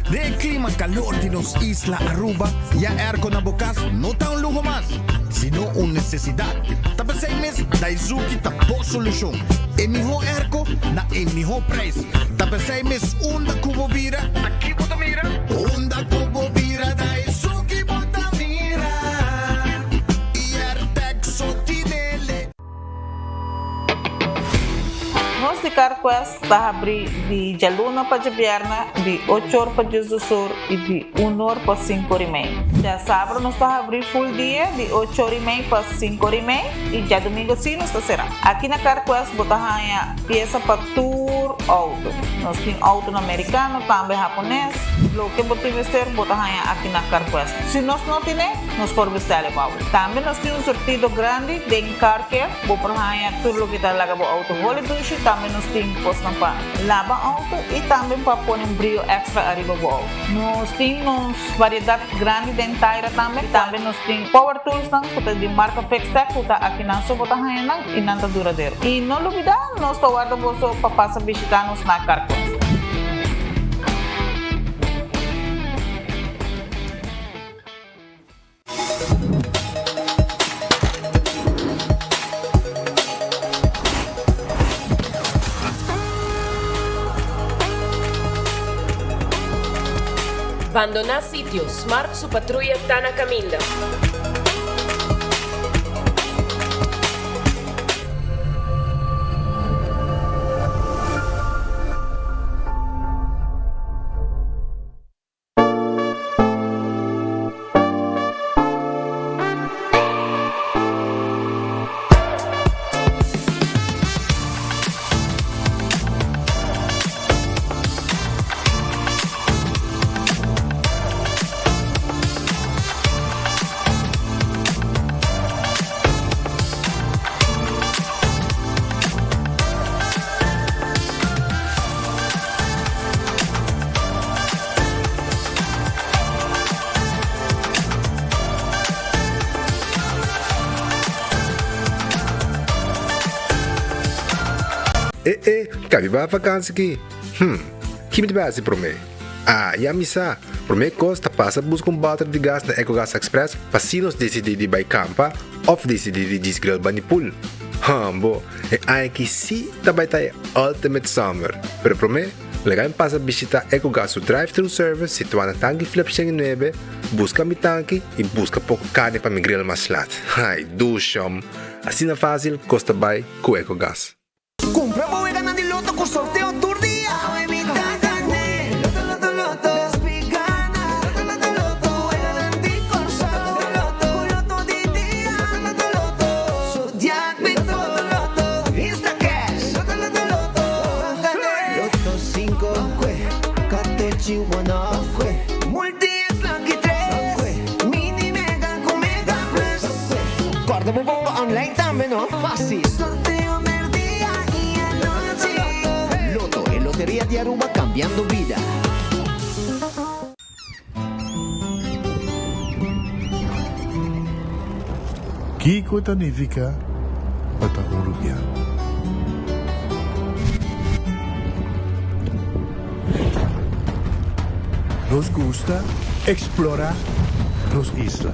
De clima calor de los Isla Aruba, ya aircon na bukas, no ta un lujo más, sino una necesidad. Tapos 6 meses, Daizuki tapo solusyon. Emiho airco na emiho price. Tapos 6 meses, unda kubo bira, aquí botamira. Unda kubo bira, Daizuki botamira. Iertexo tinele. Nós de Carquest está abrir de luna para de viernes, de 8 horas para de sur e de 1 hora para 5 horas e meia. Já sábado nós está abrir full dia, de 8 horas e meia para 5 horas e meia, e já domingo sim nós está será. Aqui na Carquest botamos peça para tour auto. Nós temos auto americano, também japonês. O que você vestir, botamos aqui na Carquest. Se nós não temos, nós podemos vestir o auto. Também nós temos um sortido grande de carquer, botamos tudo o que está lá com o auto. Também nós temos postos para lavar auto e também para pôr brilho extra arriba do auto. Nós temos variedade grande de inteira também. Também nós temos power tools de marca Fextec, que está aqui na sua bota e não está duradouro. E não olvidar, nós estamos guardando para passar visitar-nos na Carquest. Abandonar sitios, Mark su patrulla está na caminda. Cabe ba vakansie aqui? Que me base para mim? E a missa, para mim costa passa buscar bater de gás na EcoGas Express para se nós decidir de campa ou decidir de desgrill banipul. Bo, é que se também tá ultimate summer. Pero para mim, legal passa visitar EcoGas o drive-thru service situado na tanque flip 9, busca mi tanque e busca pouco carne para me grill mais lat. Ai, dushom. Assim na fácil, costa by com EcoGas. Compra bodega na Loto con sorteo tour día. Evita carne. Loto, Loto. Las veganas. Loto, Loto. Juega de corso. Loto di día. Loto. Zodiac Vito. Loto. Instacash. Loto. Loto 5. Catechi 1. Multi es Lucky 3. Mini mega con mega quest. Guarda un po' online también, no? Fácil. Lotería de Aruba cambiando vida. Kiko Tanifica Pata Uruguayano. Nos gusta explorar los islas.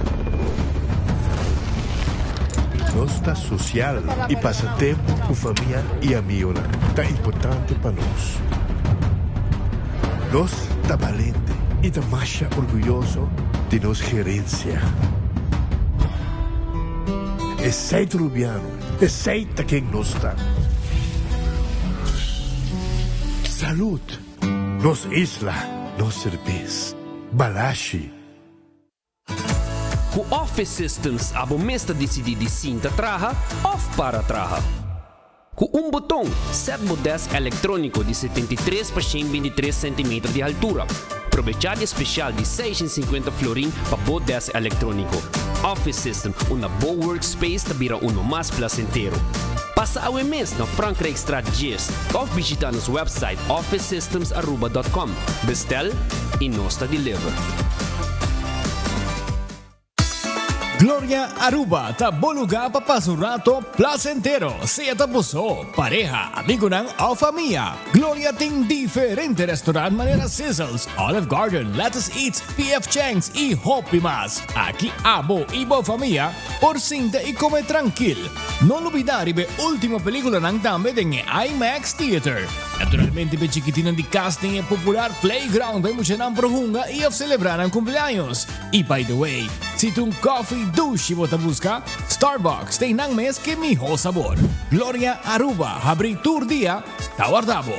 Nossa social e passatempo com família e amigos tá importante para nós. Nós tá valente e tá mais orgulhoso de nossa gerência. É seito rubiano, é seita quem nós tá. Saúde, nos isla, nos cerveja, balashi. Com Office Systems, abo mesta decidi de cinta traha ou para traha. Com botão, set desk eletrônico de 73 por 123 cm de altura. Aprovechar especial de 650 florin para o desk eletrônico. Office System, uma boa workspace que vira mais placentero. Passa ao mês na Frankrijkstraat 10 ou visita nosso website officesystems.aruba.com. Bestel e nós deliver. Gloria Aruba, taboluga papasurato placentero. Siya tapuso, pareja, amigo ng o familia. Gloria ting diferente restaurant manera Sizzles, Olive Garden, Lettuce Eats, PF Chang's y Hopi Mas. Aquí abo ibo familia, por cinta y come tranquil. No olvidar ibe última película ng dame ng IMAX Theater. Naturalmente be chiquitinan di casting e popular playground by mucha ng prohunga y of celebrar ang cumpleaños. Y by the way, si tung coffee douche mo busca, Starbucks tay nang mes que miho sabor. Gloria Aruba, habri tour dia, Tawardabo.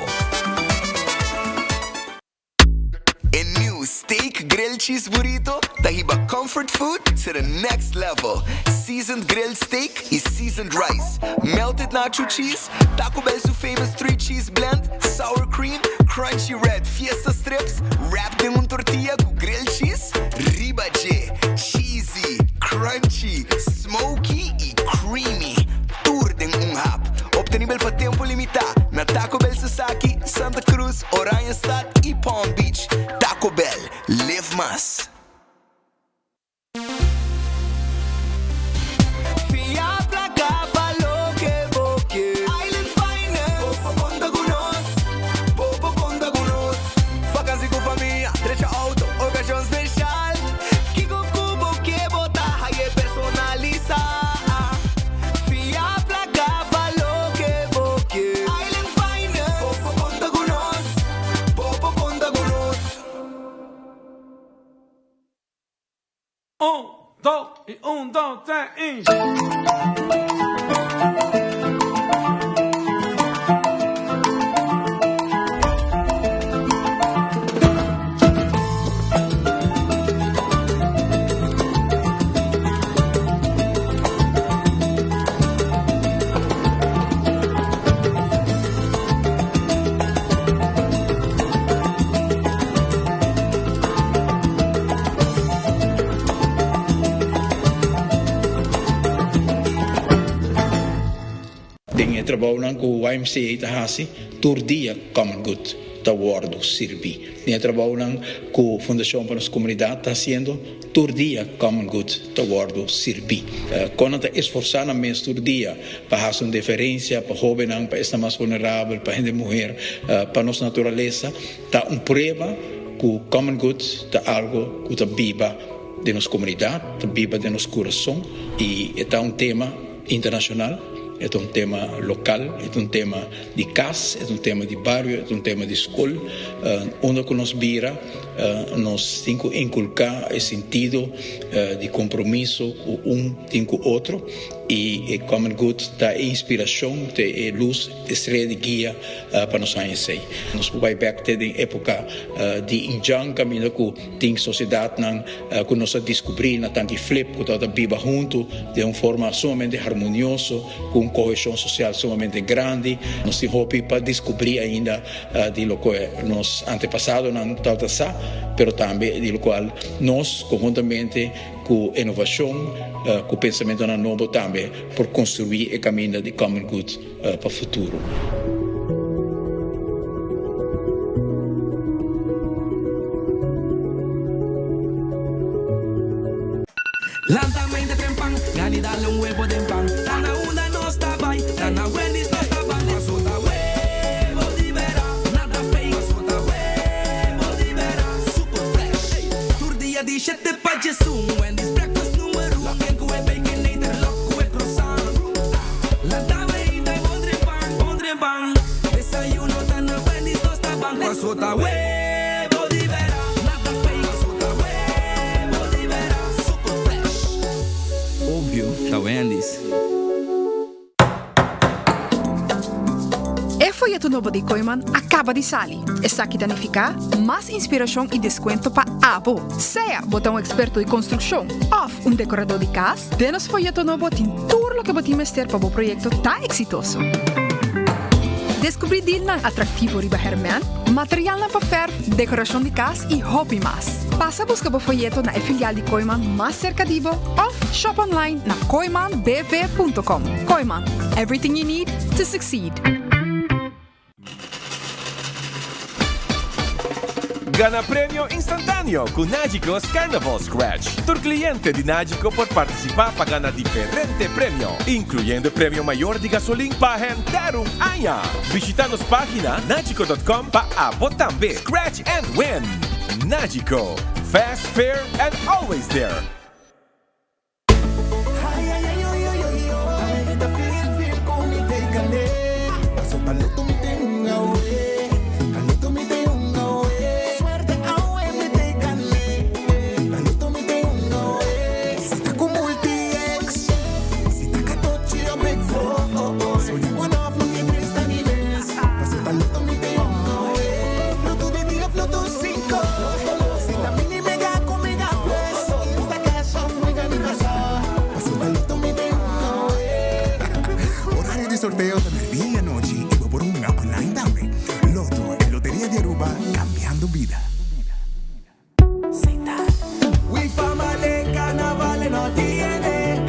En new steak grilled cheese burrito, tahiba comfort food to the next level. Seasoned grilled steak is seasoned rice, melted nacho cheese, Taco Bell's famous 3-cheese blend, sour cream, crunchy red fiesta strips, wrapped in un tortilla con grilled cheese, ribache, cheesy, crunchy, smoky y creamy. Tour din un hap, obtenible pa tiempo limitado na Taco Bell Sasaki, Santa Cruz, Oranjestad y Palm Beach. Taco Bell, live más. Un, dos, tres, y... trabalho ng ku YMCA tahasi turdia common good tawardo sirbi. Nia trabalho ng ku Fundação para as Comunidades está haciendo turdia common good tawardo sirbi. Quando está esforçando mais turdia para fazer uma diferença para jovens, para estar mais vulnerável, para gente mulher, para nossa natureza, está prova que common good está algo que está viva de nossa comunidade, está viva de nosso coração e está tema internacional. É tema local, é tema de casa, é tema de bairro, é tema de escola, onde que nós vira, nós temos que inculcar esse sentido de compromisso com o outro e Common Good dá inspiração, dá luz, estrela de guia para nós conhecer. Nós vamos back to a época de injang caminho que tem sociedade que nós descobrir na tanque flip, que toda viva junto de uma forma sumamente harmoniosa, com coesão social sumamente grande. Nós temos hope para descobrir ainda de lo que nos antepassados não tal sa, pero também de lo qual nós conjuntamente com inovação, com pensamento novo também, por construir o caminho de common good para o futuro. Lentamente tempan, gani dale un huevo de pan. Tana una no está by, tana Wendy's no está by. Pasota huevo libera, nada fake. Pasota huevo libera, super fresh. Turdia di shete pa Jesum, Wendy's breakfast numero. Locken ku e baconator, lock ku e croissant. La dame ida e bondre pan. Desayuno tana Wendy's no está by. Pasota huevo libera, nada fake. Pasota huevo libera, super fresh. Óbvio, da Wendy's. E folheto novo de Koiman acaba de salir. Está aqui danificar mais inspiração e desconto para abo. Seja botão experto de construção ou decorador de casa, denos folheto novo tem tudo o que botimos ter para o projeto tá exitoso. Descobrir deal na atrativo riba Herman, material na papel, decoração de casa e hobby mais. Passa a buscar o folheto na filial de Koiman mais cerca de ou shop online na koimanbv.com. Koiman, everything you need to succeed. Gana premio instantáneo con Nagico's Carnival Scratch. Tu cliente de Nagico por participar para ganar diferente premio, incluyendo premio mayor de gasolina para entrar un año. Visita nuestra página nagico.com para votar también. Scratch and win. Nagico. Fast, fair, and always there. Sorteo de medianoche y voy por un online también. Loto, en Lotería de Aruba, cambiando vida. We family carnaval no tiene.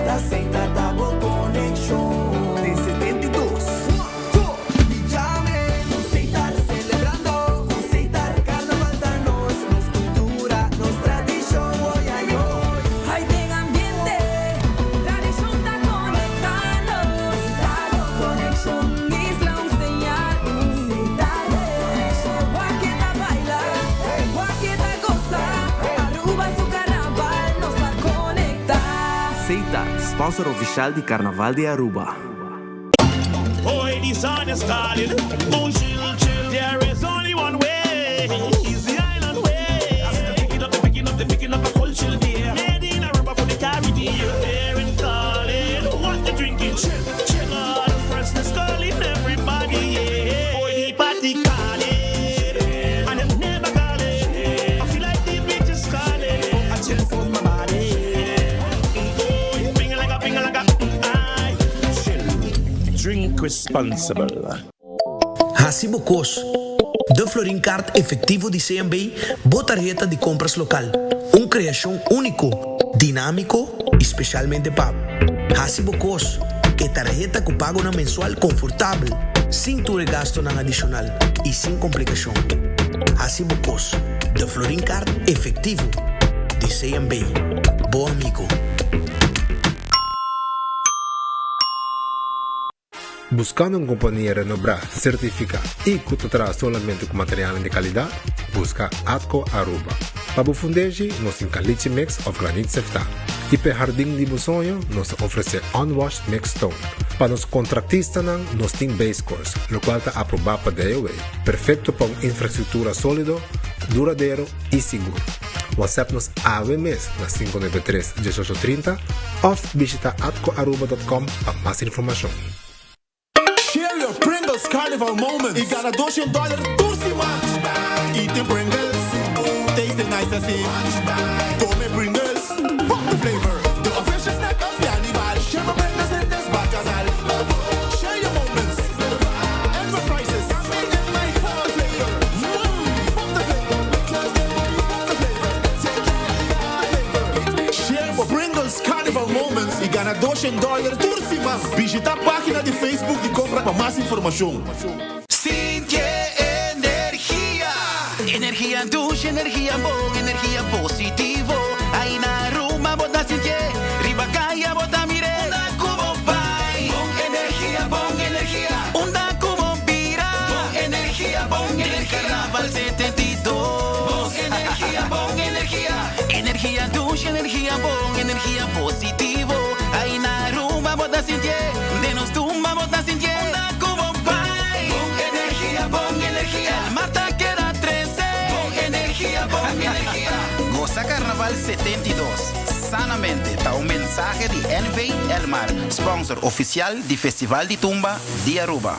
La Seita Tabo Connection. De 72. Llame, nos Seita celebrando. Con Seita carnaval danos. Nos cultura, nos tradición. Hoy ay hoy. Hay de ambiente, tradición está conectando. Conexión, Isla señal. Guaqueta baila, Guaqueta goza. Aruba su carnaval nos va a conectar. Seita, sponsor oficial de Carnaval de Aruba. Boy, the sun is calling. Don't chill, chill. There is only one way. It's the island way. Picking up a cold chill beer. Made in Aruba for the Caribbean. There and calling. What they drinking? Chill, chill. All the friends is calling everybody. Yeah. Boy, the party calling. And it never calling. I feel like the beach is calling. I chill for my body. Boy, ping like a. Aye. Chill. Drink responsible. Hacibocos, de Florin Card efectivo de CMB, botarjeta de compras local. Una creación único, dinámico y especialmente para Hacibocos, que tarjeta que paga una mensual confortable, sin tu gasto nada adicional y sin complicación. Hacibocos, de Florin Card efectivo de CMB. Bom amigo. Buscando una compañía renombrada, certificada y que te trae solamente con materiales de calidad, busca Atco Aruba. Para fundeji, nos encaliche mix of granite sefta. Y para jardín de sonho, nos ofrece unwashed mixed stone. Para los contratistas, nos tiene base course, lo cual está aprobado para DOA. Perfecto para una infraestructura sólido, duradero y seguro. WhatsApp nos AVMS na 593-1830 o visita atcoaruba.com para más información. Share your Pringles Carnival moments y gana $200 Tursi Munch Bag. Eat the Pringles, taste nice así. Come Pringles, pop the flavor. The official snack of Carnival. Share your Pringles in this bacchanal. Share your moments, extra prices. Pop the flavor, pop the flavor. Share your Pringles Carnival moments y gana $200 Tursi Munch. Visita a página de Facebook de compra para más información. Sintie energía. Energía douche, energía bon, energía positivo. Ahí na Ruma bota sintie. Ribacaya bota mire. Onda cubo pai. Bon energía, bon energía. Onda cubo pira. Bon energía, bon energía. Carnaval 72. Bon energía, bon energía. Energía douche, energía bon, energía positivo. Ahí na Ruma bota sintie. De nos tumba bota sintie. Onda cubo pai. Bon energía, bon energía. Marta queda 13. Bon energía, bon energía. Goza Carnaval 72. Sanamente, está un mensaje de NV Elmar, sponsor oficial del Festival de Tumba de Aruba.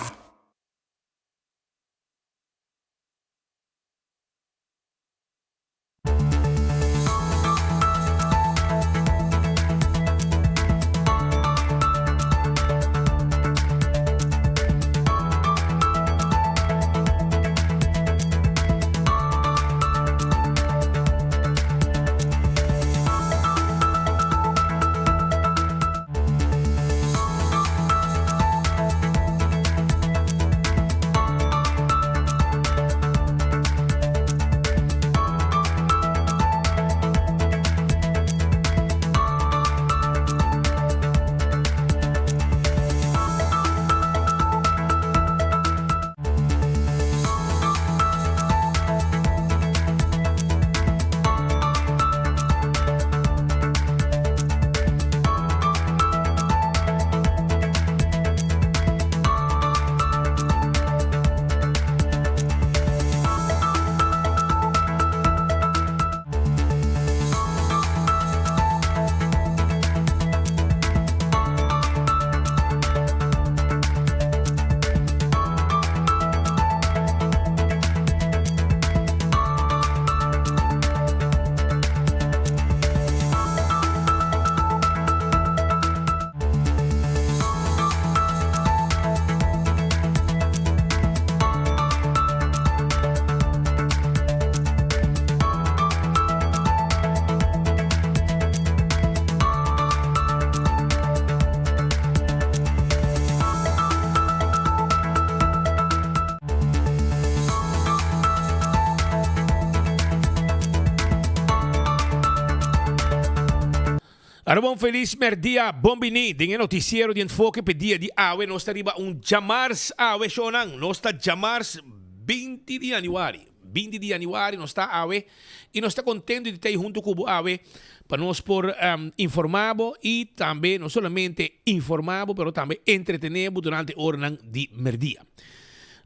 Arabon feliz merdia, bombini, din noticiero di enfoque pedia di awe, nos arriba Jamars awe shonang, nos Jamars 20 de januari. 20 de januari nos awe, e nós está contento de ter junto com o awe para nós por informabo e também, não somente informabo, pero também entretenebo durante hora de merdia.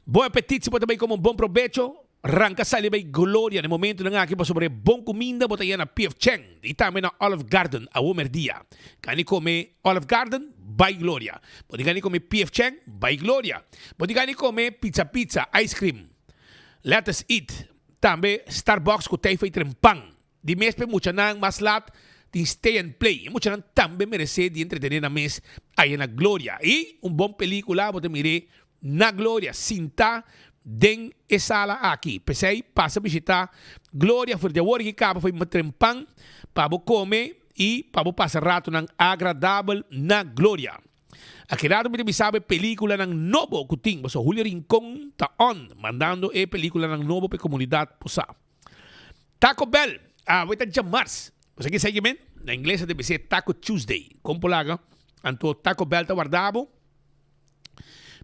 Bom apetite, se também como bom provecho. Ranka sali bay gloria no momento na nga sobre bom comida bota yan na P.F. Cheng e também na Olive Garden a merdia. Kani come Olive Garden by Gloria. Pode gani come P.F. Cheng by Gloria. Pode gani come pizza ice cream. Let us eat. Também Starbucks ko tay fay trempang. Di mes pe mucha nang maslat di stay and play. Mucha nang também merece di entretener na mes ay na Gloria. E bom película bota mire na Gloria Cinta den esala aqui. Pensei, passa a visitar Glória, for de hora que acaba, foi matrempang, para comer e para passar rato nang agradável na Glória. Aqui rato me sabe película nang novo kuting, so Julio Rincón ta on, mandando e película nang novo pe comunidade posa. Taco Bell, vai ta Jamars. Você que segue men? Na inglesa deve ser Taco Tuesday. Como polaga, anto Taco Bell ta guardavo.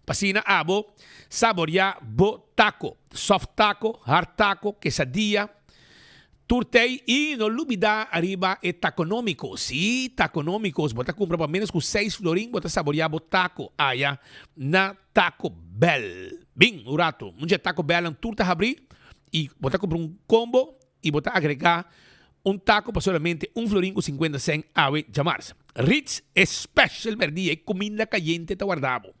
Pasina abo, saborear bo taco, soft taco, hard taco, quesadilla, turtei e no lubida arriba e taconômico. Sim, taconômicos, bota compra para menos com 6 florin, bota saborear bo taco, aya na Taco Bell. Bem, o rato, Taco Bell um turta abrir e bota compra combo e bota agregar taco para solamente 1 florin com 50 cent awe Jamars. Ritz Special merdia e comida caliente ta guardavo.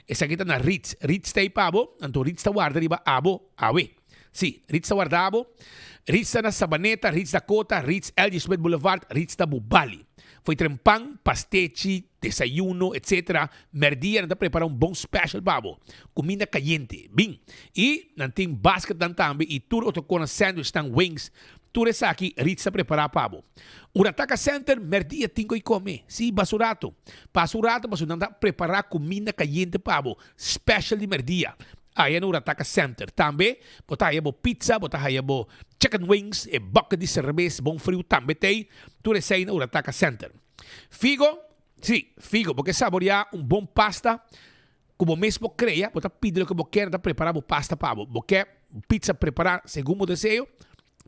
Essa aqui tá na Ritz. Ritz tá aí pabo, então Ritz tá guarda riba abo, awe. Sim, Ritz tá guardavo. Ritz tá na Sabaneta, Ritz da Cota, Ritz LG Smith Boulevard, Ritz da Bubali. Foi trempang, pastechi, desayuno, etc. Merdia nanda prepara bom special pabo. Comida caliente, bem. E nanting basket dan tambi e tur otokona sandwich tang wings. Turesa aqui, Ritz está preparar pabo. Urataka Center, merdia tingo e come. Sim, basurato. Basurato, basuranda preparar comida caliente pabo. Special de merdia. Aí no Urataka Center. Também, botar aí pizza, botar aí chicken wings, e bucket de cerveja, bom frio também tem. Turesa aí no Urataka Center. Figo, sim, figo, porque saborear bom pasta, como mesmo creia, botar pedir que você quer preparar pasta pabo. Você pizza preparar segundo o desejo.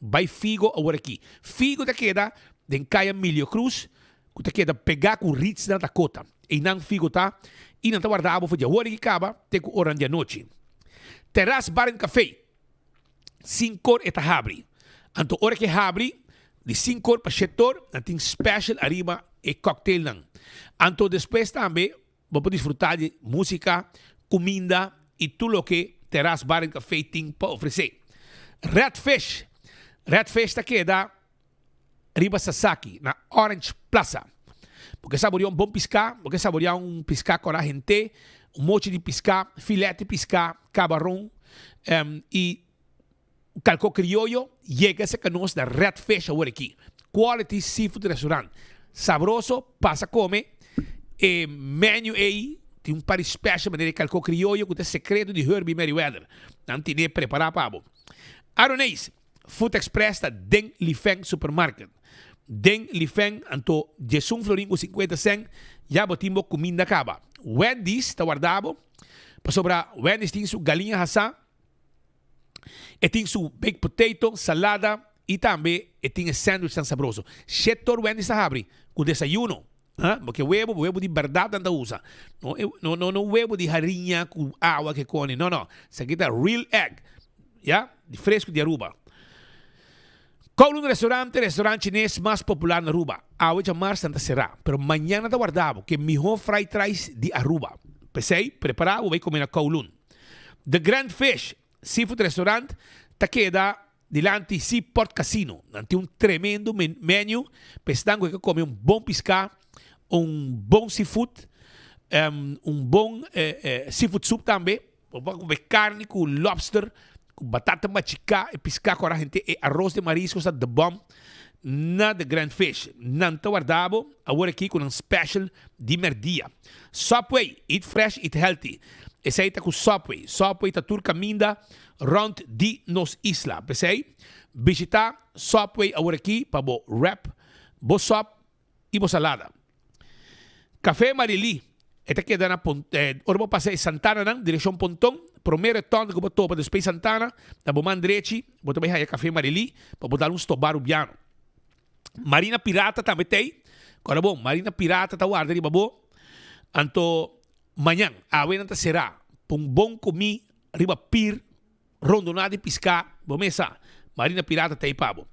Vai Figo agora aqui. Figo te queda den Caia Milho Cruz, que te queda pegar com Ritz na Dakota. E não Figo tá, e não tá guardado para a hora que acaba, tem com hora de noite. Terras Bar and Café, 5 horas está abre. Anto hora que abre, de 5 horas para 7 horas, tem special arriba e cocktail não. Anto depois também, vamos desfrutar de música, comida e tudo o que Terras Bar and Café tem para oferecer. Redfish está queda riba Sasaki, na Orange Plaza. Porque saborear bom piscar, porque saborear piscar com a gente, mochi de piscar, filete de piscar, camarão e calco criollo, chega-se que nós da Redfish agora aqui. Quality Seafood Restaurant. Sabroso, passa a comer. E menu aí, tem par special maneira de calco criollo, que é segredo de Herbie Merriweather. Não tinha preparar para abo. Aronês. Food Express da Deng Lifeng Supermarket. Deng Lifeng anto 10 florin com 50 cent, já botimos comida acaba. Wendy's está guardado, para sobrar Wendy's tem sua galinha assá, e tem sua baked potato, salada, e também tem sandwich tão sabroso. Setor Wendy's está abre, com desayuno. Porque huevo de verdade anda usa. Não huevo de harinha com água que come, não. Isso aqui é real egg, já? De fresco de Aruba. Kowloon restaurante chinês mais popular na Aruba. Hoje Jamars Santa Serra. Pero mañana está guardado que melhor fried rice de Aruba. Pensei, preparado, vai comer na Kowloon. The Grand Fish Seafood Restaurant está queda delante Seaport Casino. Tem tremendo menu. Pestango que come bom pescar, bom seafood, bom seafood soup também. Com carne, com lobster, batata machica e piscar com a gente e arroz de mariscos at the bomb na The Grand Fish. Nanta guardavo, agora aqui com special de merdia. Subway, eat fresh, eat healthy. Esse aí está com Subway. Subway está tur caminda round de nos isla. Pensei, visitar Subway agora aqui para bo rap, bo sop, ibo salada. Café Marili, esta queda na orbo pasay Santana nang direksyon Pontong, primeiro tono que botou para despedir Santana, na bomang direiti, botou bem aí Café Marili, para botar stobar ubiano. Marina Pirata também tem, agora bom, Marina Pirata tá guarda de babo, anto manhã, a nanta será, pum bom comi, riba pir, rondonada e piscar, bomesa, Marina Pirata tem pabo.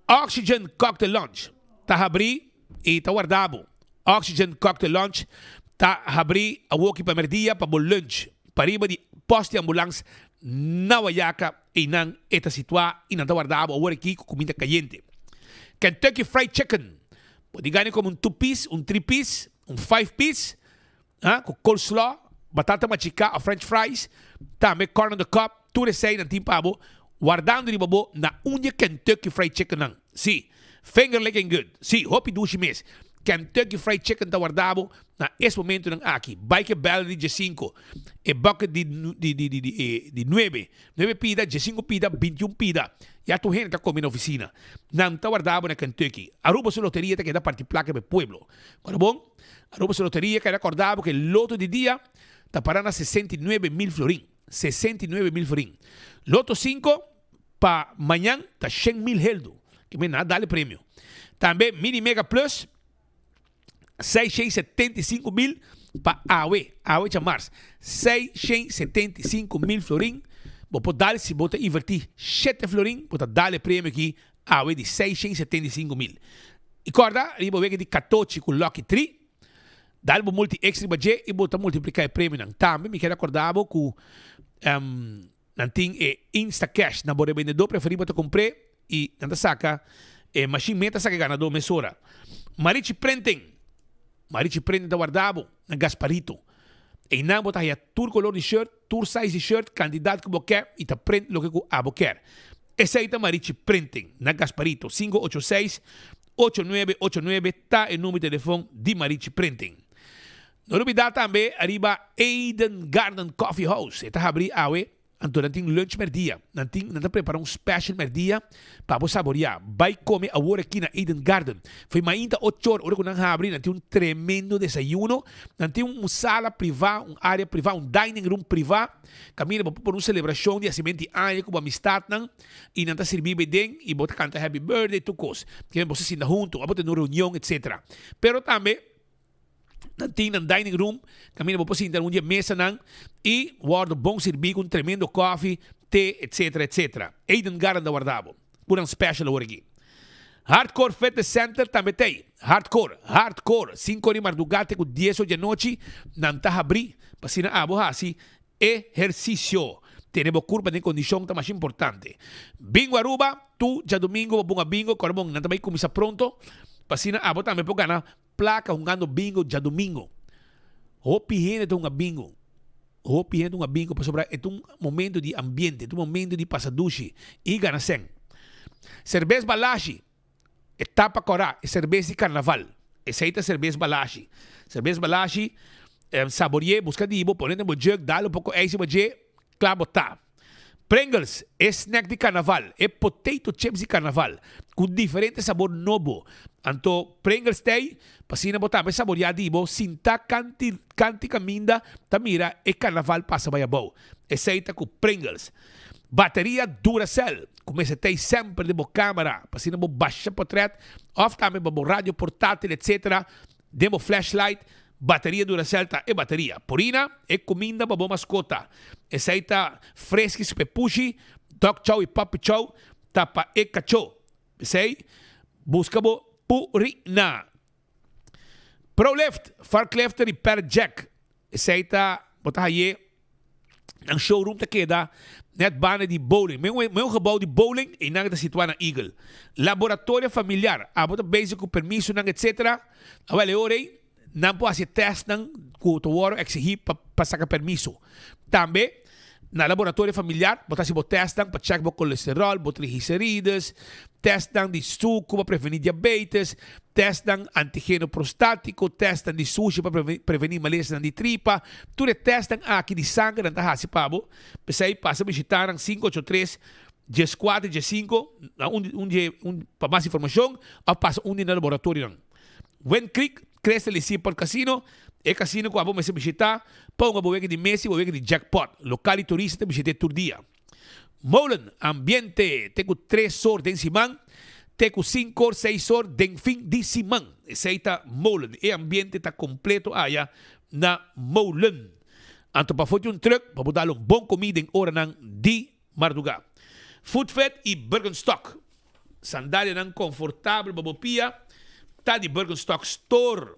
Oxygen Cocktail Lunch, tá abri e tá guardado. Oxygen Cocktail Lunch, tá abri a woki pa merdia pa bom lunch, pariba di poste ambulance na wayaka e nang eta situa e nang tá guardado a aqui com comida caliente. Kentucky Fried Chicken, pode ganhar como 2-piece, 3-piece, 5-piece, com coleslaw, batata machica, a French fries, também corn on the cob, tudo isso aí na timpabo, guardando de babo na unha Kentucky Fried Chicken nang. Si, finger licking good. Si, hopi dushi mes. Kentucky Fried Chicken tá guardado na esse momento nang aqui. Bike Bell de 5, e bucket de 9. 9 pida, de 5 pida, 21 pida. Ya tu gente tá comendo na oficina. Não tá guardado na Kentucky. Aruba su loteria tá que dá parte placa do pueblo. Quando bom? Aruba su loteria que recordava que o loto de dia tá parando a 69,000 florin. 69,000 florin. Loto 5 para amanhã tá 100,000 heldo. Que me nada dá prêmio. Também Mini Mega Plus 675,000 para AWE Chamars. 675,000 florin. Vou dar se bota invertir 7 florin, bota dar prêmio aqui AWE de 675,000. E corda, eu vou ver que de 14 com Lucky 3. Dá o multi extra budget e bota multiplicar o prêmio não. Também me quero acordar com nanting Insta Cash na bora vendedor preferido para comprar e nanta saca machine meta saca ganador mesora. Marichi Printing da guardado na Gasparito. E não botar aí tour color de shirt, tour size de shirt, candidato que você quer e tá print lo que você quer. Esse aí tá Marichi Printing na Gasparito 586-8989 tá o número de telefone de Marichi Printing. Não olvidar também arriba Eden Garden Coffee House. Está abrir awe durante lunch merdia. Nanti prepara special merdia para você saborear. Vai comer agora aqui na Eden Garden. Foi ainda 8 horas, hora que nós abrir, nanti tremendo desayuno. Nanti sala privada, área privada, dining room privado. Camina por celebração de acimento anos com amistad nang e nanti servir bem e bota canta happy birthday to cause. Que você se junto, a bota no reunião, etc. Pero também nanti ng dining room, kami na po sinta nung mesa nang e guardo bom servir com tremendo coffee, té, etc. etc. Eden Garden da guardavo. Purang special agora aqui. Hardcore Fitness Center também tem. Hardcore. 5 de madrugada com 10 de noite. Não tá abrir. Pasina abo hasi. Ejercicio. Tenemos curva de condição tá mais importante. Bingo Aruba. Tu, já domingo, bunga bingo. Corbong, não também começa pronto. Pasina abo também po gana placa jugando bingo já domingo. Hopi gente tunga bingo. Hopi gente tunga bingo para sobrar é um momento de ambiente, um momento de passadushi e ganasem. Cerveza Balashi, etapa corá, é cerveza de carnaval. Essa aí é cerveza Balashi. Cerveza Balashi, saborear, buscar de ibo, poner no jug, dá um pouco esse budget, claro tá. Pringles é snack de carnaval, é potato chips de carnaval, com diferente sabor novo. Anto Pringles tem, pasina botar, mas saborear dibo, sinta canti caminda, tamira, é carnaval passa baiabou. Essa aí tá com Pringles. Bateria Duracell, começa a ter sempre de boa câmera, pasina bo baixa potret, off também bo rádio portátil, etc. Demo flashlight, bateria Duracell tá é bateria. Purina é comida para boa mascota. Essa aí tá fresca, super pushy, dog chow e puppy chow, tá para é cachorro. Essa aí, busca bo Purina. ProLift, Forklift Repair Jack. Essa aí tá, botar aí, ang showroom tá queda, net bana de bowling. Meu gebouw de bowling e nang tá situado na Eagle. Laboratório familiar, bota basic com permiso nang etc. Awale orei, não pode fazer teste nang com o waro exigir para sacar permiso. Também, na laboratório familiar, botar se botar teste para checar o colesterol, botar triglicérides, testam de suco para prevenir diabetes, testam antígeno prostático, testam de sushi para prevenir maleza de tripa, tudo testam aqui de sangue, não está assim, pabo. Pensei aí, passa a visitar 583 G4, G5, para mais informação, ou passa um no laboratório. Wen Creek, Cresta Lisipol Casino, e casino ko abo mese bisita, pa nga boweke di Messi, boweke di jackpot, lokali turista bisite turdia. Molen, ambiente, teku 3 sor den simang, teku 5 or 6 sor den fin di simang. Seita molen, e ambiente ta completo aya na molen. Anto pa foto yung truck, pabudalong bon comida en ora ng di marduga. Foodfed i Birkenstock. Sandalia ng comfortable babopia, ta di Birkenstock Store.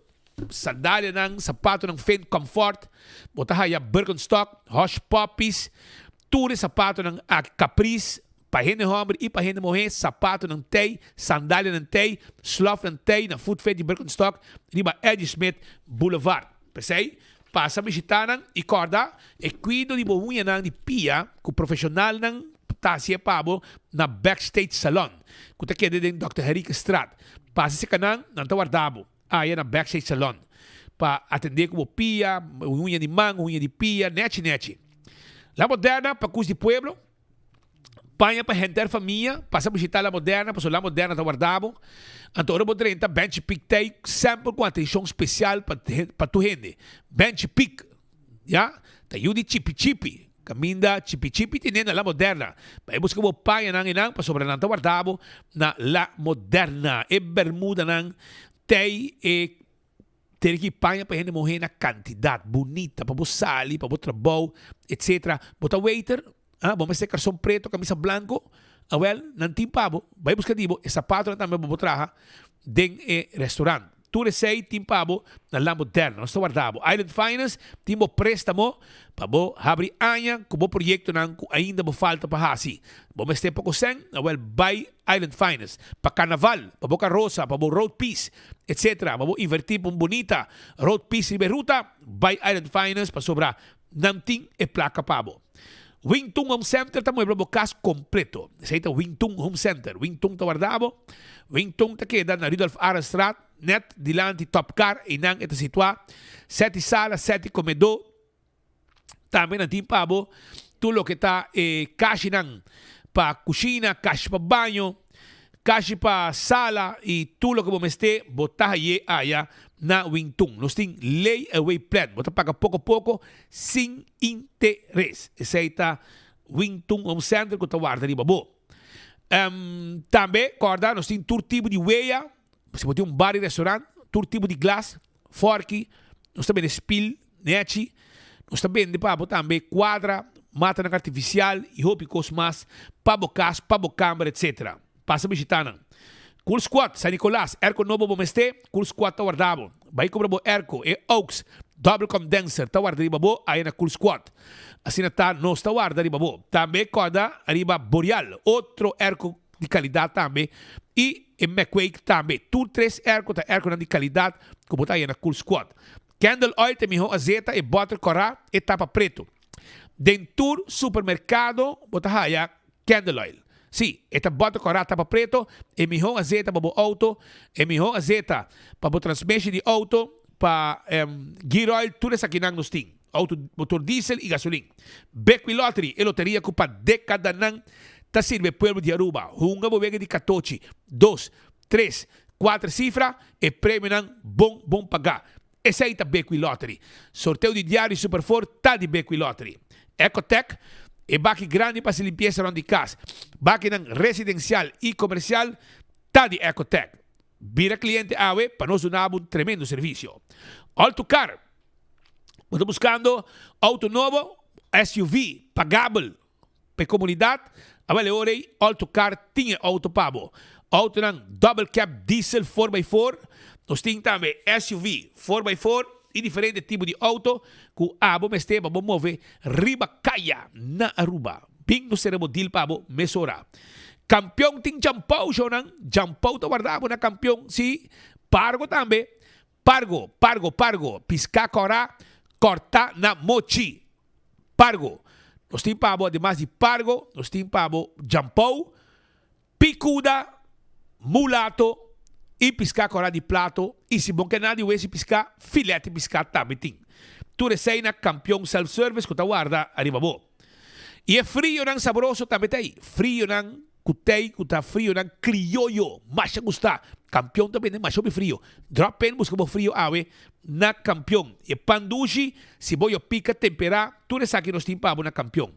Sandalia ng sapato ng Feint Comfort, botahaya Birkenstock, Hush Puppies, turi sapato ng Caprice, pahene hombre e pahene mohe, sapato ng Tay, sandalia ng Tay, slough ng Tay, na Foodfed di Birkenstock, riba Eddie Smith Boulevard. Pesay, pasa bisitanan, ikorda, e cuido di bohunya ng di Pia, ku profesional ng tasya pabo na Backstage Salon. Kuta kede din Dr. Henrique Strat. Pasa si kanang ng Tawardabo. Ayan na Backstage Salon. Pa atender como Pia, unha de mango, unha de Pia, nete. La Moderna, pa Cus de Pueblo. Panha pa render família, passa a visitar La Moderna, passou La Moderna Tawardabo. Antônio Modrenta, Bench Pick Tay, sempre com atenção especial para tu rende. Bench Pick, já? Tá yudi chipi. Caminda chipi tinenda La Moderna. Pai busca mo panha nang inang, pa sobre nang Tawardabo, na La Moderna. E bermuda nang Tay e ter que panha para gente morrer na quantidade bonita, para você sair, para você trabalhar, etc. Bota waiter, vamos ter calção preto, camisa branco, não tem pabo, vai buscar dibo, e sapato também para trabalhar dentro do restaurante. Tu sei tem pabo na La Moderna, nós guardamos. Island Finance, timo préstamo para bo abrir anha, como projeto não ainda bo falta para hasi. Vamos ter pouco sem, by Island Finance, para carnaval, para boca rosa, para bo road piece, etc. Para bo invertir para bonita road piece e beruta, by Island Finance para sobrar nanting e placa pabo. Wingtung Home Center também é caso completo. Seita Wingtung Home Center. Wingtung Tawardabo. Wingtung ta queda na Rudolf Arastrat, net dilante Top Car, inang ita situa. 7 sala, 7 comedor. Também na timpabo, tudo que tá caixa nang pa kusina, caixa pa banho, caixa pa sala e tudo que vamos ter, botar aí aya na Wingtung. Nós tem layaway plan. Bota paga pouco a pouco, sem interesse. Essa aí tá Wingtung Home Center que tá guarda ali, babo. Também, corda, nós tem todo tipo de weia. Você pode ter bar e restaurante, todo tipo de glass, fork, nós também spill, nete. Nós também, também quadra, mata artificial e roupa mais, pabo cas, pabo câmara, etc. Passa visitando. Cool Squad, San Nicolás, Erco Novo Bomeste, Cool Squad Tawardabo. Vai cobrar bo Erco e Oaks, Double Condenser, Tawardari Babo, aí na Cool Squad. Assim tá, nós Tawardari Babo. Também corda, arriba Boreal, outro Erco de qualidade também. E McQuake também. Tudo 3 Erco, tá Erco de qualidade, como tá aí na Cool Squad. Candle Oil, tem mijo azeta e butter corá, e tapa preto. Dentur Supermercado, bota aí Candle Oil. Sim, esta bota corata tapa preto, e mijo azeta para o auto, e mijo azeta para o transmission de auto, para gear oil, tudo isso aqui não nos tem. Auto, motor diesel e gasolina. Becqui Lottery, e loteria que para década não ta sirve pueblo de Aruba. Hunga bobega de 14, 2, 3, 4 cifras, e prêmio não bom pagar. Essa aí tá Becqui Lottery. Sorteio de diário Superfort, tá de Becqui Lottery. Ecotech, e baki grande para se limpieza around the casa. Baki ng residencial e comercial, tá de Ecotech. Vira cliente AWE para nós dar um tremendo serviço. Autocar. Estou buscando auto novo, SUV, pagável, para comunidade. Avale orei, Autocar tinha auto pabo. Auto ng double cab diesel 4x4. Nós temos também SUV 4x4. E diferente tipo de auto que abo meste para mover riba kaya na Aruba. Ping no seremo deal pabo mesora. Campeão ting jampau shonang jampau to guardabo na campeão si pargo tambe. Pargo. Pisca cora corta na mochi. Pargo. Nós tem pabo además de pargo, nós tem pabo jampau, picuda, mulato e piscar cora de plato, e se bom que nada eu esse piscar, filete piscar também tem. Tu recém na campeão self-service que tá guarda arriba bo. E é frio não saboroso também tem. Frio não Kutei, kuta frio ng criollo. Mas siya gusta. Campeão também de mas frio. Drop pen busca bo frio awe na campeão. E pandushi, si boyo pica tempera, tu res aqui nos timpa na campeão.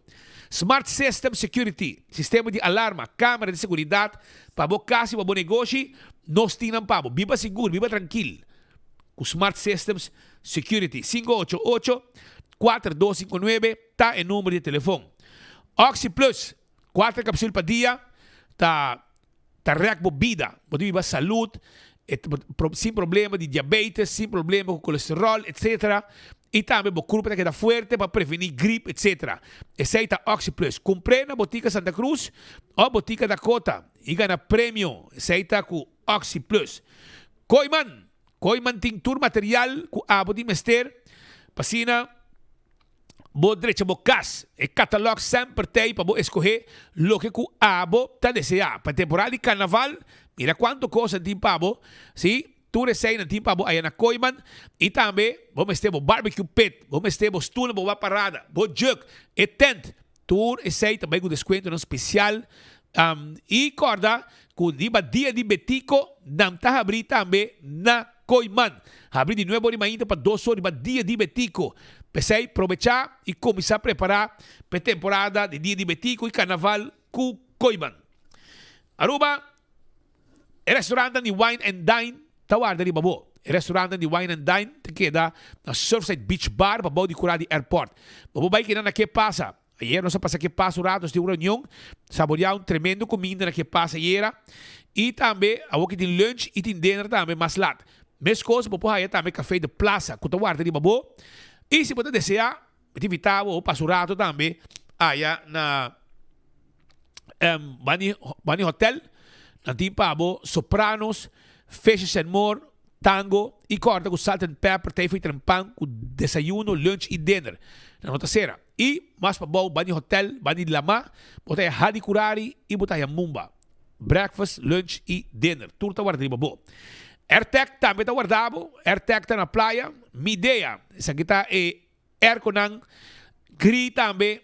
Smart System Security, sistema de alarma, câmera de seguridade, para bo casa, para bo negócio, nos tinam pabo. Viva seguro, viva tranquilo. Com Smart Systems Security, 588-4259, tá em número de telefone. Oxy Plus, 4 cápsulas por dia, tá reac bebida, pode viver saúde, sem problema de diabetes, sem problema com colesterol, etc. E também o corpo que está forte para prevenir gripe, etc. Esse é o Oxy Plus. Comprei na Botica Santa Cruz ou Botica Dakota e ganha prêmio. Esse é o Oxy Plus. Koiman tem tour material com abo de mester. Pasina, bo direito bo cas. E catalog sempre tem para bo escolher o que o abo está desejar. Para temporada de carnaval, mira quanto coisa tem para bo, sim? Tu resei na timpa bo ayan na Koiman e também vamos ter bo barbecue pit, vamos ter bo stool bo parada, bo jug e tent. Tu resei também com desconto especial e corda com dia de betico nam ta abrir também na Koiman. Abrir de novo ainda para 2 horas dia de betico. Pensei aproveitar e começar a preparar para temporada de dia de betico e carnaval com Koiman. Aruba, restaurante de Wine and Dine tawar dari babo. Restaurante de Wine and Dine te queda na Surfside Beach Bar babo di Curadi Airport. Babo vai que na que passa. Ayer não se passa que passa o rato de reunião, saborear tremendo comida na que passa ayer. E também a que tem lunch e tem dinner também mais lat. Mes coisas babo aí também café de plaza, com tawar dari babo. E se você desejar, atividade ou passa o rato também aí na Bani Hotel, na timpa babo Sopranos, Fishes and More, Tango e corta com salt and pepper, tem feito um pão com desayuno, lunch e dinner. Na nota será. E mais para bom, Bani Hotel, Bani Lama, botar a Hadi Kurari e botar a Mumba. Breakfast, lunch e dinner. Tudo está guardado bom. AirTag também está guardado. AirTag está na praia. Midea, essa aqui está Airconan, Gri também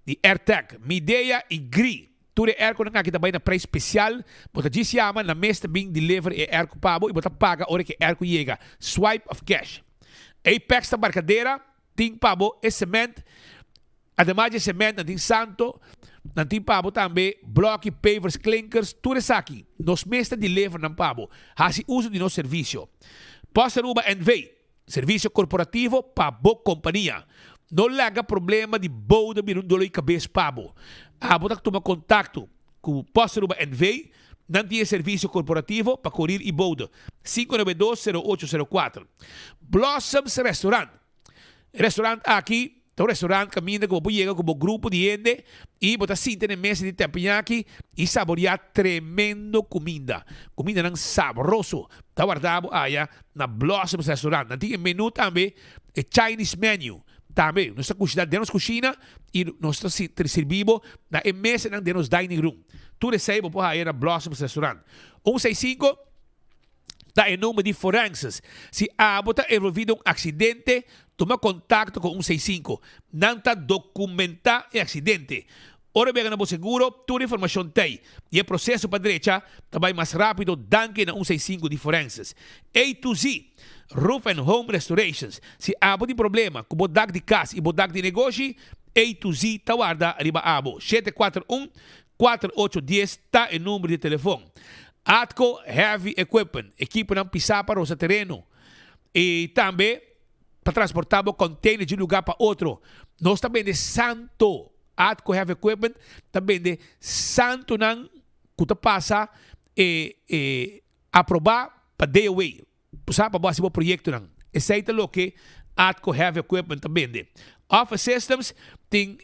de AirTag. Midea e Gri. Tudo airco na kita bay na price especial, bota diz yaman na mesta bing deliver e airco pabo e bota paga ora que airco llega. Swipe of cash. Apex ta barcadeira, ting pabo e cement. Ademais de cement, na ting santo, na ting pabo também block pavers, clinkers, tudo isso aqui. Nos mesta deliver na pabo. Hasi uso de nosso serviço. Posta Aruba NV, serviço corporativo pabo companhia. Não laga problema de boda birun dolo e cabeça pabo. Botar que toma contato com o Posta Aruba NV, não tem serviço corporativo para correr e boda. 592-0804. Blossoms Restaurant. Restaurante aqui, então restaurante caminha como chega como grupo de gente e botar cinta na mesa de teppanyaki e saborear tremendo comida. Comida não saboroso. Está guardado aí na Blossoms Restaurant. Não tem menu também, é Chinese menu. Também, nossa cozinha dentro cozinha e nós servimos na mesa dentro dining room. Tudo isso aí por aí na Blossoms Restaurant. 165 está em nome de forenses. Se está envolvido um acidente, toma contato com 165. Não está documentar o acidente. Ora bem, no seguro, toda a informação tem. E o processo para a direita também mais rápido do que na 165 de forenses. A to Z. Roof and Home Restorations. Se há de problema com bodag de casa e bodag de negócio, A to Z tawarda riba abo. 741-4810 está em número de telefone. Atco Heavy Equipment. Equipe não pisar para o terreno. E também para transportar o container de um lugar para outro. Nós também de santo. Atco Heavy Equipment também de santo não que passa aprovar para day away. Para base do projeto não. Esse é o que Atco Heavy Equipment também de. Office Systems tem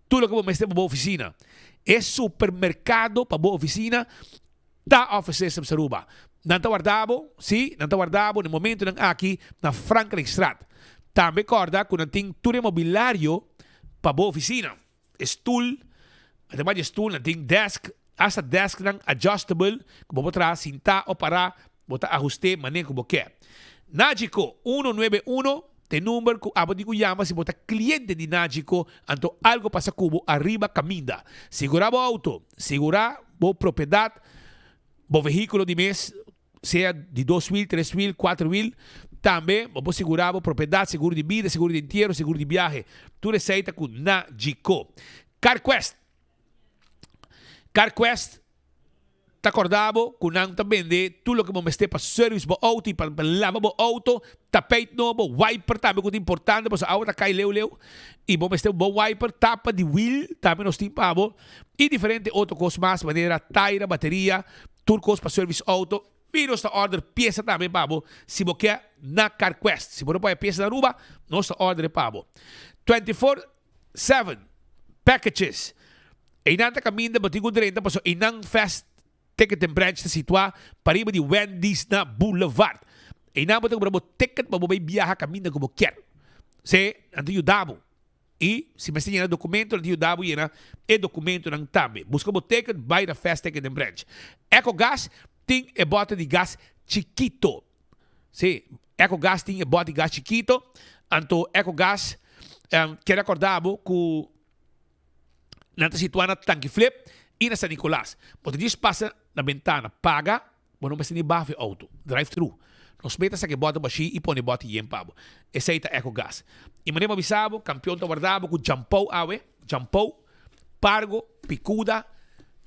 tudo que você tem para a oficina. É supermercado para a oficina da Office Systems Aruba. Não está guardado, sim, não está guardado no momento aqui na Franklin Street. Também recorda que não tem tudo imobiliário para a oficina. Stool, ademais de stool, não tem desk, essa desk não adjustable, que você pode sentar ou parar, botar ajuste, maneira como quer. Nagico 191 Tem número que abo digo llama se bota cliente de Nágico, anto algo passa cubo arriba caminda. Segurar o auto, segurar o propriedade, o veículo de mês, seja de 2 mil, 3 mil, 4 mil, também vou segurar a propriedade, seguro de vida, seguro de inteiro, seguro de viagem. Tudo receita com Nágico. CarQuest. CarQuest está acordado com não tá vende tudo que vamos ter para service para auto e para lavar o auto, tapete novo, wiper também que é importante, porque a auto cai leu e vamos ter um bom wiper, tapa de wheel também nós temos e diferente outras coisas mais, maneira tire, bateria, turcos para service auto. E nós order peça também pabo, se você quer na CarQuest, se você não pode peça na Aruba, nós order pabo. 24/7 packages. E não tá caminhando, batigo 30, porque e não fast ticket and branch está situado para ir de Wendy's na Boulevard. E não botar para ticket para você viajar caminhando como quer. Se antes eu dava. E se me tem documento, antes eu dava e documento não também. Busca o ticket, vai na fast ticket and branch. EcoGas tem a bota de gás chiquito. Se EcoGas tem a bota de gás chiquito, então EcoGas quer acordar que não está situado na tanque flip e na San Nicolás. Você diz passa na ventana, paga, mas não precisa nem baixar o auto, drive-thru. Nós metemos aqui bota baixi e põe bota e empabo. Esse aí é EcoGas. E maneira avisado, campeão está guardado com jampou, pargo, picuda,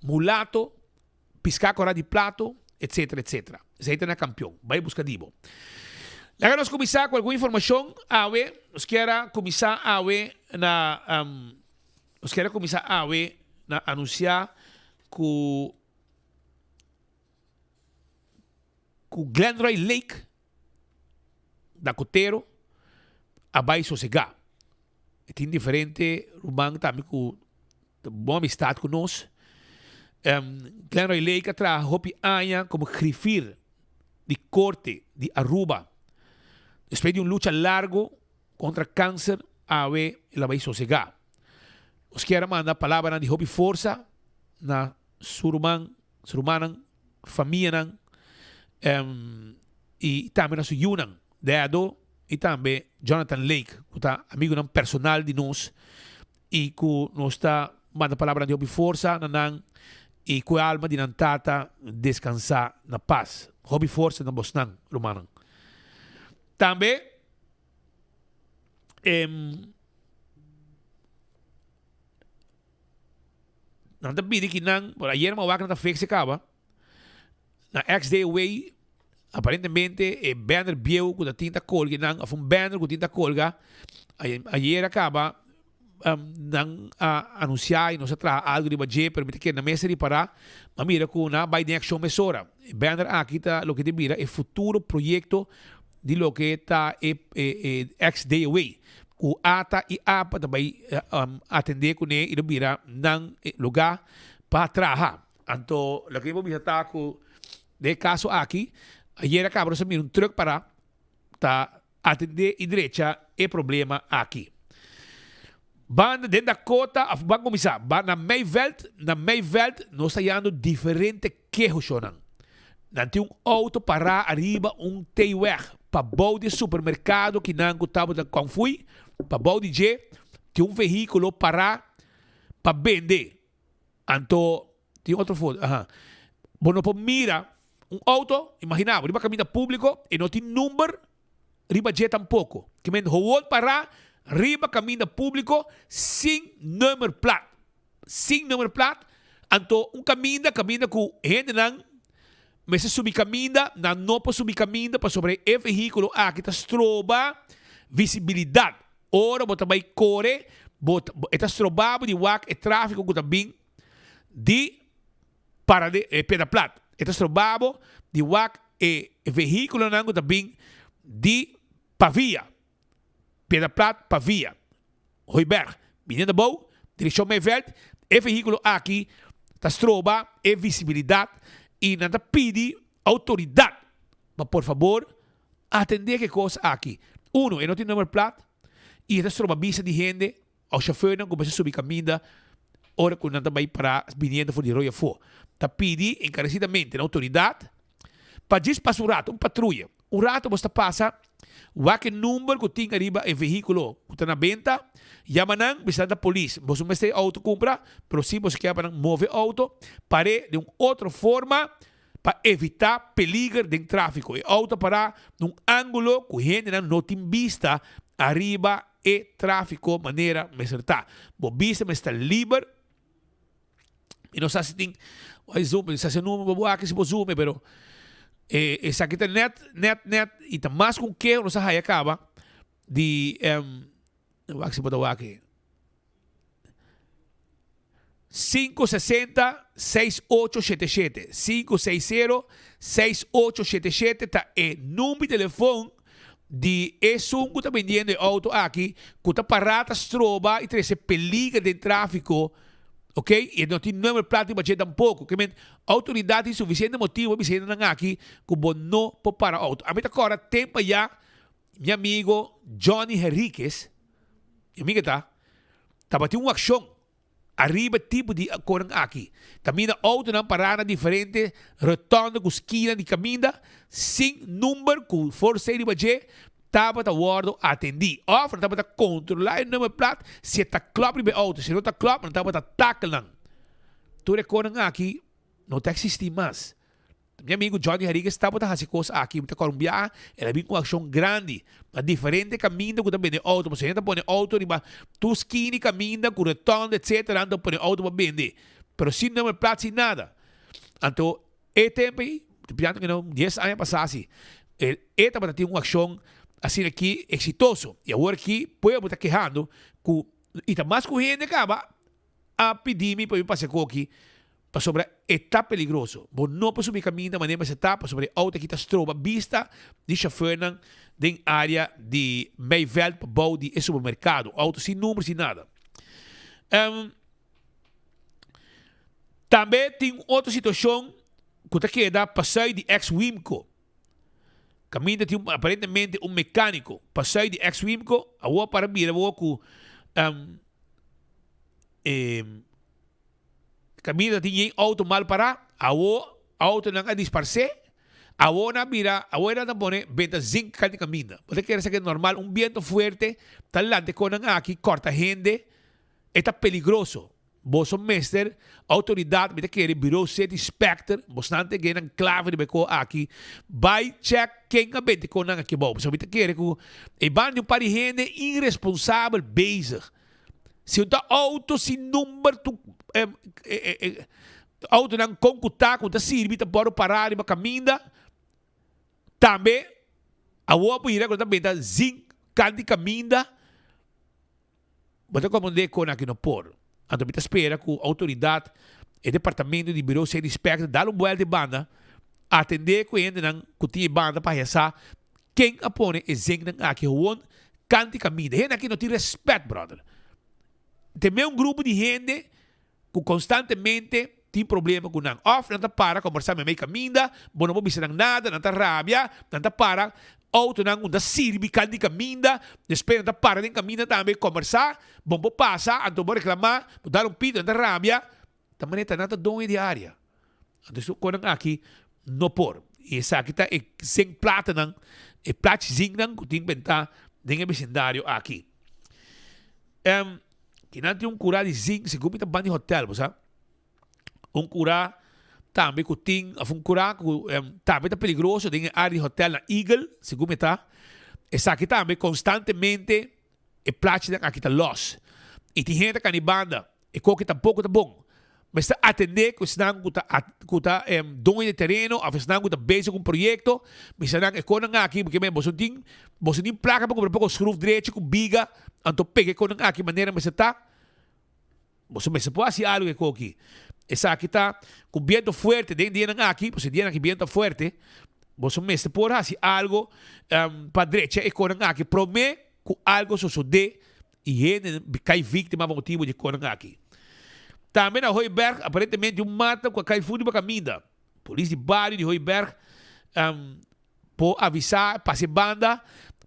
mulato, piscar cora de plato, etc, etc. Esse aí é campeão. Vai buscar dibo. Agora nós começar com alguma informação, nós queremos começar na anunciar que o Glenroy Lake da Cotero vai sossegar. Tem diferente rumang também com boa amistade com nós. Glenroy Lake atrás hopi anha como grifir de corte de Aruba. Después de uma luta largo contra câncer, ela vai sossegar. Os quero mandar palavra de hopi força na surumanan, família e também na suyunan, deado e também Jonathan Lake, que é amigo personal de nós e que nos está mandando palavra de hopi força nan e que a alma de nantata descansar na paz. Hopi força na bosnan, rumanan. Também não te pedi que não, por ayer me vaca não te se acaba. Na X-Day Away, aparentemente, banner bieu com a tinta colga, não, foi banner com tinta colga. Ayer acaba, não anunciar e nos atrás algo de budget, permite que na mesa de parar, mas mira com na by the action mesora. Banner aqui está, lo que te mira, é futuro projeto de lo que está X-Day Away. O ata e apa também atender com ele e mira nang lugar para trabalhar. Então, o que vamos visitar com de caso aqui, ayer acabou de um truck para atender e direita e problema aqui. Banda dentro da cota, vamos começar. Na Mayveld, nós estamos diferentes queixos. Não tem auto para arriba, T-Weg, para o de supermercado que não estava da confui. Para body J, tem veículo para vender. Então, tem outro foto. Bueno, pues mira, auto, imaginamos, riba caminho público e não tem número, riba J tampouco. Que men hold para riba caminho público sem número plat. Sem número plat. Então, caminho com gente não, mas se subir caminho, não pode subir caminho para sobre o veículo aqui está estroba visibilidade. Ora, você vai correr, está estrobado de WAC e tráfego que também de para de peda plat. Está estrobado de WAC e veículo não também de pavia. Peda plat, pavia. Hoiberg, menina boa, direção Mayveld, e veículo aqui está estrobado e visibilidade e nada pede autoridade. Mas, por favor, atender que coisa aqui. Uno, não tem número plat. E esta é uma visa de gente, ao chofer não começa a subir caminho, ora quando não vai para vindo for de Roya for. Está pedindo encarecidamente na autoridade para dispensar um rato, patrulha. Um rato você passa Wake número que tem arriba em veículo que está na venda, yamanang bisa da polícia. Você não tem auto compra, pero se você quer para mover auto, pare de uma outra forma para evitar peligro de tráfego. E auto para num ângulo que gente não tem vista arriba e tráfego maneira meserta. Bo vista me está livre. E não sei se tem zoom, se não vou aqui se zoom, pero essa aqui tá net e tá mais com que não sei acaba de se botar aqui 560-6877 560-6877 tá é número de telefone de um que tá vendendo auto aqui que tá parada stroba e trece peliga de tráfico. Ok? E não tem número prático para tampouco. Que autoridade tem suficiente motivo para dizer aqui que o não pode parar auto. A mim agora tempo já meu amigo Johnny Henriquez, amiga tá batendo uma ação arriba tipo de coran aqui. Camina auto não parar diferente, retorno com esquina de caminha, sem número com força de bater. Estava a guardo atendi. Of estava a controlar o número plat se está claro para auto, se não está claro, não estava a tackle. Tu recordas aqui, não está existindo mais. Meu amigo Johnny Henriquez estava a fazer coisas aqui, está colombiana, ela vem com uma ação grande, a diferente caminho que também é auto, você está pondo auto, tu skinny caminho, com retorno, etc, anda pondo auto para vender. Pero se não é plat, sem nada. Então, é tempo, piano que não, 10 anos passaram, estava a ter uma ação assim aqui, exitoso. E agora aqui, pode estar quejando, que está mais correndo, acaba a pedir-me para eu passar aqui, para sobre está peligroso. Bom, não para subir caminho, mas nem para estar para sobre auto que está estroba, vista de chauffeur na área de Mayveld, para bau de supermercado. Auto sem número, sem nada. Também tem outra situação que está queda para sair de ex-Wimco. Caminha tinha aparentemente um mecânico. Passei de ex-Wimco, a voa para vir, a voa com caminha tinha auto mal para, a voa auto não a disparcer, a voa na vira, a voa na pone, venta zinc de caminha. Você quer saber normal, um viento fuerte, talante com aqui, corta gente, está peligroso. Vos mestre, autoridade, me quer bureau set inspector, bastante que não clave de beco aqui, vai check quem a bete com não aqui bom. Você me quer que e bande um par de gente irresponsável bezig. Se o auto sem número tu auto não concutar com o sirvi tá para parar e caminha, também a voa por ir também tá zinc canti caminha, mas como de com aqui no por. Então, me espera que a autoridade e o departamento de bureau de inspector dá uma volta de banda, atender com ele que tinha banda para rezar quem apone e zinc aqui, o canti caminho. Gente aqui não tem respeito, brother. Tem um grupo de gente que constantemente tem problema com não. Off, não está para conversar com a minha caminho, não vou dizer nada, não está rabia, não está para. Auto nang unda sirbi kandi caminda, espera da para den caminda também conversar, bom passa, anto vou reclamar, vou dar um pito, anda rabia, também tá nada dom diária. Então quando aqui no por, e essa aqui tá sem plata nang, e platzinho nang que tem bentar den vecindário aqui. Que não tem cura de zinc, se como tá bani hotel, você? Cura também que tem um cura também tá perigoso tem área de hotel na Eagle segundo tá essa aqui também constantemente e platina aqui tá loss e tem gente que banda e que tampouco tá bom mas tá atender que senão que tá dono de terreno a senão que tá base com projeto mas senão é com aqui porque você tem placa para comprar pouco screw direito com biga então pegue com aqui maneira mas tá você pode fazer algo que aqui. Essa aqui está com viento fuerte, den dia aqui, você dia aqui viento fuerte, você mestre pode fazer algo para direita e com aqui, promete que algo sucede e ele cai vítima por motivo de com aqui. Também na Hooiberg, aparentemente mata com cai fundo para caminha. Polícia de bairro de Hooiberg pode avisar, passe banda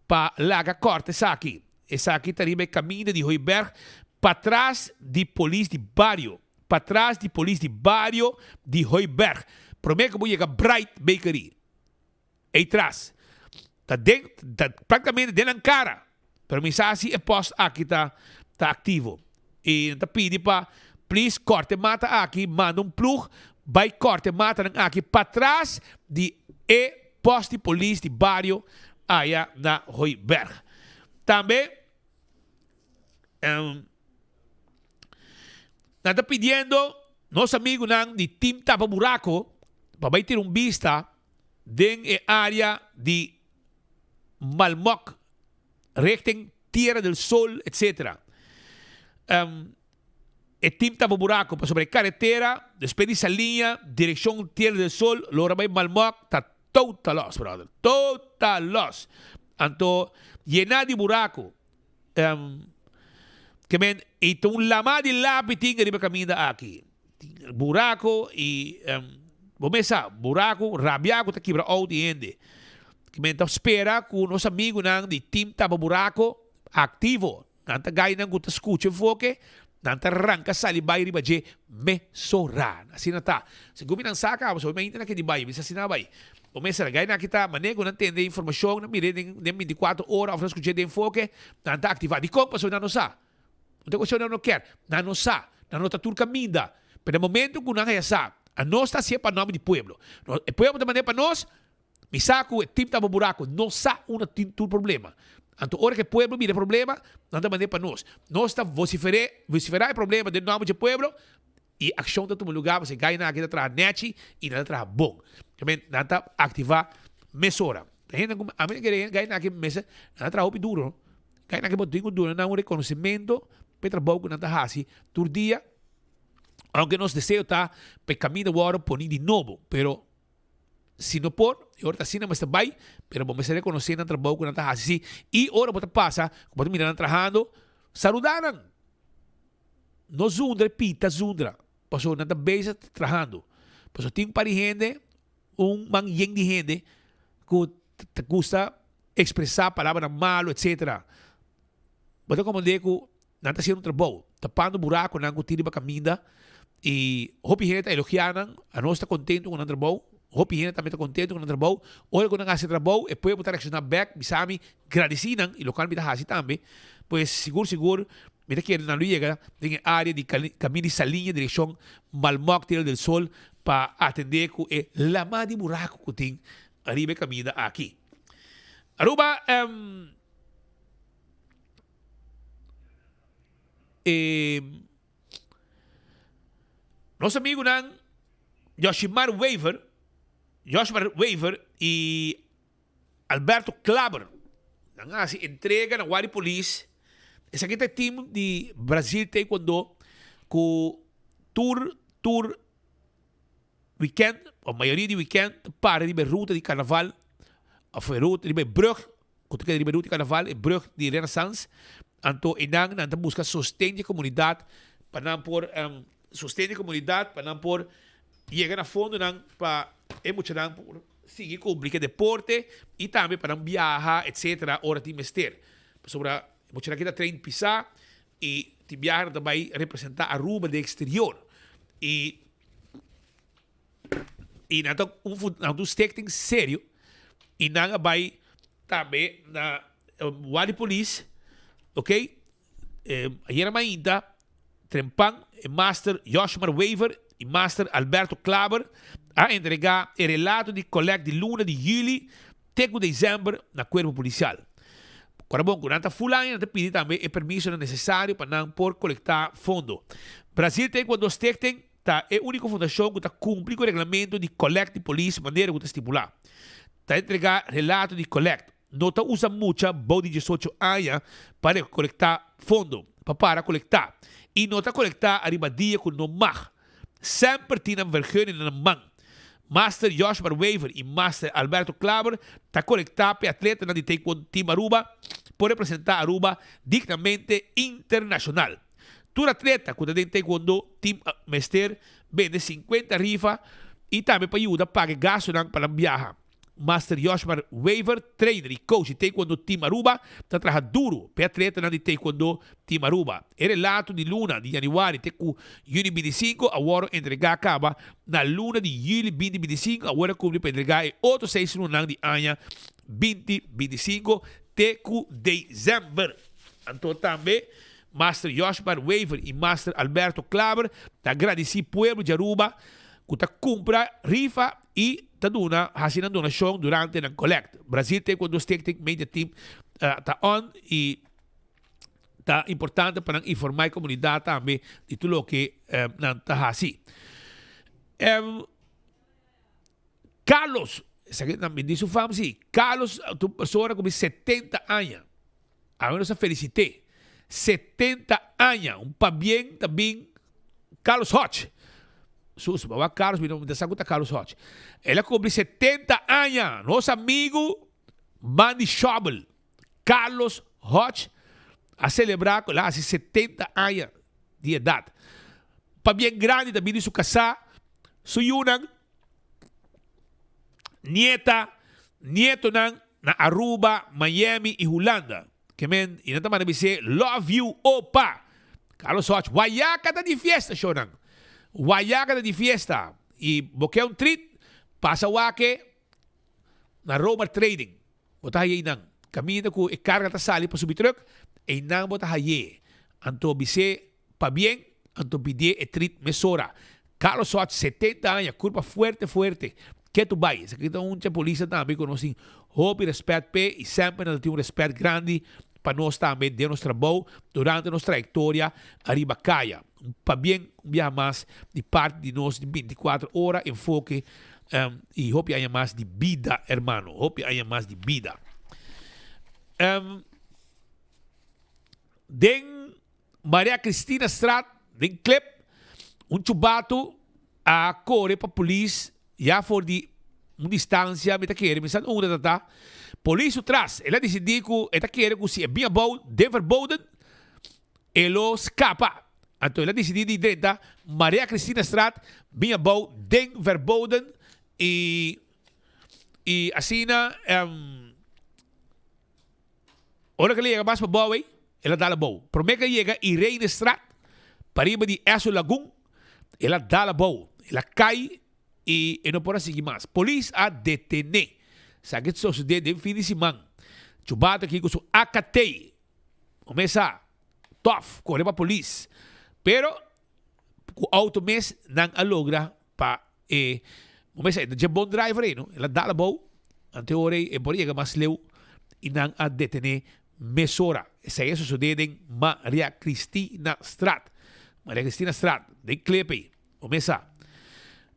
para largar corte essa aqui. Essa aqui está ali caminho de Hooiberg para trás de polícia de bairro. Para trás de polícia de bairro de Hooiberg. Prometo que vou chegar Bright Bakery. Aí atrás. praticamente dentro da cara. Pero misasi é post aqui tá ativo. E tá pedi para please corte mata aqui, manda plug, vai corte mata aqui para trás de posto de polícia de bairro aí na Hooiberg. Também nós tá pedindo nosso amigo de Team Tapa Buraco para ter vista dentro da área de Malmoc, richting Tierra del Sol, etc. E Team Tapa Buraco para sobre a carretera, después dessa linha, direção Tierra del Sol, lora vai Malmoc, está total loss, brother. Total loss. Então, llenar de buraco. Que men, ito un lama de lápiz tinga di caminho aqui. Buraco e bomesa, buraco, rabiaco tá quebra out e ende. Que men, tá espera com nosso amigo nang de Team Tapa Buraco ativo. Nanta gay nang guta escucha foque, nanta arranca salibay riba je mesoran. Assim na tá. Se gumin ang saka, so may na que di bay, bisa sinabay. O mesa gay na kita manego não entende informação, não mire nem 24 horas, of escucha de enfoque, nanta activar. Di kong paso na no sa. Não tem não quer, não sa, não tá tudo caminho. Pero no momento que não é sa, a nós está sempre nome de pueblo. O pueblo de maneira para nós, me saco e tipo tava buraco, não sa uma tudo problema. Então, hora que o pueblo mira problema, não tem maneira para nós. Nós está vociferar o problema de nome de pueblo e ação de todo lugar, você ganha na aqui atrás net e na atrás bom. Também não está ativar mesora. A minha querida ganha na aqui mesa, não atrás o duro. Ganha na aqui botinho duro, não um reconhecimento. Petra Bogo na Tahasi, tur dia, aunque nos deseo está pe camino agora por de novo, pero se não por, agora está sendo mais bem, pero vamos ser reconhecendo na Bogo na Tahasi, e agora bota passa, como mirar trabajando, saludaram, no zundra, pita zundra, passou na base trabajando, passou tem para gente, manhã de gente, que te custa expressar palavras malo, etc. Bota como digo, não está sendo um trabalho, tapando buraco, não tira para caminho, e hopi gente está elogiando, a nós está contente com o trabalho, hopi gente também está contente com o trabalho, olha quando nós fazemos trabalho, e depois botar reaccionar back, bisami, agradecido, e local me dá assim também, pois seguro, me dá que não chega, tem área de caminho de salinha, direção Malmoc, Tierra del Sol, para atender com o lama de buraco que tem arriba caminho aqui. Aruba, nosso amigo Yoshimar Weaver e Alberto Klaber se entrega na Wari Police. Esse aqui é o time de Brasil Taekwondo com tour weekend, a maioria de weekend para de ruta de carnaval, a ruta de brug, quando que de ruta de carnaval, brug de Renaissance. Então, inang nanta busca sustento de comunidade para não por sustento de comunidade para não por chegar a fundo não para emocionar por seguir com o deporte e também para não viajar etc. hora de mester sobre emocionar que tá treino pisar e te viajar também representar a Aruba de exterior e nanta um sticking sério e não vai também na Wadi Police. Ok? Ayer ainda, Trempan, Master Yoshimar Weaver e Master Alberto Klaber a entregar o relato de coleta de luna de julho até dezembro na Corpo Policial. Agora, bom, durante a fulana, te pedi também o permisso necessário para não por coletar fundo. Brasil tem quando os tem é a única fundação que cumpre com o regulamento de coleta de polícia de maneira que está estipular. Está entregar relato de coleta. Não usa muito bode de 18 anos para coletar fundo, para coletar. E não está coletar a dia com o mag. Sempre tem vergonha na mão. Master Yoshimar Weaver e Master Alberto Klaber está coletar para atleta de Taekwondo Team Aruba por representar Aruba dignamente internacional. Todo atleta que tem Taekwondo Team Mester vende 50 rifa e também para ajudar a pagar gasto para viajar. Master Yoshimar Weaver, trainer e coach de Taekwondo Team Aruba, está trabalhando duro para atleta de Taekwondo Team Aruba. O relato de luna de januário até julho 2025, agora entregar acaba na luna de julho 2025, agora cumpre para entregar outros 6 lunas de ano 2025 teku dezembro. Então também Master Joshua Waver e Master Alberto Klaber tá agradeci pueblo de Aruba que tá compra rifa e tá dona hasina donação durante a collect. Brasil tem quando os técnicos media team tá on e tá importante para informar a comunidade também de tudo o que não tá assim. Carlos, essa também diz o fama assim, Carlos, tu pessoa com 70 anos, a menos a felicité, 70 anos, pa bien também, Carlos Hodge, sus, bawa Carlos, não me desaguta Carlos Hodge, ela cobre 70 anos, nosso amigo Mandy Schobel, Carlos Hodge, a celebrar com lá, 70 anos de idade, pa bien grande também de sua casa, suyunang, nieto na Aruba, Miami e Holanda. Que men, e nata man dice, love you, opa. Carlos Hodge, wayaka da di fiesta, shonang. Wayaka da di fiesta. E boke un treat, pasa wake na Roma Trading. Bota haye nang. Kamina ko ikarga ta sali pa subitruk, e nang bota haye. Anto bise pa bien, anto pidie e treat mesora. Carlos Hodge, 70 anos, curva fuerte. Que tu vai? Aqui está um polícia também conhece hope e respeito e sempre nós temos um respeito grande para nós também de nosso trabalho durante nossa trajetória arriba caia. Para bem mais de parte de nós de 24 horas enfoque e hope há mais de vida, hermano. Hope há mais de vida. Den Maria Cristina Strat, den clip, chubato a correr para a polícia já for de uma distância, me tá querendo, me sabe onde tá? Polícia atrás, ela decidiu que ela quer que se é bem bom, de verboden, ela escapa. Então ela decidiu de direita, Maria Cristina Strat, bem bom, de verboden e assim hora que ela chega mais para boa, ela dá a boa. Primeiro que chega Irene Strat, para ir de Eso Lagoon, ela dá a boa. Ela cai e não pode seguir mais. Polícia a detener. Sabe que isso sucede em fim de semana. Chubata aqui com o AKT. Começa tough, correr para a polícia. Pero, o auto mês não alogra para começa a bom driver, não? Ela dá a boa. Ante hora, e por aí, mais leu e não a detener mesora. Isso aí sucede em Maria Cristina Strat. Maria Cristina Strat, de Clepe. Começa.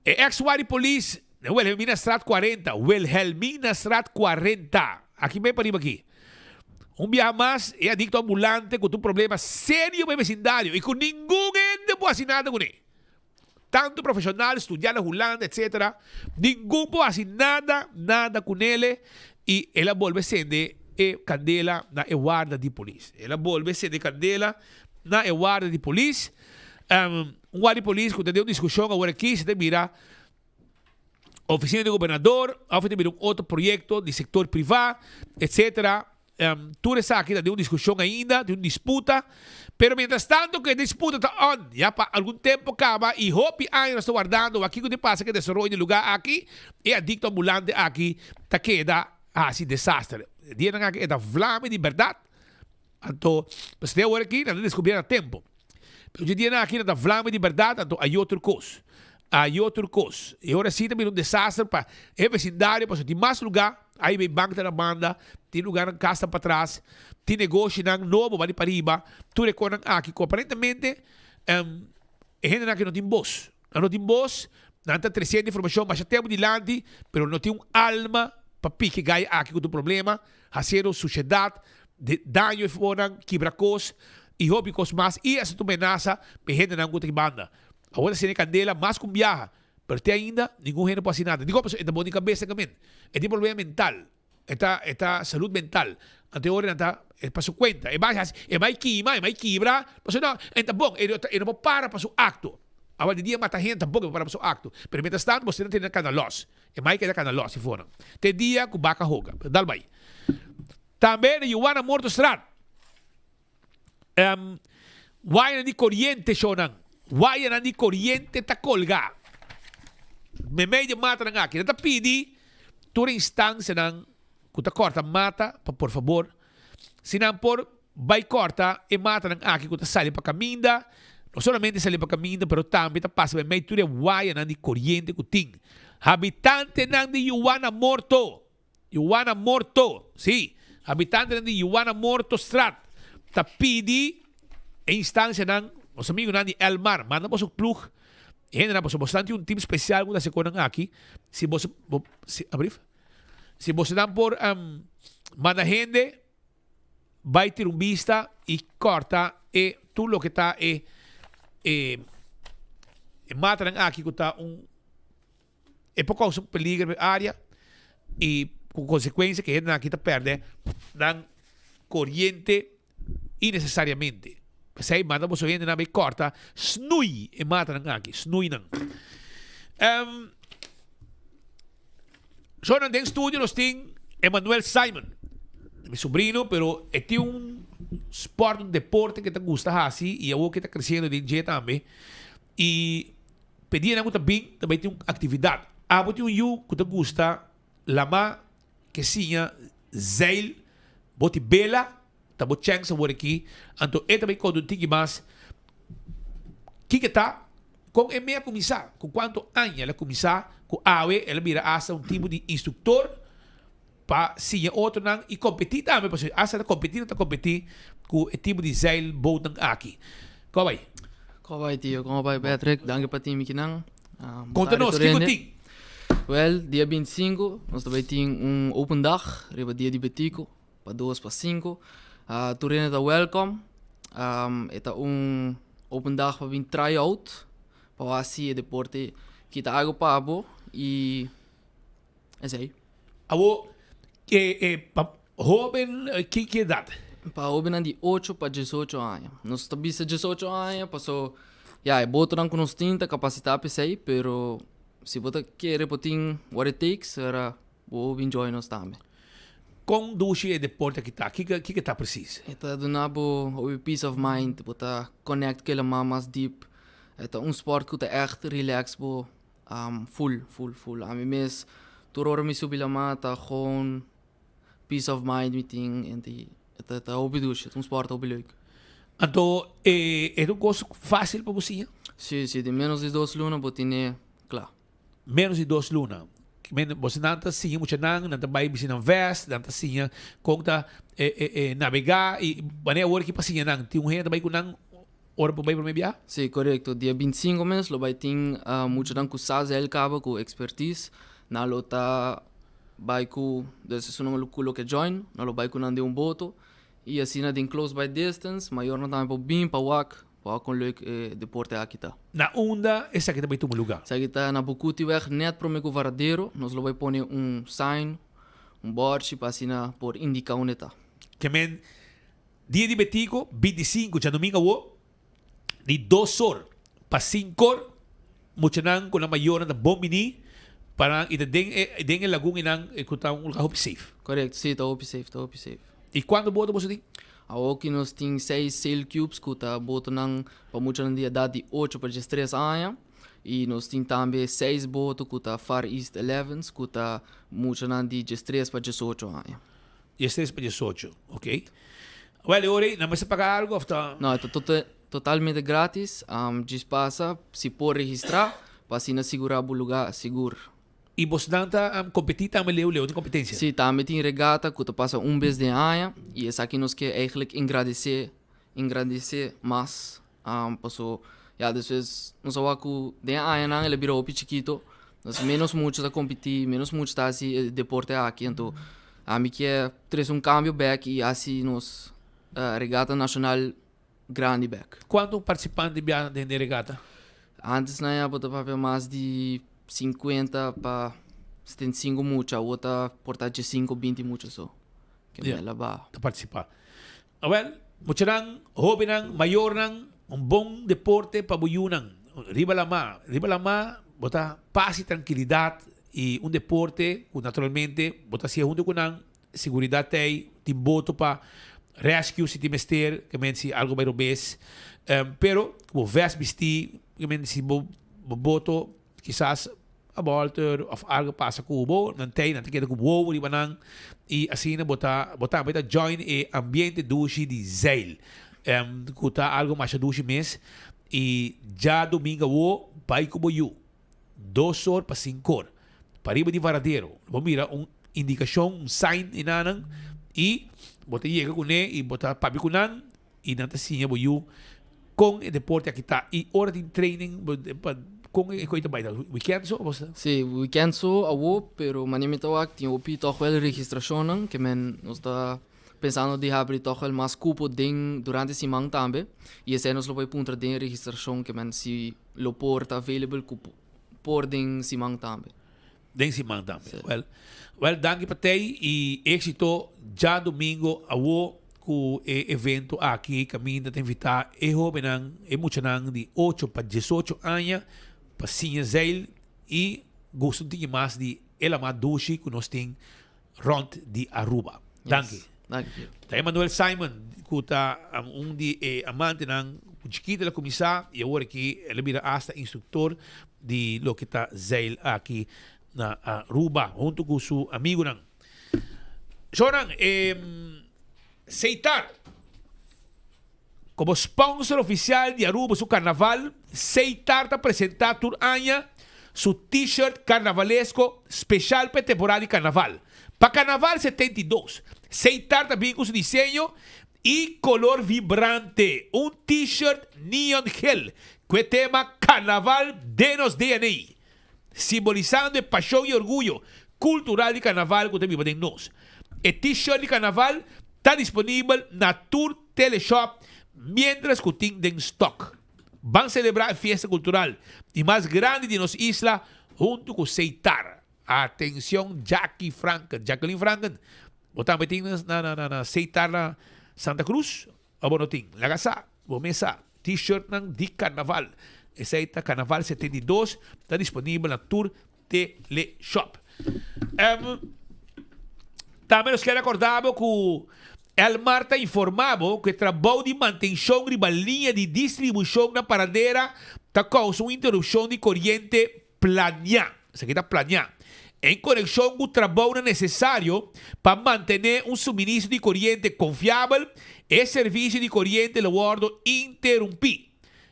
Ex-Wari Police, Wilhelmina Strat 40. Wilhelmina Strat 40. Aqui mesmo para aqui. Viaja mais é adicto ambulante com um problema sério no vecindário e com nenhum ente pode fazer nada com ele. Tanto profissional, estudar na Holanda, etc. Ninguém pode fazer nada com ele e ela volve a ser candela na guarda de polícia. Ela volve a ser candela na guarda de polícia. Guarda de polícia, quando tem uma discussão agora aqui, você tem que mirar oficina do governador, você tem que mirar outro projeto de setor privado, etc. Tudo isso aqui tem uma discussão ainda, tem uma disputa, pero mientras tanto que a disputa está on, já para algum tempo acaba e hope ainda está guardando, aqui que passa que desenvolve no lugar aqui, e adicto ambulante aqui, está queda assim desastre. Dia na que é da flame de verdade, então, você tem agora aqui, não descobrir a tempo. Hoje em dia aqui na flama de verdade, então há outro coisa. Há outro coisa. E agora sim também um desastre para o vecindário, porque tem mais lugar, aí vem banca da banda, tem lugar na casa para trás, tem negócio na novo, vai para riba, tu recorda aqui, aparentemente, gente aqui não tem voz. Não tem voz, não tem 300 informação, mas já temos delante, mas não tem alma para pique ganhar aqui com o problema, fazer sociedade, dano e fora, quebra-cos, e hobby cos mais e essa amenaça para gente não gosta de banda. Agora se candela mais com viaja, pero até ainda ninguém gente pode fazer nada. Digo, é da boa cabeça também. É de problema mental. É saúde mental. Até agora não para sua conta. É mais quebra. Mas não, é bom. Ele não para para seu acto. Agora de dia mata gente também para seu acto. Pero mientras tanto você não tem canalos. É mais que da canalos se for. Tem dia com vaca roga. Dal vai. Também Joana Morto Strat. Waya di corriente shonan. Waya di corriente ta colga. Me medio mata nga. Kita pidi tura instância nang kuta corta mata, por favor. Sinang por vai corta e mata ng aki kuta sali pa caminda. No solamente sali pa caminda, pero também ta passa may ture waya ng di kuryente kuting. Habitante ng di Yuana Morto. Yuana Morto. Si, habitante ng di Yuana Morto Strat. Tapidi e instansya ng os amigo ng di Elmar. Manda po sa plug. Yan na po. So, bastante yung team special kung nasa ko ng aki. Si boss na por manahende, vai tirumbista e corta e tulo que tá e mata ng aki kung ta pouco sa peligro na área e com consequência que na kita perde ng corriente innecessariamente. Kasi manda mo so yan na may corta, snui e mata ng aki, snui nang. So nandang studio nos ting Emmanuel Simon, mi sobrino, pero ito yung sport, un deporte que te gusta hasi e ako kita crescendo din dyan tambe e pedia na ko tabing tabay yung aktividad. Abot yung que te gusta lama que sinha zeil boti bela tabo cheng sa woriki anto eta bay ko dunti mas kikita kung e meia comisa com quanto anya la comisa com awe ela mira asa um tipo de instrutor pa sinha outro nang e competir também para asa competir com e tipo de zeil boat ng aki kawai tio, como vai Patrick, danke pa team kinang. Conta-nos, que contigo? Well, dia 25, nós também tem open dag, riba dia de Betico, pa 2 pa 5. Turene da welcome. Eta open dag pa bin tryout, pa wasi e deporte kita água pa abo e é aí. Abo pa joven que idade? Pa joven andi 8 pa 18 anos. Nós também 18 anos, passou é boto não com tinta capacidade para sair, pero se você quer repetir what it takes, era vou enjoy nós também. Com duche e deporte que tá preciso? Eta donabo o peace of mind, bota connect que ela mais deep. Eta sport que tá echt relax bo full. A mim mes turor mi subila mata gewoon peace of mind meeting en die eta hobby duche, sport hobby leuk. Então, é um gosto fácil para você? Sim, de menos de 2 lunas, você tem, claro. Menos de 2 lunas. Você não está assim, muito não está vai bisir na vest, não está assim, conta navegar e banheira hora que passa não. Tem gente vai com não hora para vai viajar? Sim, correto. Dia 25 mês, lo vai ter muito não com SAS el cabo com expertise, na lo tá vai com desse sono lo que join, na lo vai com não de boto. E assim na close by distance, maior não também para bem para wak com leuk deporte aqui tá. Na onda essa que também tem lugar. Essa que tá na Bucuti weg net pro meu varadeiro, nós lo vai pôr sign, board para assim por indicar onde tá. Que men dia de Betico 25 já domingo wo de 2 horas para 5 horas muito nang com a maior da bombini para ida den el lagoon inang ikuta um lugar safe. Correto, sim, tá safe. E quando boto você tem? Aqui nós temos 6 sail cubes que tá boto nang para muito nang dia de 8 para 3 anos e nós temos também 6 boto que tá Far East 11 que tá muito nang de 3 para 18 anos. 3 para 18, ok? Well, ora, não vai se pagar algo? Não, é totalmente grátis. Diz passa, se pode registrar, para assim assegurar o lugar seguro. E você não está competindo também leu de competência? Sim, também tem regata que passa vez de ano e essa aqui nós quer eigenlijk agradecer mais. Passou, depois nós vamos que de ano ele virou chiquito, nós menos muito a competir, menos muito está assim deporte aqui, então a mim quer trazer cambio back e assim nós regata nacional grande back. Quantos participantes de regata? Antes na época para mais de 50 para 75 muito, a outra portagem 5, 20 muito só. Que me leva a participar. Well, muito nang, hobby nang, maior nang, bom deporte para buyo nang. Riba lama, bota paz e tranquilidade e deporte, naturalmente, bota siya junto com nang, seguridade tem boto para rescue se timester, que men si algo mais obes. Pero, como veste vestir, que men si boto, quizás a volta of algo passa cubo, nantay natin kita kubo di banang e assim bota join e ambiente douche de zeil. Kuta algo mais douche mês e já domingo o vai cubo you 2 horas para 5 horas. Pariba de varadeiro. Vamos mira indicação, sign inanang e bota chega com e bota papi kunan e nanta sinha boyu com o deporte aqui tá e hora de training com e coisa baita weekend so você Sí, weekend so awo, pero manimito wak tinha opi toch wel registração que men nos está pensando de abrir toch wel mais cupo ding durante simang tambe e esse nos lo vai punta de registração que men si lo porta available cupo por ding simang tambe. Ding simang tambe. Well, danke patay e éxito já domingo awo ku evento aqui caminho de invitar e jovenang e mucho nang de 8 para 18 anos para zeil e gosto de mais de elama douche que nós tem rond de Aruba. Danke. Danke. Tayo Manuel Simon kuta de amante ng chiquita la komisa e agora que ele vira hasta instructor de lo que está zeil aqui na Aruba junto com su amigo nang. So nang Seitar como sponsor oficial de Aruba su carnaval, Seitar está apresentando por año su t-shirt carnavalesco especial para temporada de carnaval. Para carnaval 72, Seitar también con su diseño y color vibrante. Un t-shirt neon gel con el tema Carnaval de nos DNA, simbolizando el pasión y orgullo cultural de carnaval que tenemos en nos. El t-shirt de carnaval está disponible na Tour Teleshop mientras que tienen en stock. Van a celebrar fiesta cultural y más grande de nuestra isla junto con Seitar. Atención, Jacqueline Franken. Botamos na Seitar na Santa Cruz. Abonoting, lagasa, bomesa, t-shirt ng di carnaval. Seitar Carnaval 72 está disponible na Tour Teleshop. Também nos quero acordar que El Marta informava que o trabalho de manutenção de uma linha de distribuição na paradeira está causando uma interrupção de corrente planeada. Isso aqui está planeado. Em conexão com o trabalho necessário para manter um suministro de corrente confiável e serviço de corrente loado interrompido.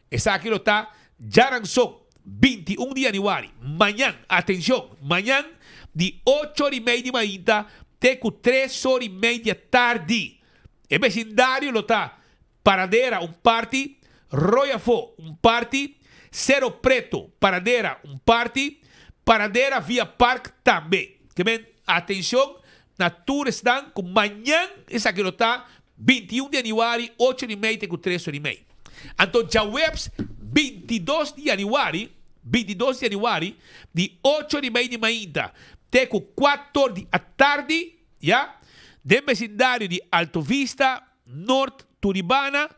Isso aqui está Jaranson, 21 de januário. Amanhã, atenção, amanhã de 8h30 da manhã até 3h30 da tarde. El vecindario lo está Paradera, un party, Royafo, un party, Cerro Preto, Paradera, un party, Paradera Via Park también. Que ven, atención, na tour están con mañana, esa que lo está 21 de januário, 8h30 com 3h30. Então, já webs 22 de januário, de 8h30 de manhã, até com 4 da tarde, já? De vecindário de Alto Vista, Norte, Turibana,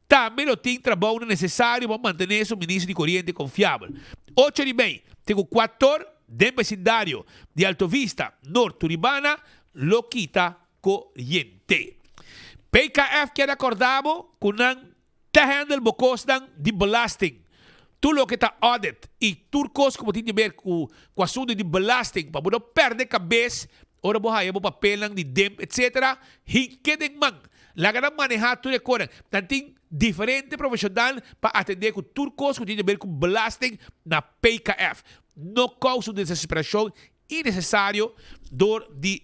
também não tem trabalho necessário para manter o suministro de corrente confiável. 8h30, tenho 4 de vecindário de Alto Vista, Norte, Turibana, lo quita corrente. PKF quer acordar com um handle bocostan de belasting. Tu lo que está audit e turcos como tem a ver com o assunto de belasting para não perder cabeça. Ora bohaya mo papel lang di DEM, etc. Hingkiding mang. Laga nang manejar tu recordan. Tanting diferente profesional para atender com turcos que tem a ver com belasting na PKF. No causa de desesperação innecessário dor de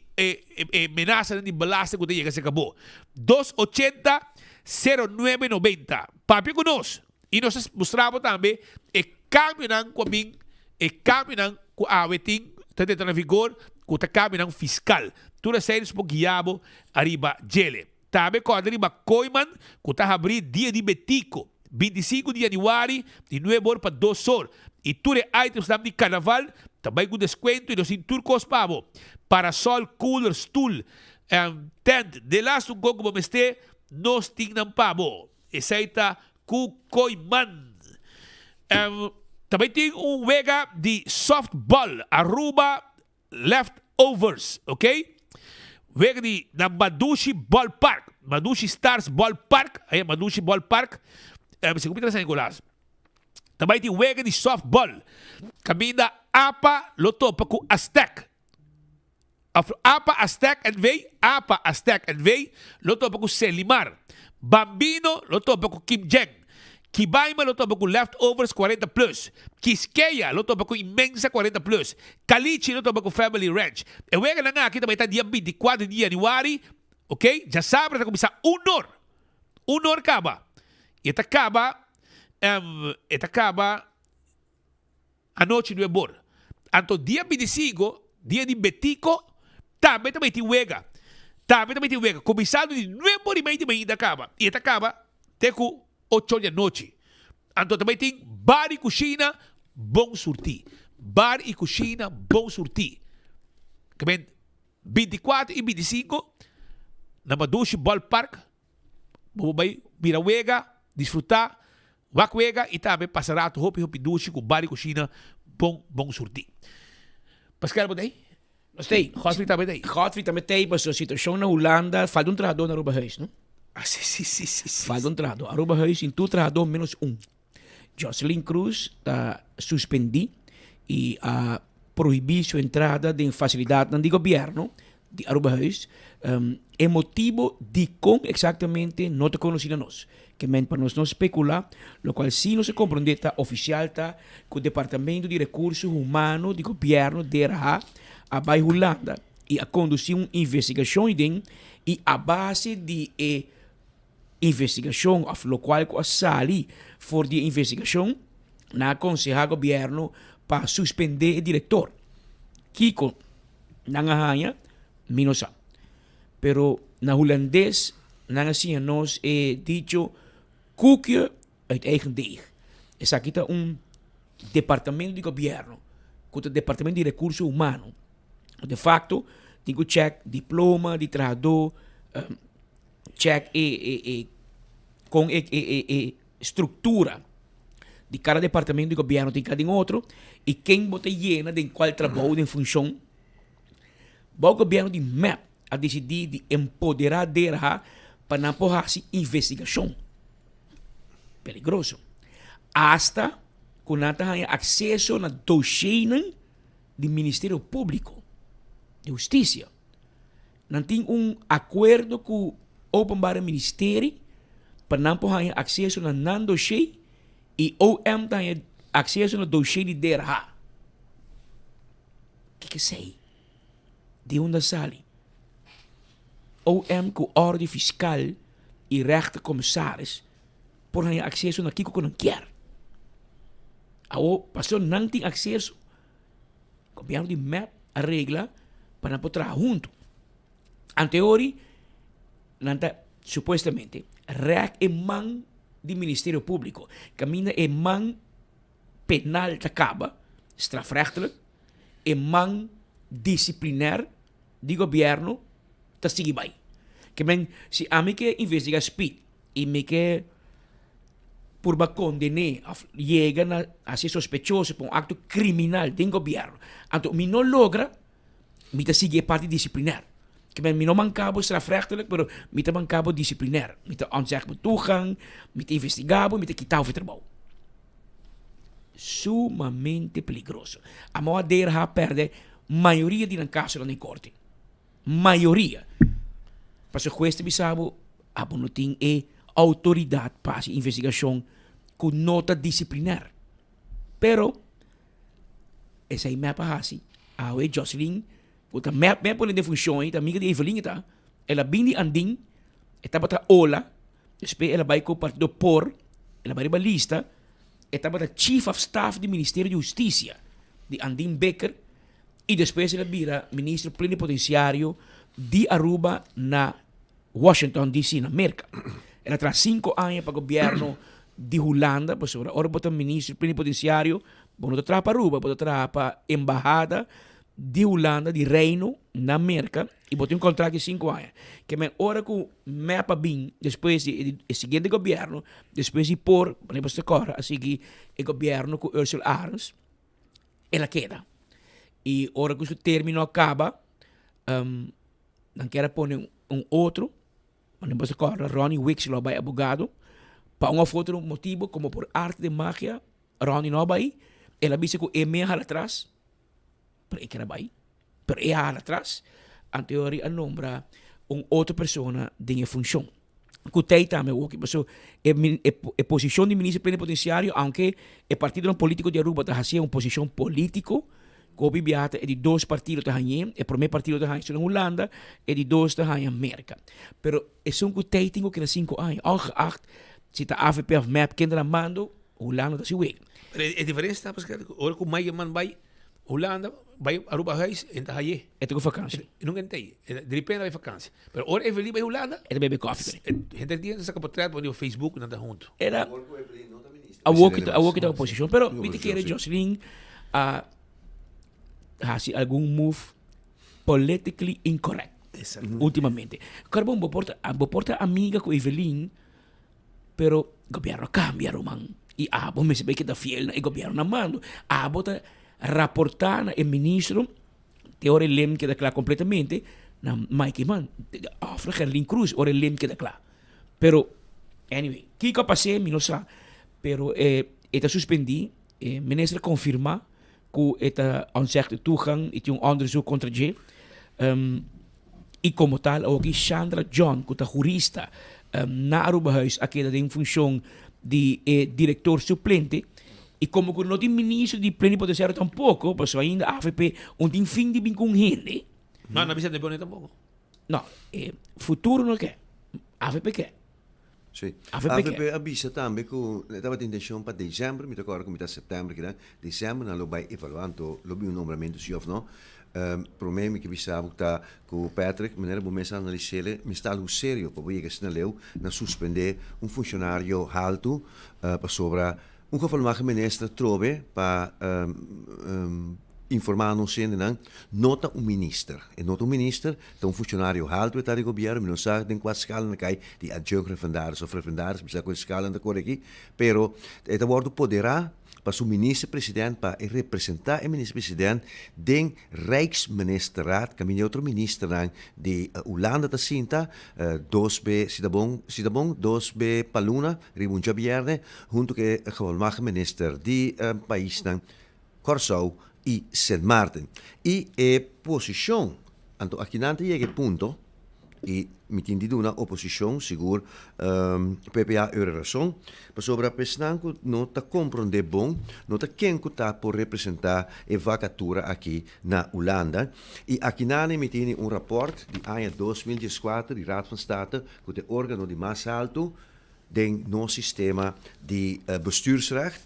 amenaça de belasting que chega a se acabou. 280-0990. Papi conosco. E nós mostramos também o câmbio ng kwabing, o câmbio ng kuaweting, tanda na vigor, com o câmbio fiscal. Tudo sério por guiabo arriba gele. Também com arriba coiman, com o abrir dia de betico, 25 de januário, de 9 horas para 2 horas. E tudo items de carnaval, também com desconto e nos turcos pavo. Parasol, cooler, stool, tent, de last um gogo bomeste, nos tingnan pavo. Essa Kukoyman. Também tem wega de softball, Aruba leftovers, ok? Wega de na Madushi Ballpark, Madushi Stars Ballpark, aí Madushi Ballpark, se comenta San Nicolás. Também tem wega de softball, caminda apa lo topa ku Aztec. Apa Aztec and Way, Apa Aztec and Way, lo topa ku Selimar. Bambino lo topa ku Kim Jeng. Kibaima lo topa ku Leftovers 40 plus. Quisqueya lo topa ku Imensa 40 plus. Caliche lo topa ku Family Ranch. E wega na nga kita may dia 24 de January, okay? Já sabe, tá começar Unor acaba. E acaba a noite do Ebor. Anto dia 25, dia de Betico, também tem Wega. Também tem Wega. Começado de 9h30 da manhã acaba. E acaba até com 8 da noite. Anto também tem bar e cozinha, bom surtir. Bar e cozinha, bom surtir. Que 24 e 25, na Madushi Ballpark, vamos vir a Wega, desfrutar, Wega e também passará a hopi dushi com bar e cozinha, bom surtir. Pascal, wat aí? Stay. Godfried também aí. Godfried também tem, mas a situação na Holanda, falta treinador na Aruba Huis, não? Sim. Falta treinador. Aruba Huis, em tu treinador menos Jocelyn Cruz está suspendido e proibir sua entrada de facilidade do governo de Aruba Huis. É motivo de como exatamente não te conhecemos nós. Que para nós não especular, lo qual sim não se compreende oficial tá com o Departamento de Recursos Humanos do governo de RH a Holanda e a conduzir uma investigação e a base de investigação, lo qual a sali for de investigação na aconselha o governo para suspender o diretor. Kiko nangahanha minosa. Pero na holandês nangasinha nos é dicho koekje uit eigen deeg. Essa aqui está departamento de governo, com o departamento de recursos humanos. De facto, tem que check diploma de treinador, check com estrutura de cada departamento de governo, tem cada outro, e quem bota llena de qual trabalho, de função. O governo de MAP a decidir de empoderar dela para não porrar-se investigação. Peligroso. Hasta que não tenha acesso na dossiê do Ministério Público de Justiça. Não tem acordo com o Openbare Ministério para não porrar acesso na dossiê e OM tenha acesso no dossiê de DRH. O que sei? De onde sale? OM com ordem fiscal e rechtercommissaris por ter acesso naquilo que não quer. A pessoa não tem acesso. O governo de MAP a regla para não trabalhar junto. Anteori, supostamente, rec é mão do Ministério Público. Caminha é mão penal da caba, strafrechtelijk, é mão disciplinar do governo tá seguir bem. Que se a mim que investiga speed e me que por condenar chega a ser sospechoso por acto criminal do governo. Então, me não logra, me tá seguir parte disciplinar. Que me não mancabo strafrechtelijk, pero me tá mancabo disciplinar. Me tá onzegbaar toegang, me tá investigado, me tá quitado o trabalho. Sumamente peligroso. A maior DRH perde maioria de casos na corte. Maioria. Para o juez bisabo, a não tem autoridade para a investigação com nota disciplinar. Pero, essa aí me apahasi. A Jocelyn, o me pone de função, a amiga de Evelyn, ela bindi anding, estava para ola, depois ela vai com o partido por, ela vai para lista, estava para Chief of Staff do Ministério de Justiça, de Andin Becker, e depois ela vira ministro plenipotenciário de Aruba na Washington, D.C., na América. Ela traz 5 anos para o governo de Holanda, por sobre agora botar ministro plenipotenciário, não traz para Aruba, traz para a embajada de Holanda, de Reino, na América, e botar contrato de 5 anos. Que me hora que me para bem, depois do seguinte governo, depois de por, para você correr, a seguir o governo com Ursula Arns, ela queda. E hora que o término acaba, não quer pôr outro, mas você corre, Ronnie Wicks lo vai abogado, para outro motivo, como por arte de magia, Ronnie não vai, ela disse que é meia atrás, pero é que era bai. Pero é atrás, a teoria nombra outra pessoa de função. Kutei também, o que passou, é posição de ministro plenipotenciário, aunque o partido político de Aruba está fazendo uma posição política, que bibiata é de 2 partidos da Hanyen, o primeiro partido da Hanyen na Holanda, é de 2 da Hanyen América. Pero é um kutei tenho que na 5 anos, ongeacht, se a AVP of map kinderen mando, Holanda dat is weg. A diferença está, porque agora que o Maia man vai Holanda, vai Aruba Reis, en Haye. É com vakantie. Não entendo. De repente vai vakantie. Mas agora é feliz vai Holanda. É bebe koffie. Gente dia essa portrait por no Facebook nada junto. Era a walk da oposição, pero viste que era Jocelyn hasi algum move politically incorrect. Ultimamente. Carbon porta amiga com Evelyn, pero governo cambia, Roman. E abo me sabe que da fiel na governo na mando. Abo ta rapportar na ministro, teoria lem que declara completamente, na Mikey Man, afra Gerlin Cruz, ora lem que declara. Pero, anyway, kika passei, mi não sa, pero eta suspendi, minister confirma que eta onzegde toegang, het een onderzoek contra J. E como tal, ook Sandra John, que é jurista, na Arubahuis, aqui da em função de diretor suplente, e como que não tem ministro de plenipotenciário tampouco, passou ainda a AFP, onde enfim de bem com gente. Não, não precisa de bem tampouco. Não, futuro não quer. AFP quer. Sim. AFP avisa também que estava de intenção para dezembro, me agora como está setembro, que dezembro nós vai evaluando, logo um nomeamento se ou não. Para mim que bisabo está com o Patrick, maneira bom mesmo analisar, me está algo sério para ver que se não na suspender funcionário alto para sobre um gevolmagte minister trobe para informar-nos in nota minister. E nota minister, dan funcionário alto está de governo, mas não sabe em qual escala na cai de adjunct referendaris of referendaris, bisa com escala na cor aqui, pero eta wordo poderá para o minister-presidente para representar o minister-presidente den Rijksministerraad, caminho outro ministro de Holanda da Sinta, 2B Sidabong, 2B Paluna, Ribunja Bierne, junto com o gevolmagte minister de país Curaçao e Sint Maarten. E a posição, então aqui não tem ponto, e me tinha uma oposição, seguro, PPA era razão, mas sobre a questão que não está compreender bom, não está quem está por representar a vacatura aqui na Holanda. E aqui na me tinha rapport de ano 2014, de Raad van State, que é o órgão de mais alto do sistema de bestuursrecht,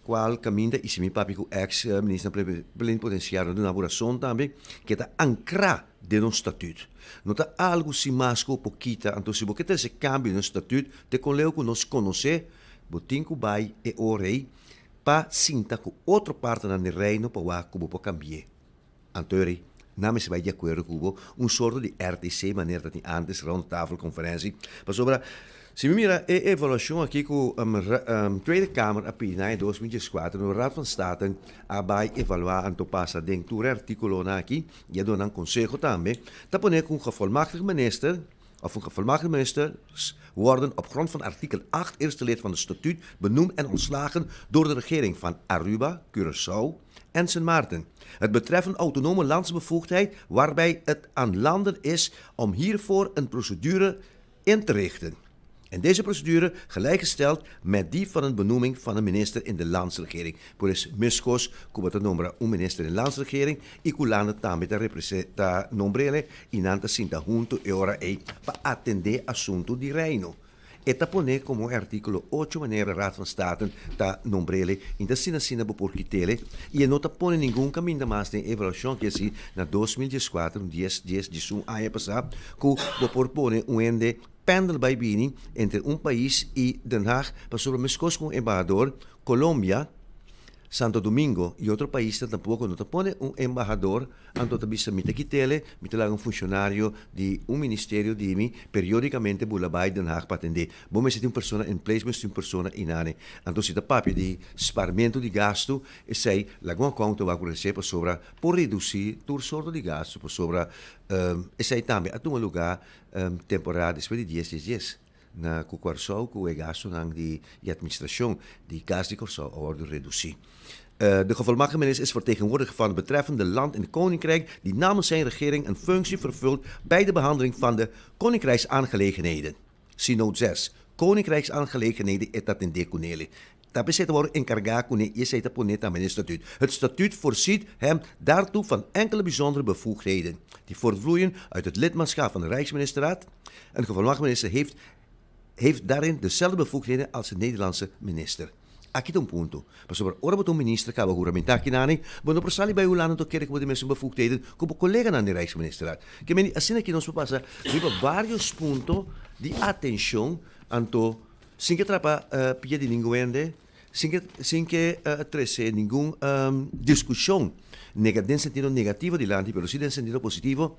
qual caminha e se me papi com ex-ministro plenipotenciário de inauguração também, que está ancrado de um estatuto. Não está algo se mais que pouquinho, então se você tem esse cambio no estatuto, te coleu que nós conhecer, botinho vai e o rei, para sinta com outra parte do reino para como pode cambiar. Então, não me se vai de acordo com sorte de RTC, maneira que antes, rond tafel conferência, para sobre. Se me mira a evaluação aqui com a Tweede Kamer a PINA em 2004, no Raad van State, vai evaluar anto passa dentro do artigo aqui, e dona um conselho também, dat poner com gevolmachtigde minister, of een gevolmachtigde ministers worden op grond van artikel 8 eerste lid van het statuut benoemd en ontslagen door de regering van Aruba, Curaçao en Sint Maarten. Het betreft een autonome landsbevoegdheid waarbij het aan landen is om hiervoor een procedure in te richten. En deze procedure gelijkgesteld met die van een benoeming van een minister in de landsregering. Por isso, miscos, como te nombra un minister in de landsregering, y culano también te representa nombrele, y nanta sinta junto e ora para atender asunto di reino. Eta pone como artículo 8 maneira Raad van State ta nombrele in de sina beporquitele e não ta pone nenhum caminho mais de evaluação que assim na 2014 10 de um ano passado que propõe ende pendel bij bini entre um país e Den Haag para sobre mescos com embajador Colômbia, Santo Domingo e outro país tampouco não pone embajador anto tabisa mita kitele mita lang funcionário de ministério de mim periodicamente bulabai Den Haag para atender. Bom mas tem pessoa em placement tem pessoa inane. Anto se papi de sparamento de gasto e sei alguma conta vai acontecer para sobre por reduzir todo sorto de gasto para sobre e sei também a um lugar temporada depois de 10 na Curaçao com o gasto de administração de gasto de Curaçao a ordem reduzir. De gevolmachtigde minister is vertegenwoordiger van het betreffende land in het koninkrijk die namens zijn regering een functie vervult bij de behandeling van de koninkrijksaangelegenheden. Synode 6. Koninkrijksaangelegenheden is dat in deconele. Daarbij zit worden encargado con je zit ponet aan het statuut. Het statuut voorziet hem daartoe van enkele bijzondere bevoegdheden die voortvloeien uit het lidmaatschap van de Rijksministeraat. Een gevolmachtigde minister heeft daarin dezelfde bevoegdheden als de Nederlandse minister. Aqui tem punto. Mas sobre ora botou minister acaba juramentar nani, bono prosali bij ulano to quer que pode mesmo bevoegdheden como colega na Rijksministeraat. Que meni assim que nós passa, riba vários puntos de atenção anto sem que trapa pia de ninguém, sem que trece nenhum discussão nesse sentido negativo de lante, pero sim no sentido positivo.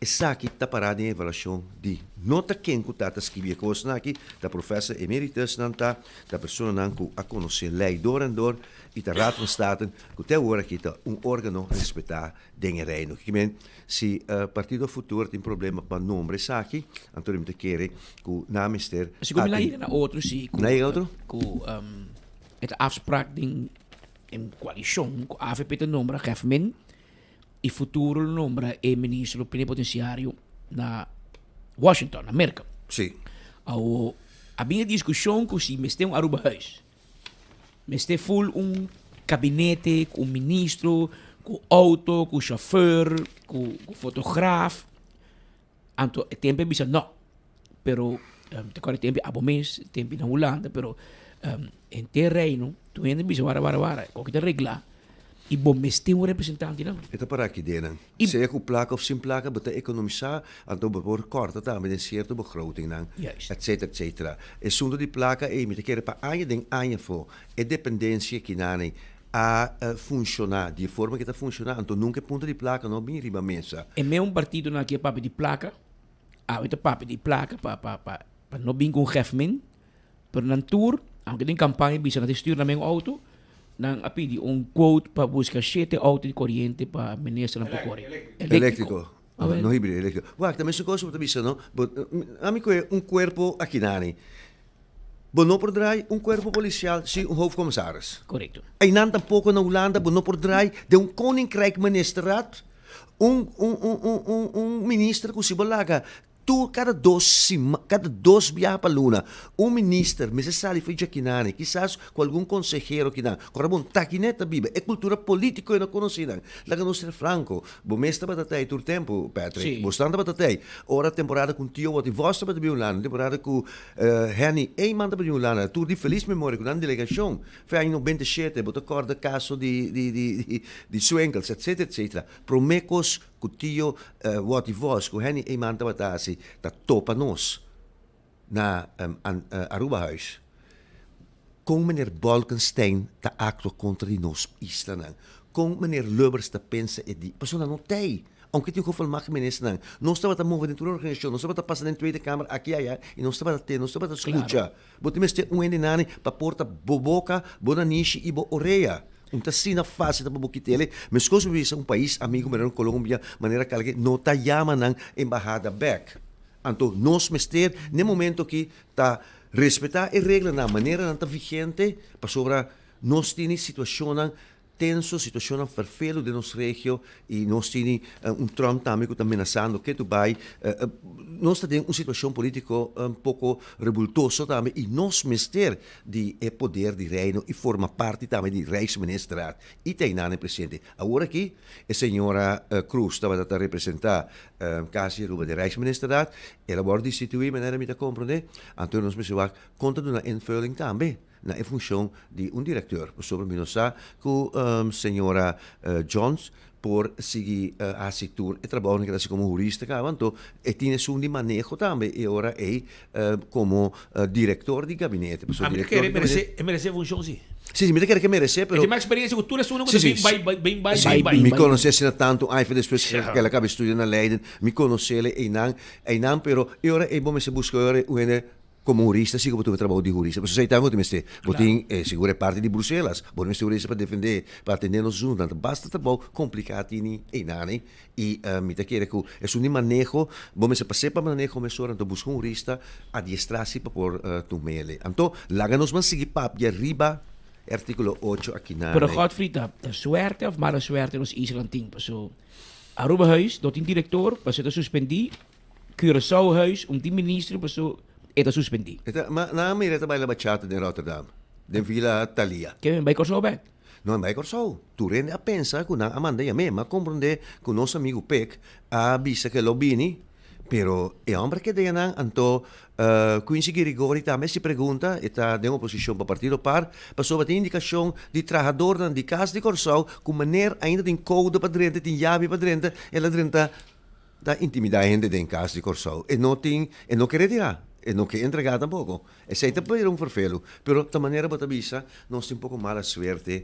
Essa aqui está parada em avaliação de nota quem que está escrevendo coisas aqui, da professor emeritus não está, da pessoa não que a conhecer lei door en door, e da raad van state que até agora aqui está órgão respeitar dingen reino. Que men se partido futuro tem problema para nome essa aqui, então me querer que na minister. Se como lá ir na outro sim. Na outro? Het afspraak ding in coalition, com a AVP te nombra government. E futuro nombra o ministro plenipotenciário na Washington, América. Sim. A minha discussão com se meste Aruba Huis. Meste full gabinete, com ministro, com auto, com chauffeur, com fotograaf. Anto tempo bisa não. Pero te tempo abomens, tempo na Holanda, pero em terreno, tu ainda bisa wara, qualquer regla. E bom, mas tem representante não? Então para aqui denen. Se é com placa ou sem placa, bota economizar, então por corta também de certa begroting não, etc etc. E zonder die placa, me te quer para aanje ding aanje voor, e dependência que nani a funcionar, de forma que está funcionando, então nunca ponto de placa não bem riba mesa. E meu partido não aqui papo de placa, outra papo de placa para não bem com government, para não tour, aunque tem campanha bisa na stuur na meu auto. Nang apidi quote para buscar 7 autos de corriente para ministro na Pocori. Eléctrico. No híbrido eléctrico. Guarda, também se coisa para bisa, não? Amigo é corpo aqui nani. Bono por drai corpo policial, sim, hoofdcommissaris. Correcto. E nan tampouco na Holanda, bono por drai de koninkrijk ministeraat, minister que se balaga. Tu, cada dois dias para luna, ministro, necessário foi aqui nani, quizás com algum consejero que não, com algum taquineta biba, é cultura política e não conhecida. Lá que não ser franco, bom mestre para ter todo tempo, Patrick, bastante para ter. Ora temporada com tio, o vossa para biolana, temporada com Henny, manda para biolana, tu de feliz memória com a delegação, foi em 97, bota corda caso de Swengels, etc, etc. Promecos com tio, wat die was, com Henny, manda para ter dat topa nos na Aruba Huis. Com meneer Balkenstein te acto contra die nos Island. Com meneer Lubbers te pensa e die persoon não tem. Aunque tem que falar ministro não estava a mover dentro da organização, não estava a passar na Tweede Kamer aqui aí e não estava a ter, não estava a escutar. Bote mestre endenani para porta boboca, bonanishi e bo oreia. Assim fácil para boquitele, mas coisa é país amigo melhor Colômbia, maneira que não tá chama na embajada back. Então nós mestre no momento que tá respeitar a regra na maneira não tá vigente, para sobre nós tem situação tenso, situação vervelo de nossa região e nós tem Trump também que está ameaçando que tu vai nós temos uma situação política pouco revoltosa também e nós mestre de poder de reino e forma parte também de Rijksministeraat e tem na presidente. Agora aqui a senhora Cruz estava a representar Cassie Ruba de Rijksministeraat, ela vai destituir maneira me te compreender. Então nós precisamos conta de uma invulling também. Na função de diretor. Sobre mim, com senhora Jones, por seguir a setor e trabalhar como jurista, então, e tinha de manejo também, e agora é como diretor de gabinete. Merece função, sim. Sim, me quer que merece, pero... Tem mais experiência com tudo, é uma coisa bem. Me conhece tanto, aí depois que ela acaba estudando na Leiden, me conhece e não, pero agora é bom se buscar como jurista, sim, como tu trabalho de jurista. Mas você também tem botin segura parte de Bruxelas, bom jurista para defender, para atender nos juntos. Basta trabalho complicado e nada. E me te quer que é um manejo, bom se passei para manejo mesor, então busca jurista adiestrarse para por tu mele. Então, lá nos man seguir papo de arriba artículo 8 aqui na Pero lei. Godfried, suerte of mala suerte nos Island ting. So, Aruba huis, dat in director, pas het suspendi. Curaçao huis, die minister, pas so, het suspendi. Ma na mi reta baila bachata in Rotterdam. Den Villa Thalia. Que bij Curaçao back? Não é mais Corsol. Tu rende a pensar que a Amanda e a mesma compreende que o nosso amigo Peck a bisa que lobini, pero é homem que tem então Quincy Grigori também se pergunta e está de oposição para o partido par, passou a ter indicação de trabalhador de casa de Corsol com maneira ainda tem code para dentro, tem chave para dentro, ela dentro da intimidade ainda tem casa de Corsol e não quer retirar. E não quer entregar tampoco. E sei per un vervelo. Però da maniera botabisa non sta un poco mala suerte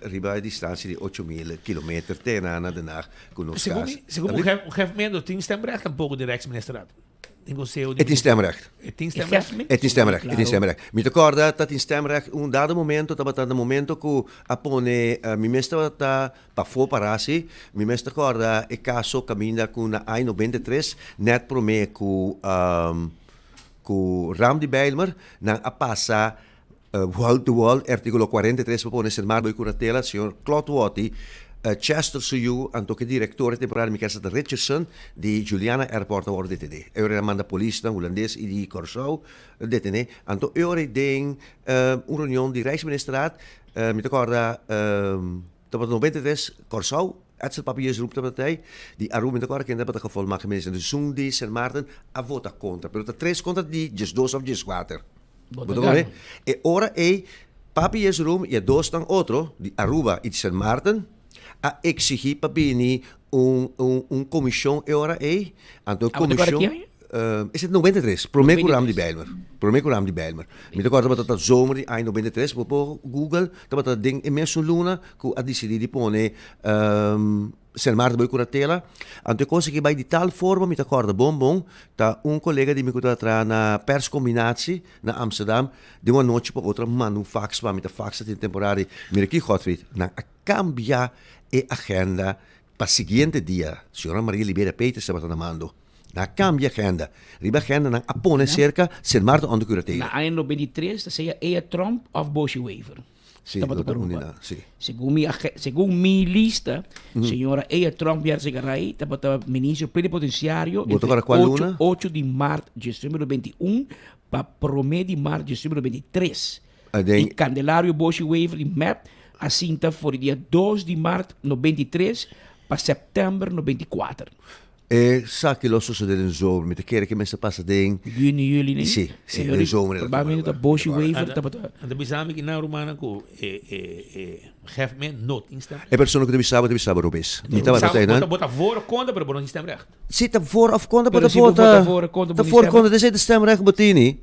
riba a distanza di 8.000 km terna Den Haag con ons gas. Segundo o geofmento, o tem stemrecht um pouco de Rijksministeraat. Het is stemrecht. Het is stemrecht? Het is stemrecht. Het is stemrecht. Mi ricorda dat in stemrecht un dado momento, dat momento che appone mi mesta pa fo parasi, mi mesta corda e caso cammina con ai 93 net pro me cu Ram di Bijlmer, na a passa wall to wall, articolo 43 propone ser marbo e curatela, signor Claude Watty, Chester Suyu, anto che direttore temporaneo Michel Richardson, di Juliana Airport a worden DTD. Eure manda politie dan Holandees di Corsau, DTD, anto eure ding un reunion di Rijksministeraat, mi ricorda, dat 93 Corsau, het papiers roept de partij, die Arum in de kork en dat het geval mag mensen. Dus zo'n die San Martin a vota contra. Pero tres contra die, just dos of just water. E ora papiers room, e dos dan otro, die Aruba e San Martin, a exigir papini un commission e ora anto commission. Is het 93? Promeco Ram di Bijlmer. Promeco Ram di Bijlmer. Mi ricordo dat zomer die ai 93, po Google, dat ding immenso luna, ku a decidi di pone San Martin bij Curatela. Anto cose che bij di tal forma mi ricordo bonbon, da un collega di mi tra na perscombinatie na Amsterdam, di una noche po otra man un fax pa mi ta fax in temporari. Mi ricordo Godfried, na a cambia e agenda pa siguiente dia. Signora Maria Libera Peters stava mandando. Na cambia agenda. Riba agenda na appone cerca San Martin on de curatela. Na ano 23, dat zei Trump of Boshi Waver. Sì, sì. Según mi lista, signora Trump Yarsegaray, dat ministro plenipotenciario, 8 de março de 2021 para promê de março de 2023. E Candelario Boshi Waver de map assinta voor dia 2 de março de 23 para setembro de 24. E sa che lo succede in zomer, met de keren che mensen passen ding. Juni, juli, nee? Sì, in zomer. Probabilmente dat Boshi Waver, En de bizami che na Romana ko geef me not instemmen. E persone che devi sapere Robes. Niet dat wat hij bota voor of contra, maar bota niet stemrecht. Zit voor of contra, bota voor contra, dat is de stemrecht botini.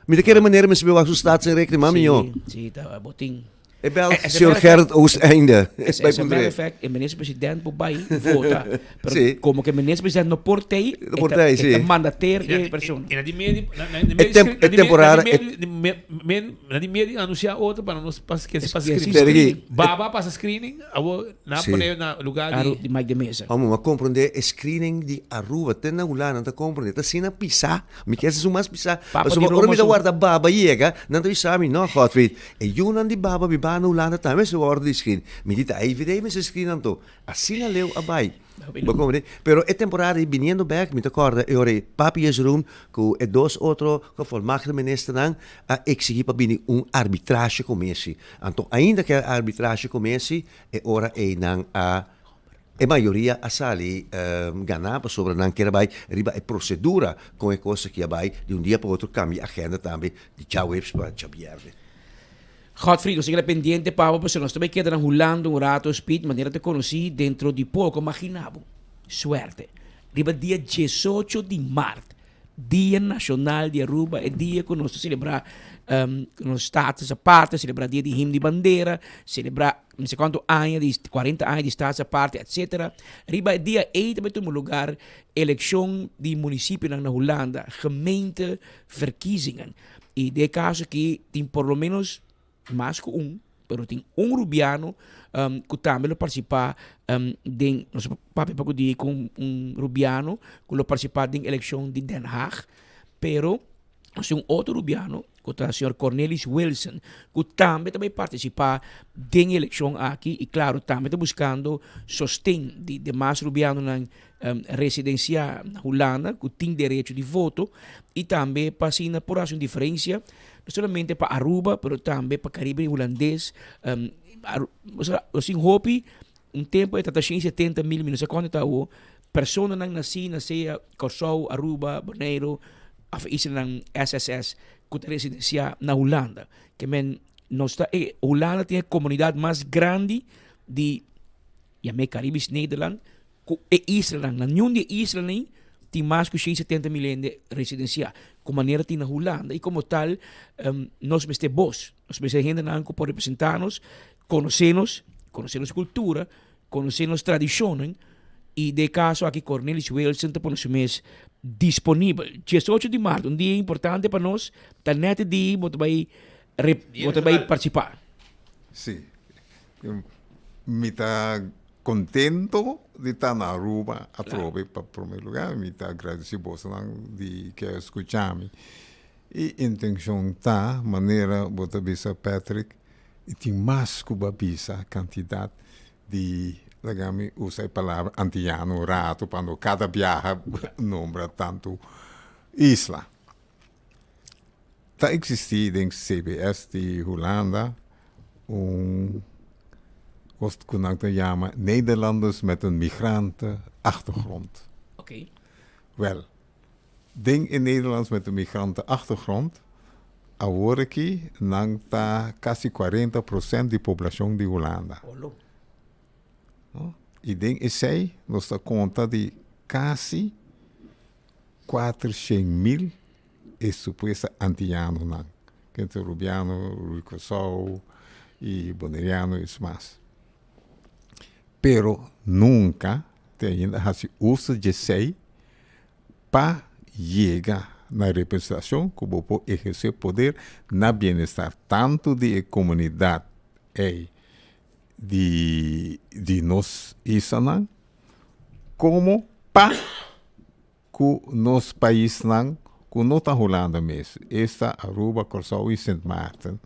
Met de keren meneer mensen bij staatsrekening, mami joh. Zie, dat boting. E bel Sr. Gerrit Oosteinde. As a matter of fact, o ministro-presidente Bobai vota. Pero como que o ministro-presidente não portei, é mandater de pessoa. E na di media, na di media anuncia outro para nós que se passa screening. Baba passa screening, na pone na lugar de Mike de Mesa. Vamos a compreender screening de Aruba, tena ulana ta compreender, ta sina pisa, mi quer se mais pisa. Mas ora mi da guarda baba chega, não tu sabe não, Godfried. E Yunan di baba no lana também se guarda di screen. Mi dita ai videi me se screen anto. Assim na leu abai. Pero é temporada viniendo back, me acorda, e ora papi is room com e dos outro gevolmagde minister dan a exigir para bini arbitrage commissie. Anto ainda que arbitrage commissie e ora nan a maioria a sali ganava sobre nan que vai riba e procedura com e coisa que vai de dia para outro cambia agenda também de tchau webs para chabierde. Godfried, sigue pendiente, Pablo, pues se nos estuve quedando julando un rato, Speed, manera te conocí dentro de poco, imaginaba. Suerte. Riba dia 18 de março, Dia Nacional de Aruba, é dia que nós celebrar nos status a parte, celebrar dia de himno de bandeira, celebrar não sei quanto anos, de 40 anos de status a parte, etc. Riba é dia 8 também tem lugar eleição de município na Holanda, gemeente verkiezingen. E de caso que tem por lo menos mais que pero tem rubiano que também participar de nosso papi para que com rubiano que participar da eleição de Den Haag, pero tem outro rubiano com o senhor Cornelis Wilson, que também vai participar da eleição aqui e, claro, também está buscando sostém de demais rubianos na residência na Holanda, que tem direito de voto, e também para assim, por uma diferença, não somente para Aruba, mas também para Caribe holandês. Assim, hope, tempo é 70 mil, não sei quanto está o pessoa não nasci na Ceia, Corsou, Aruba, Bonaire, isso na SSS, com residência na Holanda. Que Holanda tem a comunidade mais grande de Caribe, Nederland, e Israel. Na União de Israel tem mais de 70 mil de residência. Com maneira tem na Holanda. E como tal, nós temos voz. Nós temos gente que representar-nos, conhecer-nos cultura, conhecer-nos tradições. E de caso aqui Cornelis Wilson está por nós mês disponível. 18 de março, dia importante para nós, está net de você vai participar. Sim. Me está contento de estar na Aruba, atrove para primeiro lugar, me está agradecido de que escutar-me. E a intenção está, maneira, você bisa Patrick, e tem mais que a quantidade de Lagami usa a palavra antiano rato quando cada viaja nombra tanto isla. Está existindo em CBS de Holanda wat que chama Nederlanders met een migrantenachtergrond. Oké. Wel, denk in Nederlands met een migrantenachtergrond, agora aqui não está quase 40% de população de Holanda. E denk is zij, nós dá conta de quase 400.000 e suposta antiano não. Que é rubiano, ruicoso e boneriano e mais. Pero nunca tem se uso de sei para chegar na representação que pode exercer poder na bem-estar tanto de comunidade e de nós isanan como para que nos país não que não está Holanda mesmo esta Aruba, Corsou e Sint Maarten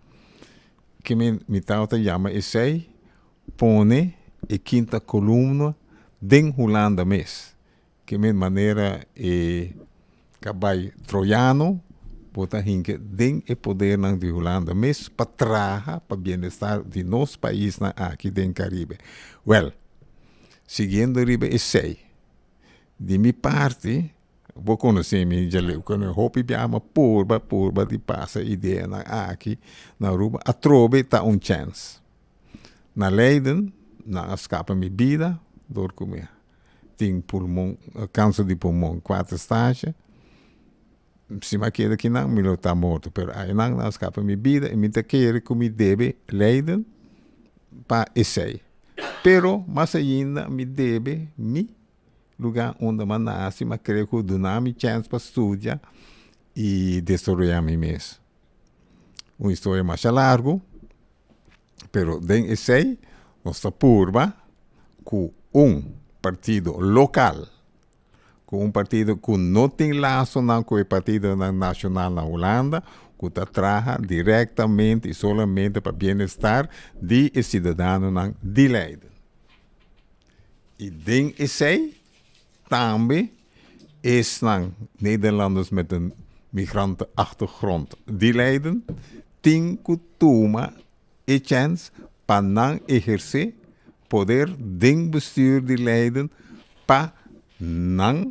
que me tauta chama esse pone a quinta coluna de Holanda mesmo que me maneira cabai troiano bota hinke den e poder nang de Holanda mesmo para traga para bem-estar de nosso país na aqui den Caribe. Well, seguindo ribe e sei. De minha parte, vou conhecer me já leu quando eu hope biama purba de passa ideia na aqui na Aruba a trobe tá chance. Na Leiden, na escapa mi vida, dor comer. Tem pulmão, câncer de pulmão, 4 estágios. Se me queda que não, me está morto, pero aí não escapa minha vida e me está querendo que me deve Leiden para esse. Pero mas ainda me deve mi lugar onde eu nasci, mas creio que dá me chance para estudar e desenvolver me mesmo. Uma história mais larga, pero den esse nós está purba com partido local. Com partido que não tem laço com o partido nacional na Holanda, que trabalha diretamente e solamente para o bem-estar de cidadãos de Leiden. E den esse também são Nederlanders met een migrantenachtergrond de Leiden, tem que tomar a chance para não exercer poder den bestuur de Leiden para não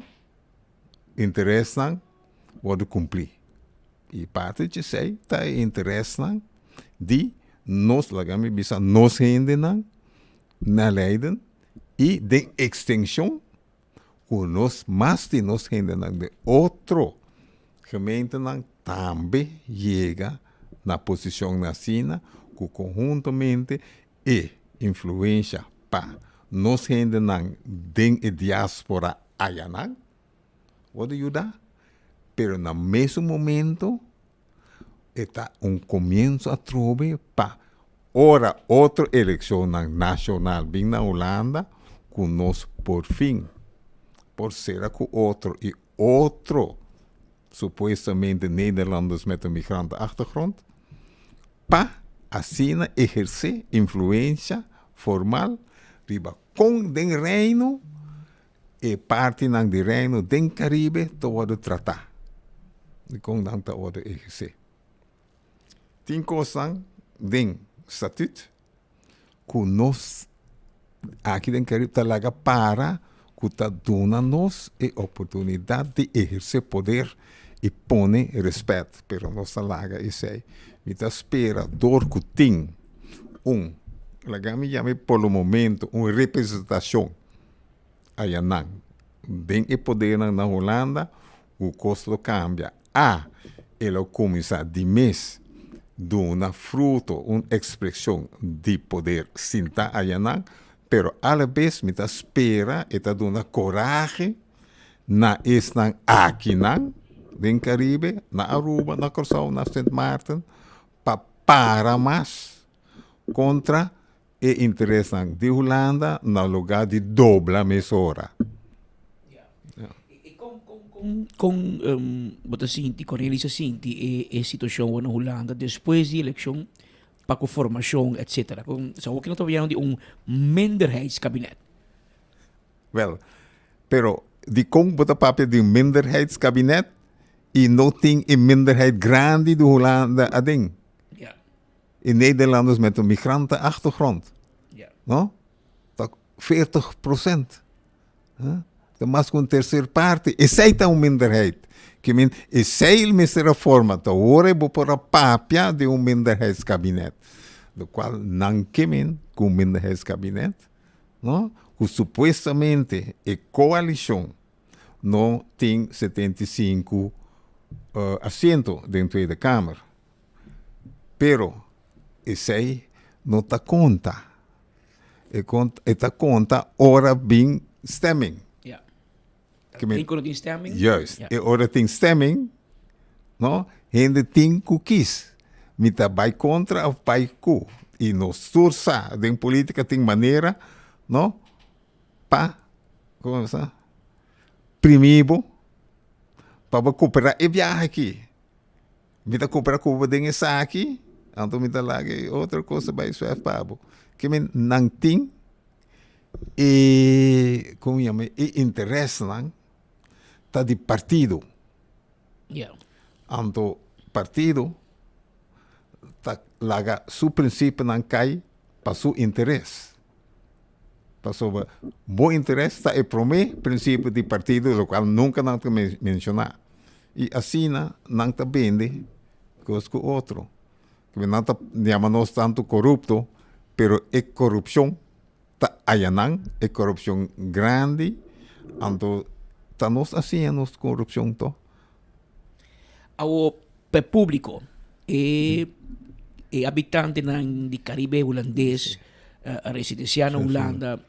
interesse não pode cumprir. E parte de sei tá interesse não de nós lagami bisa nós gente não na Leiden e de extensão com nós mais de nós gente não de outro gemeente não também chega na posição na China que conjuntamente e influência para nós gente não den a diáspora allá não pode ajudar, pero no mesmo momento está comienzo a trobe para ora outra eleição nacional bem na Holanda que nós por fim por ser com outro e outro supuestamente Nederlanders met een migrantenachtergrond, pa asina ejerce influencia formal riba con den reino e parte ng di reino den Caribe te worden trata. Di kong dan te worden ejerce. Tinko sang den statut kunos aqui den Caribe talaga para kuta dona nos e oportunidade de exercer poder e pone respeito. Pero nos talaga e sei, mita espera dor kuting lagami llame por o momento representação ayanang. Den e poder na Holanda, o custo cambia. Ela começa de mês dona fruto, expressão de poder sinta ayanang, pero a la vez me espera e ta dona coragem na esnang aqui nang den Caribe, na Aruba, na Curaçao, na St. Maarten, para mais contra e interesse de Holanda na lugar de dobla mesura. Bota Sinti, Cornelis Sinti, e situação na Holanda depois da eleição, para a formação, etc. Zou ook nog te die minderheidskabinet. Wel, pero die komt bota papel de minderheidskabinet e não tem een minderheid grande de Holanda ading. Ja. In Nederlanders met een migrantenachtergrond. Ja. No? Dat 40%. De mas com terceira parte, e zij tá minderheid. Que men, e zij misera reforma, te horen por a papia de minderheidskabinet. Do qual não quemen com minderheidskabinet, no? Que supostamente a coalição não tem 75 assentos dentro da Câmara. Pero, e zij não está conta. E tá conta ora bem stemming. Tem quando tem stemming? Juist. E ora tem stemming, no? Hende tem cookies. Mita vai contra of vai ku. E no sursa, den política tem maneira, no? Como se primibo, para cooperar e viajar aqui. Mita cooperar com o den essa aqui, então mita lage outra coisa vai isso é pabo. Que men não tem e como chama e interesse não tá de partido. Yeah. Anto partido tá laga su princípio não cai para su interesse. Para su bom interesse tá e prome princípio de partido, o qual nunca não te mencionar. E assim não tá vende coisa com outro. Que não tá chamamos tanto corrupto, pero é corrupção tá ayanang, é corrupção grande, anto estamos haciendo corrupción to. Ao público e habitante de Caribe holandês, residenciano Holanda,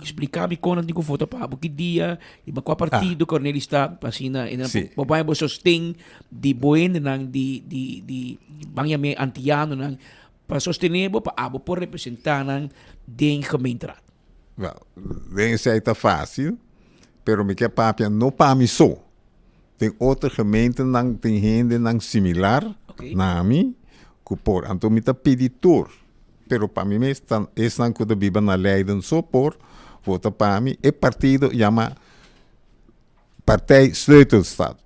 explicar-me quando digo foto para que dia e para qual partido Cornelis está passina e na babai bo sostém de boen nang de bangyame antiano nang para sostener para abo por representar nang den gemeenteraad. Wel, den zei het fácil. Pero me quer papia no para mim só. Tem outra gemeente nang tem gente nang similar na mim, que por então me tá peditor. Pero para mim é nang que vive na Leiden só por vota para mim e partido chama Partij Sleutelstad.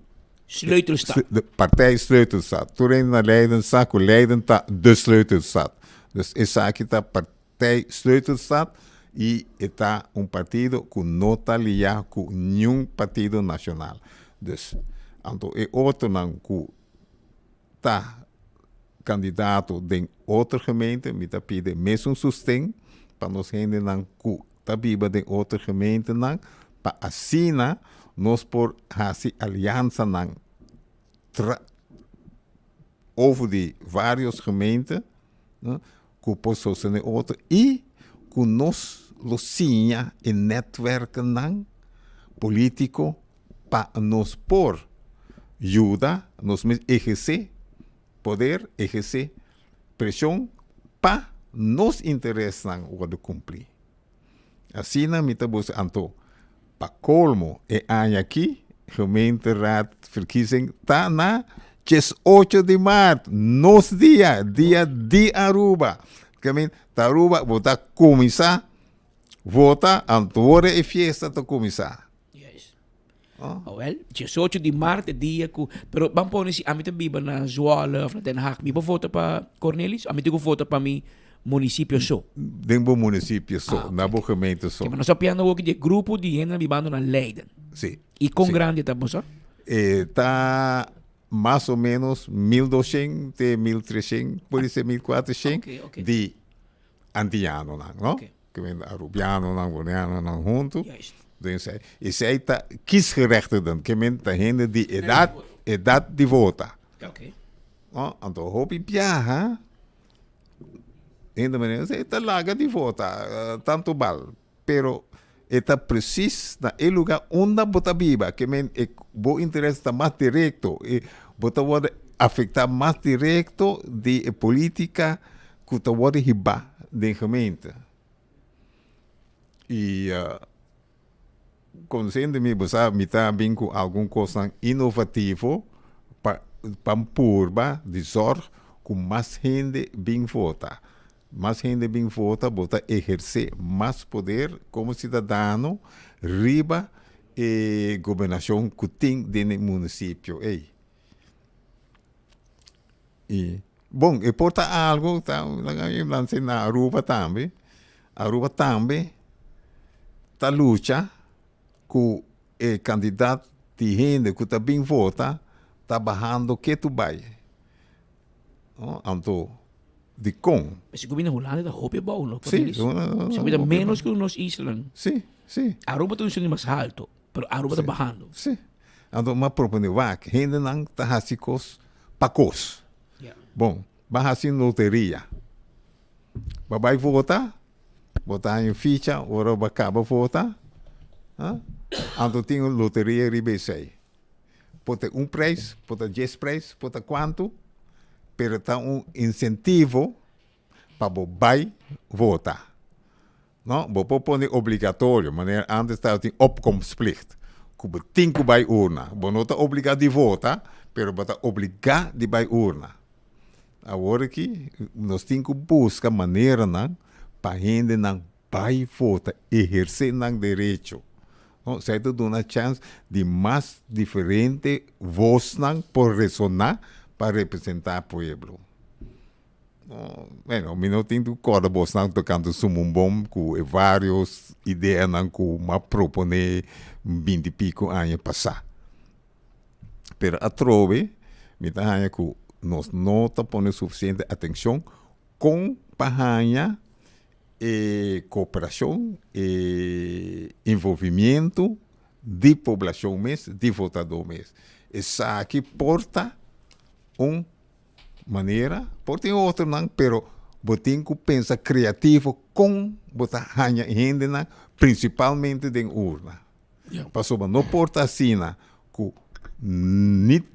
Sleutelstad. Partij Sleutelstad. Toen in na Leiden zag Leiden tá de Sleutelstad. Dus essa aqui tá Partij Sleutelstad. E está partido que não está ligado com nenhum partido nacional. Dus, então, é outro que está candidato de outra gemeente, me está pedindo mesmo sustento para nós gente que está viva de outra gemeente, para assim nós por fazer aliança over de várias gemeentes, que possam ser outra e que nós losinha e netwerken nang político para nos por ajuda nos exercer poder exercer pressão para nos interesses nang o cumprir. Assim na mitabus anto pa colmo e aí aqui gemeenteraadverkiezing ta na 8 de maart. Nos dia de Aruba. Kami Aruba vota comisa, vota antwoorden e fiesta to comisa. Oh, well, 18 de maart, dia ku. Pero bang po ni si amit biba na Zwolle of na Den Haag. Biba voto pa Cornelis? Amit ko voto pa mi município so. Denbo município so, nabo gemeente so. Mas nós sapiando o que de grupo de gente bibando na Leiden. Sim. E com sim. grande tá bom só? Tá mais ou menos 1.200 até 1.300, pode ser 1.400 de antiano, não? Que vem Arubiano, Boliano, junto. Dus zij ta kiesgerechtigden, que men ta hende die edad die vota. Okay. Oh, então hopi piaha. Ainda maneira, zij ta laga die vota, tanto bal. Pero eta precies na el lugar onde bota biba, que men bo interesse ta mais directo, bota word afectar mais directo de política que ta word hiba de gemeente. E conscientemente você está bem com alguma coisa inovativo para purba de zorg com mais gente bem vota. Mais gente bem vota, bota exercer mais poder como cidadão riba e governação que tem dentro do município. E bom, e porta algo, tá, na Aruba também. Aruba também tá luta que o candidato de gente que está bem vota está barrando que tu vai. Então, de com. Mas o governo Holanda está hope bom, não? Sim. Se cuida menos que nos Island. Sim, sim. Aruba está um mais alto, mas Aruba está barrando. Sim. Então, mas propõe que gente não está hasicos pacos. Bom, vai assim loteria. Vai votar, botar em ficha, ora vai acabar votar. Então tem loteria RBC. Pode ter preço, pode ter 10 preços, pode ter quanto, pero está incentivo para vai votar. Não, vou pôr obrigatório, maneira antes estava tem opkomstplicht. Que tem que vai urna. Vou não está obrigado de votar, pero está obrigado de vai urna. Agora que nós temos que buscar maneira para gente não vai votar, exercer o direito. Zij doen een chance de mais diferente voz por resonar para representar o pueblo. Bueno, eu não tenho corda voz tocando sumumbom com várias ideias que me propõe 20 e pico anos passar. Pero a trove, me dá que nós não ponemos suficiente atenção com pahanha cooperação e envolvimento de população mesmo, de votador mesmo. Essa aqui porta maneira, porta em outra não, pero tem que pensar criativo com botar hanha gente principalmente de urna. Passou não porta assim que niet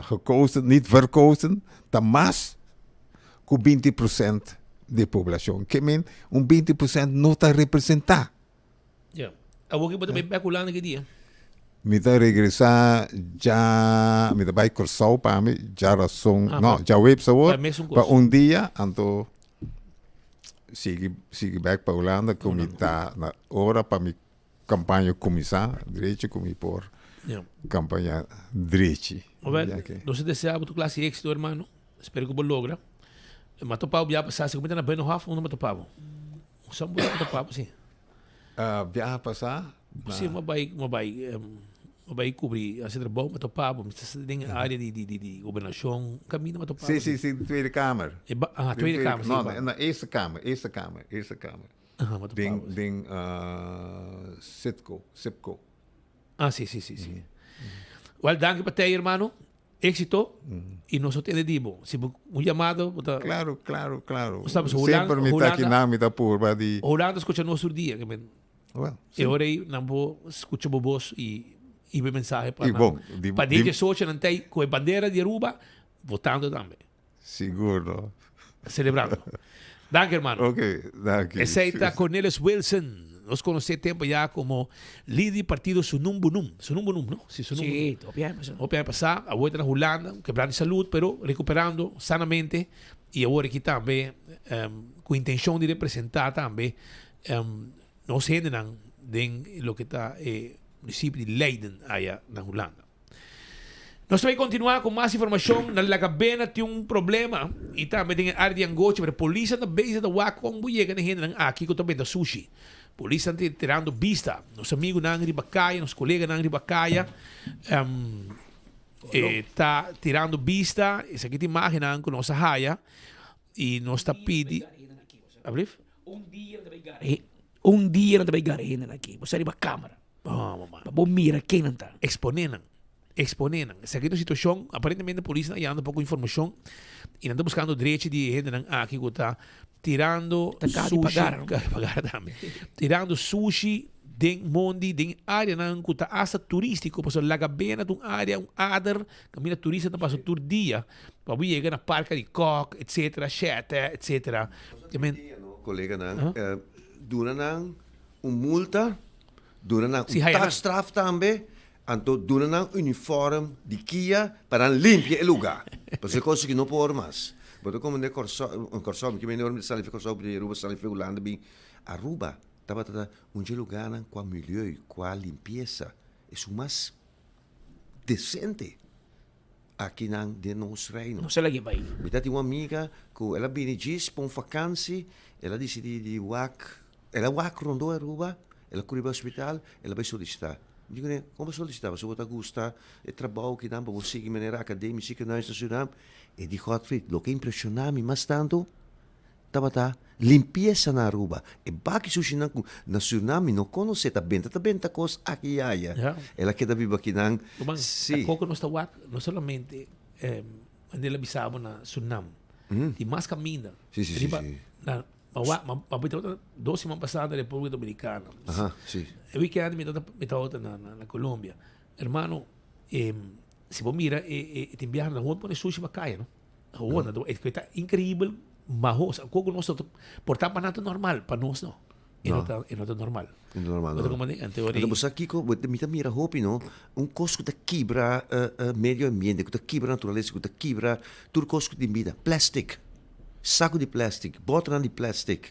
gekozen, niet verkozen, tá mais que 20% de população, que men 20% não está representar. Ja. Ako que bota bem peculiar naquele dia. Me está regressar já, me vai cursar para mim, já razão, não, já web sabor, para dia, então sigue back para Holanda, como está na hora para mi campanha começar, direito como por campanha direito. Não se deseja tu classe éxito, hermano. Espero que você logra. Matopau biar passar, se comenta na bem no half, não matopau. Só um pouco matopau, sim. Biar passar? Sim, vai cobrir a centro bom matopau, mas tem área de governação, caminho matopau. Sim, Tweede Kamer. Tweede Kamer. Não, na Eerste Kamer. Den Sipco. Ah, sim. Well, danke para ti, hermano. Éxito y nosotros entendimos. Si un llamado. Claro. Estamos Sempre me está aqui na mitad purba de. Holanda escucha nuestro día. E agora aí não vou escutar o voz e ver mensagem para para dizer que não tem com a bandeira de Aruba votando também. Seguro. Celebrando. Danke, hermano. Ok, danke. Esse está Cornelis Wilson. nos conocemos tempo ya como líder partido Sunumbunum, ¿no? Sí, Sí, todavía Opiar pasar, a vuelta na Holanda, quebrando de salud, pero recuperando sanamente e agora aqui também com intenção de representar também nós gente den lo que está município de Leiden aí na Holanda. Nós vamos continuar com mais informação. Na Lagabena tem problema e também tem a área de Angoche, mas a polícia está bem da Waka com mulher que gente aqui que também da sushi. A polícia está tirando vista. Nosso amigo na Ribacaia, nosso colega na Ribacaia está tirando vista. Essa aqui tem imagem com nossa raia e nós está pedindo. Um dia não vai ganhar aqui. Você arriba a câmera. Vamos mirar quem não está. Exponendo. Essa aqui é uma situação, aparentemente a polícia está dando pouco informação e não está buscando direito de gente aqui que está tirando sushi. Pagar também. Tirando sushi den mondi, den área que está hasta turístico, porque Lagabena é uma área, adar, caminha turista está passando todo dia, para chegar na parque de Kok, etc., Chete, etc. Colega, doe multa, doe taxstraf também. Então, doen een uniform de Kia para limpar o lugar. Porque coisas que não por mais. Porque como de Corsão, que me enorme sali de Corsão de Aruba, sali de Holanda, bem Aruba, tava lugar com milieu, com a limpeza, é o mais decente aqui na de nosso reino. Não sei lá que vai. Me tem uma amiga que ela vem diz para uma vacância, ela disse de ela rondou Aruba, ela correu para o hospital, ela vai solicitar. Digo, como solicitava, se você gosta de trabalho que dá para você de maneira acadêmica que nós estudamos, e de Gottfried, o que impressiona-me mais tanto, estava limpeza na Aruba. E baki sushi na Suriname não conhece tá bem coisa aqui aí. Ela quer viver aqui não. Sim. Pouco nós está não somente quando ela bisava na Suriname, e mais caminha. Sim. Mas 2 semanas passadas na República Dominicana. Sim. Eu vi que me outra na Colômbia. Hermano, se você mira, te enviar na rua para sushi bacana, não? Está incrível, mas como nós portar para nada normal, para nós não. É nota normal. É normal. Em teoria. Então, aqui, me mira roupa, não? Coisa que quebra meio ambiente, que quebra a natureza, que quebra tudo coisa de vida. Plástico. Saco de plástico, botão de plástico.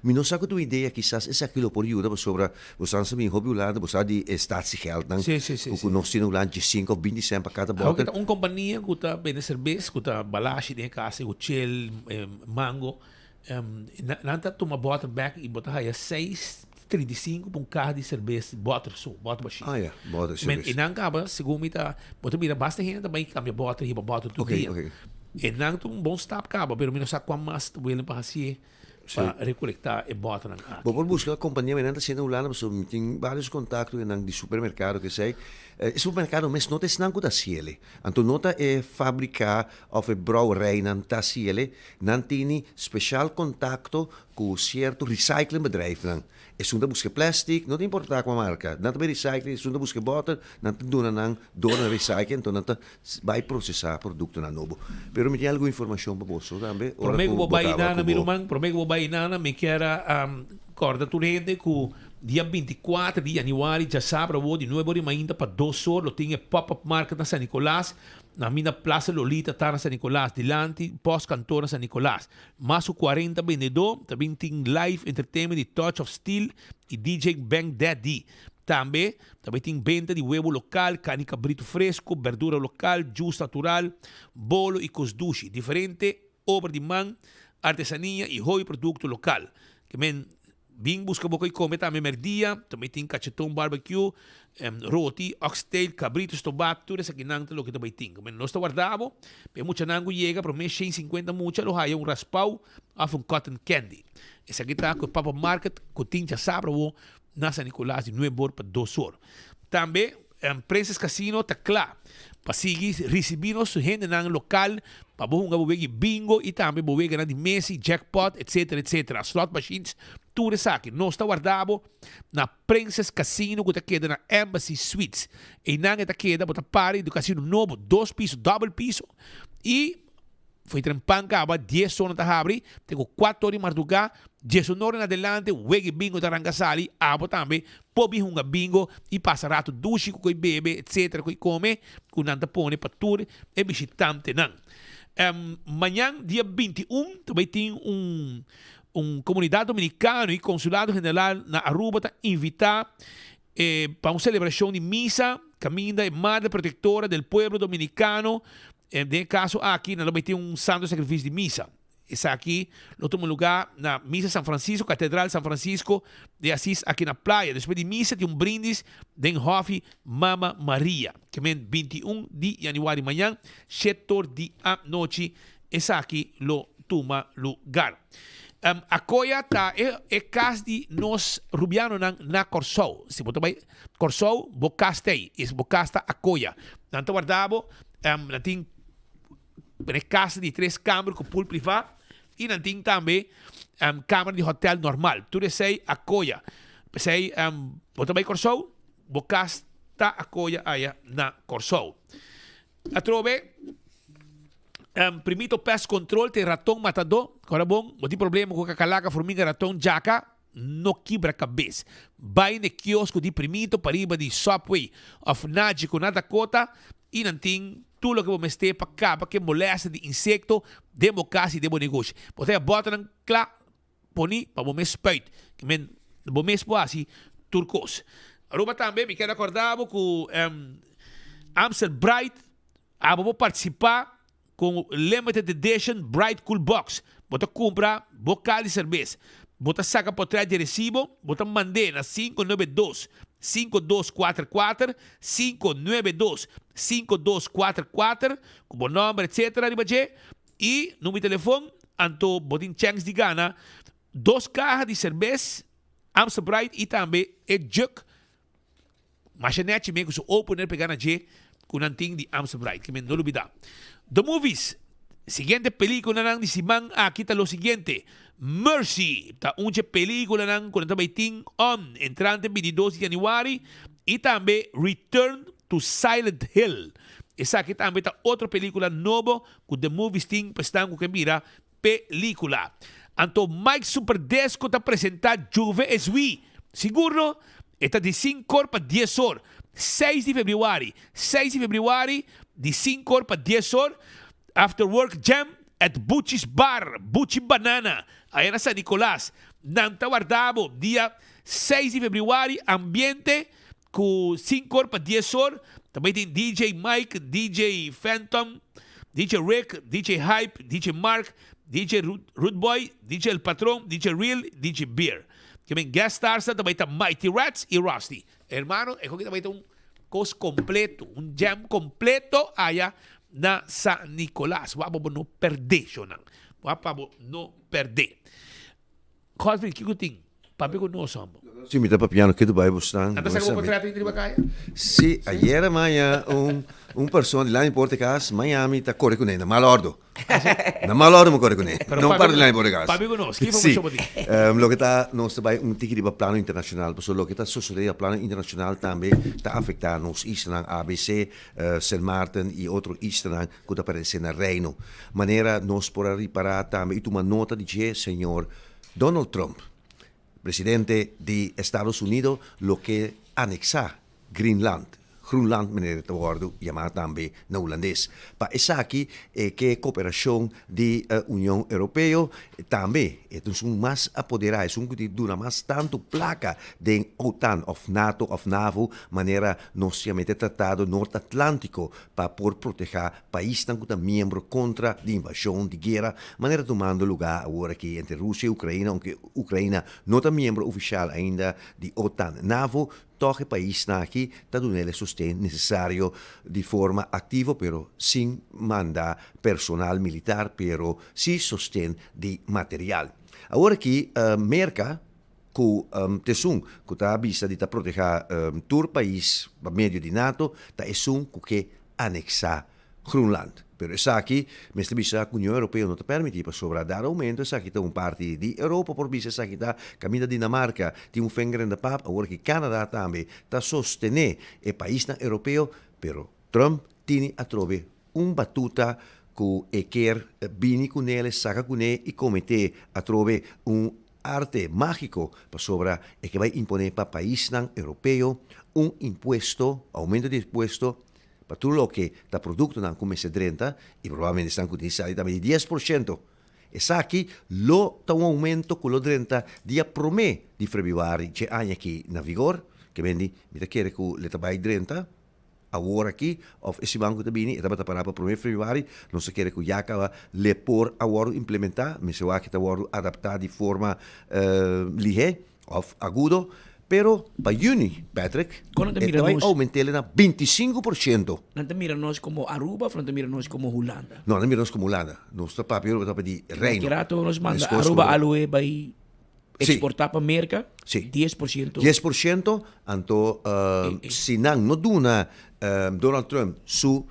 Me não saco tua ideia que é aquilo por ajuda sobre você sabe hobby lá, você de staatsgeld dan. Sim. O nós temos lá de 5 ou 20 cent para cada botão. Uma companhia que está vende cerveja, que está balashi de casa, o chel, mango, nanta toma bottle back e botar aí 6,35 para carro de cerveja, bottle baixinho. Bottle cerveja. E não acaba, segundo me tá, botar mira basta gente também cambia bottle e bottle todo dia. E não tem bom stop acaba, mas não sabe quanto mais ele para assim para recolectar e botar na casa. Por buscar a companhia, mas não está sendo lá, mas tem vários contatos de supermercado que sei. Supermercado, mas não tem nada da ciele. Então não é fabricar ou brouwerij não está ciele, não tem especial contato com certo recycling bedrijf. E se não busca plástico, não importa qual marca. Não tem recycling, se não busca bottle, não tem dona recycling, então não vai processar produto na novo. Pero me tem alguma informação para você também? Promego vou bainana, promego vou bainana, me quera corda turente que dia 24 de januário já sabe de novo ainda para 2 horas, lo tinha pop-up market na San Nicolás, na minha Plaza Lolita está na San Nicolás, delante pós-cantor na San Nicolás. Mais o 40 vendedor, também tem live entertainment de Touch of Steel e DJ Bang Daddy. Também tem venda de huevo local, carne cabrito fresco, verdura local, juice natural, bolo e cosdushi. Diferente obra de mão, artesania e hobby produto local. Que bem busca boca e come também merdia, também tem cachetão barbecue, roti, oxtail, cabritos, tobaco, tudo isso aqui não tem o que também tem. Nós está guardado, mas muita nango chega, para mim 150 mucha, lo haya raspau, af cotton candy. Esse aqui está com o Papa Market, com tinta sabra, na San Nicolás de 9 horas para 2 horas. Também, Princess Casino está claro, para seguir, recebendo sua gente no local, para botar bingo e também botar de Messi, jackpot, etc. Slot machines, tudo isso aqui. Nós está guardado na Princess Casino, que está queda na Embassy Suites. E não está queda, para pare do casino novo, 2 pisos, double piso. E foi trempanca aba 10 sono ta habri, tengo 4 de madrugada, 10 horas en adelante, wegi bingo da rangasali, abo tambe, pobi hunga bingo, e passa rato dushi com bebe, etc, com come, com nanta pone para tur, e bichi tamte nan. Manhã, dia 21, também tem comunidade dominicana e consulado general na Aruba tá invitar para uma celebração de missa, caminda e madre protetora del pueblo dominicano. De caso aqui, nós vamos ter santo sacrifício de missa. Essa aqui, no último lugar, na Missa São Francisco, Catedral São Francisco de Assis, aqui na praia. Depois de missa, tem brindis de Hofi Mama Maria, que é 21 de janeiro, manhã, 7 da noite. Essa aqui, lo toma lugar. A coia tá é casa de nós rubiano na Corsou. Se botar bem Corsou, bocastei. Esse bocasta a coia. Nanto guardavo, não tem casa de 3 câmaras com pool privado. E não tem também câmara de hotel normal. Tudo sei a coia. Sei, botar bem Corsou, bocasta a coia aí na Corsou. A trove, primito pest control tem ratão matador. Agora bom, não tem problema com a calaca, formiga, ratão, jaca, não quebra cabeça. Vai no quiosco de primito, para riba de Subway, of Nágico, na Dakota, e não tem tudo que vamos ter para cá, para que molesta de insecto, demo casa e demo negócio. Você bota na clá, poni, para o mês peito, que men, o mês assim, turcos. Aruba também, me quero acordar com Amstel Bright, vou participar com Limited Edition Bright Cool Box. Bota comprar bocal de cerveja. Bota saca por trás de recibo. Bota mandar na 592-5244, 592-5244, com o nome, etc. E no meu telefone, anto botin chance de gana, 2 caixas de cerveja, Amstel Bright e também é juk. Machinete mesmo, se opener pegar na G, com anting de Amstel Bright, que me não olvidar. The Movies. Siguiente película nang di Simang kita lo siguiente. Mercy. Ta unche película nang con tabayting on entrante 22 de januari y también Return to Silent Hill. Esa aquí también ta otra película nuevo con The Movies ting pestan que mira película. Anto Mike Superdesco ta presenta Juve Eswi. Seguro esta de 5 para 10 horas. 6 de februari, de 5 para 10 horas, After Work Jam at Bucci's Bar, Bucci Banana, aí na San Nicolás. Nanta guardavo, dia 6 de februari, ambiente com 5 para 10 horas. Também tem DJ Mike, DJ Phantom, DJ Rick, DJ Hype, DJ Mark, DJ Rude Boy, DJ El Patron, DJ Real, DJ Beer. Que vem guest stars também tá Mighty Rats e Rusty. Hermano, é que também tem cos completo, jam completo allá na San Nicolás. Vamos não perder, Shonan. Vamos não perder. Cosby, que tem? Papi con nosotros. Sí, mi está piano que tu vai buscar. ¿Andas a contrato en Tribacaya? Sí, ayer mañana un persona lá em Portugal, Miami, está corre com ele, na malordo. Na malordo me corre com ele. Não para lá em Portugal. Papi con nosotros, que foi muito bom. Lo que está nós também ticket de plano internacional, porque lo que está sucedendo a plano internacional também está afetando nos Eastern ABC, St. Martin e outro Eastern que está aparecendo na Reino. Maneira nós por reparar também, e uma nota de que senhor Donald Trump, presidente de Estados Unidos, lo que anexa Groenland, meneer te worden, llamado también na holandés. Para esa aquí, que cooperación de Unión Europea también es un más apoderado, es un que dura más tanto placa de OTAN, of NATO, of NAVO, manera nos llama tratado norte-atlántico para por proteger país tan como miembro contra de invasión, de guerra, manera tomando lugar ahora aquí entre Rusia y Ucrania, aunque Ucrania no es miembro oficial ainda de OTAN, NAVO, toch el país aquí está dando el sostén necesario de forma activa, pero sin mandar personal militar, pero sí sostén de material. Ahora aquí, merca, que tesum, que está vista de proteger todo país por medio de NATO, está tesum que anexa Groenland. Pero esa aquí, me está que la Unión Europea no te permite para sobradar aumento, esa aquí está un parte de Europa, por vista esa aquí está camino de Dinamarca, tiene un finger en la pap, ahora que Canadá también está sostener el país europeo, pero Trump tiene a trove un batuta ku eker bini con ele, saca con ele e comete a trove un arte mágico para sobra e que vai imponer para país nan europeo un impuesto, aumento de impuesto para tudo o que está produto nan comece 30 e provavelmente estão utilizando também de 10%. Essa aqui, lo tá um aumento com lo 30 dia promê de februário, que ano aqui na vigor, que vendi, me quer que le trabalho 30, agora aqui, of esse banco também, e estava para promê februário, não se quer que já acaba le por agora implementar, mas eu acho que agora adaptar de forma ligeira, of agudo, pero para juni, Patrick, vai aumentar na 25%. Não te mira nós como Aruba, não te mira nós como Holanda. Não, não mira nós como Holanda. Nós está para de reino. Kirato nos manda Aruba aloe vai exportar para América. Sim. 10%. 10%, então, se não duna Donald Trump su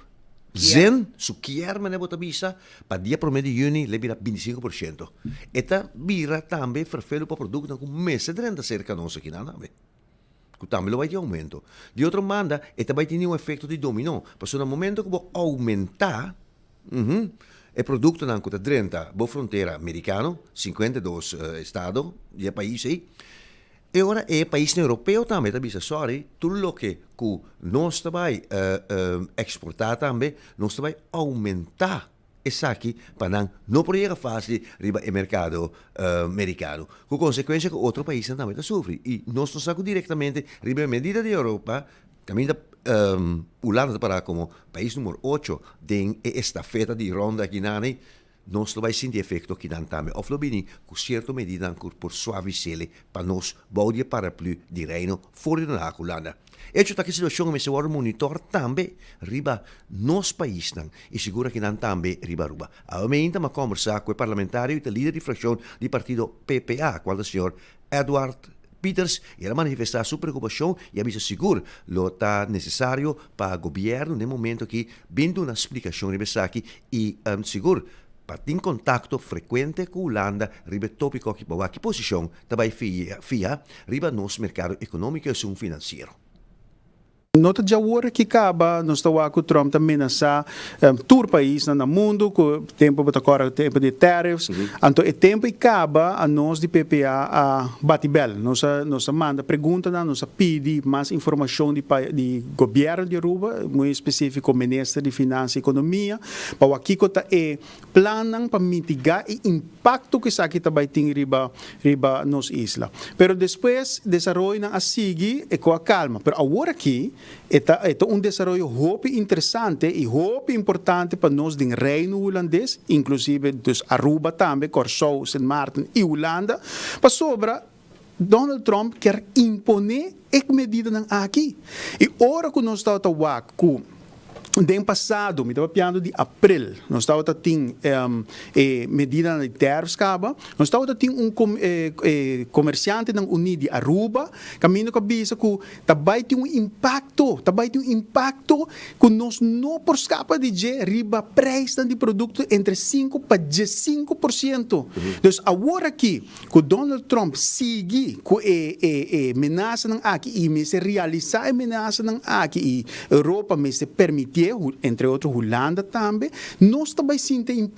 quer me bota visa, para dia promedio de juni le vira 25%. Eta vira também farfelo para produto com mês de 30 cerca nossa aqui nada, que também lo vai de aumento. De outra manda, eta vai ter um efeito de dominó, porque no momento que vou aumentar, o produto não custa 30, boa fronteira americano, 52 estados e países. E ora é país europeu também, tá bisa, sorry, tudo o que nós vai exportar também, nós vai aumentar essa aqui para não poder fazer riba o mercado americano. Com consequência que outro país também está sofrendo. E nós não sabemos diretamente riba a medida da Europa, também da Holanda para como país número 8 de estafeta de ronda aqui na nós vai sentir efeito que não também. Of lo bini, com certa medida, por suavizar para nós, baudia paraplu de reino fora da Holanda. E ciò che situazione mi si vuole monitor também riba nos país e segura que não também riba ruba. Aumenta ma conversa com o parlamentário e o líder de fração do partido PPA, qual é o senhor Edward Peters, e manifestar sua preocupação e avisa seguro lo está necessário para o governo no momento que vindo uma explicação de Besaki e seguro para ter contato frequente com a Holanda riba tópico que para que posição também fia riba nos mercado econômico e financeiro. Nota de agora que acaba, nós estamos com o Trump também nessa tour país no mundo, com o tempo agora o tempo de tariffs, então é tempo que acaba a nós de PPA a batibel, nós manda pergunta, nós pede mais informação de governo de Aruba, muito específico ministro de Finanças e Economia, para aqui que é planam para mitigar o impacto que isso aqui também tem riba nos isla. Pero depois desenvolve a seguir e com a calma, pero agora aqui é um desenvolvimento interessante e importante para nós do reino holandês, inclusive dos Aruba também, Curaçao, Sint Maarten e Holanda, para sobra Donald Trump quer imponer a medida aqui. E ora que nós estamos com no passado, me estava falando de abril, nós estávamos tendo medida de tariffs, nós estávamos tendo comerciante na União de Aruba, caminho que avisa que também tem impacto que nós não por escapa de riba preço de produto entre 5 para 15%. Então, agora aqui, que Donald Trump sigue com a ameaça aqui e me se realizar a ameaça aqui e Europa me se permitir entre outros Holanda também, nós também sentimos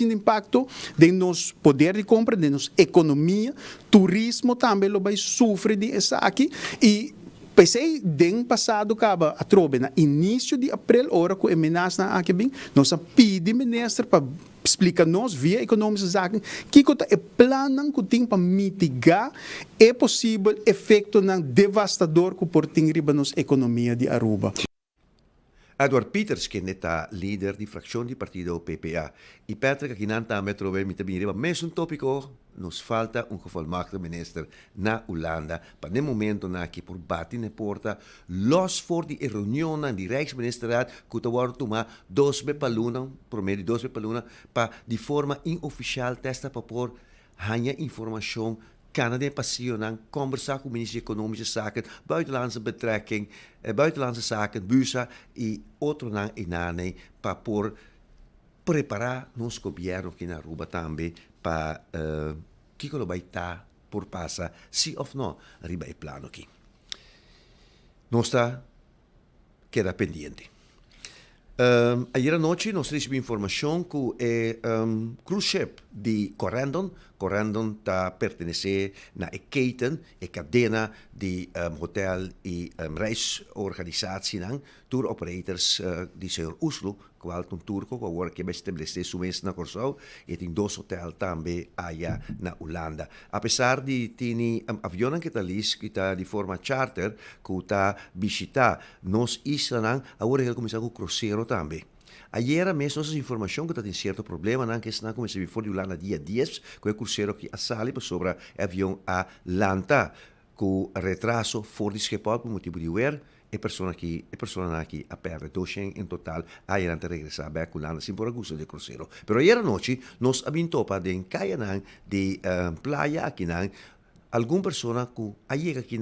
impacto de nosso poder de compra, de nossa economia, turismo também vai sofrer de essa aqui e pensei den passado acaba a trobe na início de abril, hora que ameaça aqui bem, nós pedimos ministro para explica-nos via econômica zaken que é plano que tem para mitigar é possível efeito devastador que por tem riba nos economia de Aruba. Edward Peters, que é líder de fração do partido PPA. E Patrick, que não está a trovar, me também mas um tópico, nos falta um gevolmagde minister na Holanda. Para no momento na que por bater na porta, los for de reunião de Rijksministeriat, que te wordt tomar 2 bepaluna, promedio 2 bepaluna, para de forma inoficial testa para por ganhar informação Canada passionen, conversar com o Ministério de Economische Zaken, buitenlandse betrekking, buitenlandse zaken, BUSA e outro na inane para por preparar nos governo aqui na Aruba também para que lo vai estar por passar, sim ou não, arriba o plano aqui. Não está queda pendente. Ayer anoche nós recebemos informação que cruise ship de Corendon pertenece na keten, cadena de hotel e reisorganisatie, tour operators die senhor Oslo, qual um turco que agora que estabelecer su mês na Corsau e tem 2 hotéis também aí na Holanda. Apesar de ter avião que está lis, que está de forma charter, que está visitar nos islas, agora ele começa com cruzeiro também. Ayer mesmo essa informação que tem certo problema, que está começando a vir de Holanda dia 10, com o cruzeiro que sale sobre o avião a Lanta, com retraso fora de escapar por motivo de ver. E persona aqui a perde 200 em total, aí antes de regressar a Holanda sem por gusto de cruzeiro. Pero ayer noite nós abintou para de caia de playa aqui alguma pessoa que chega aqui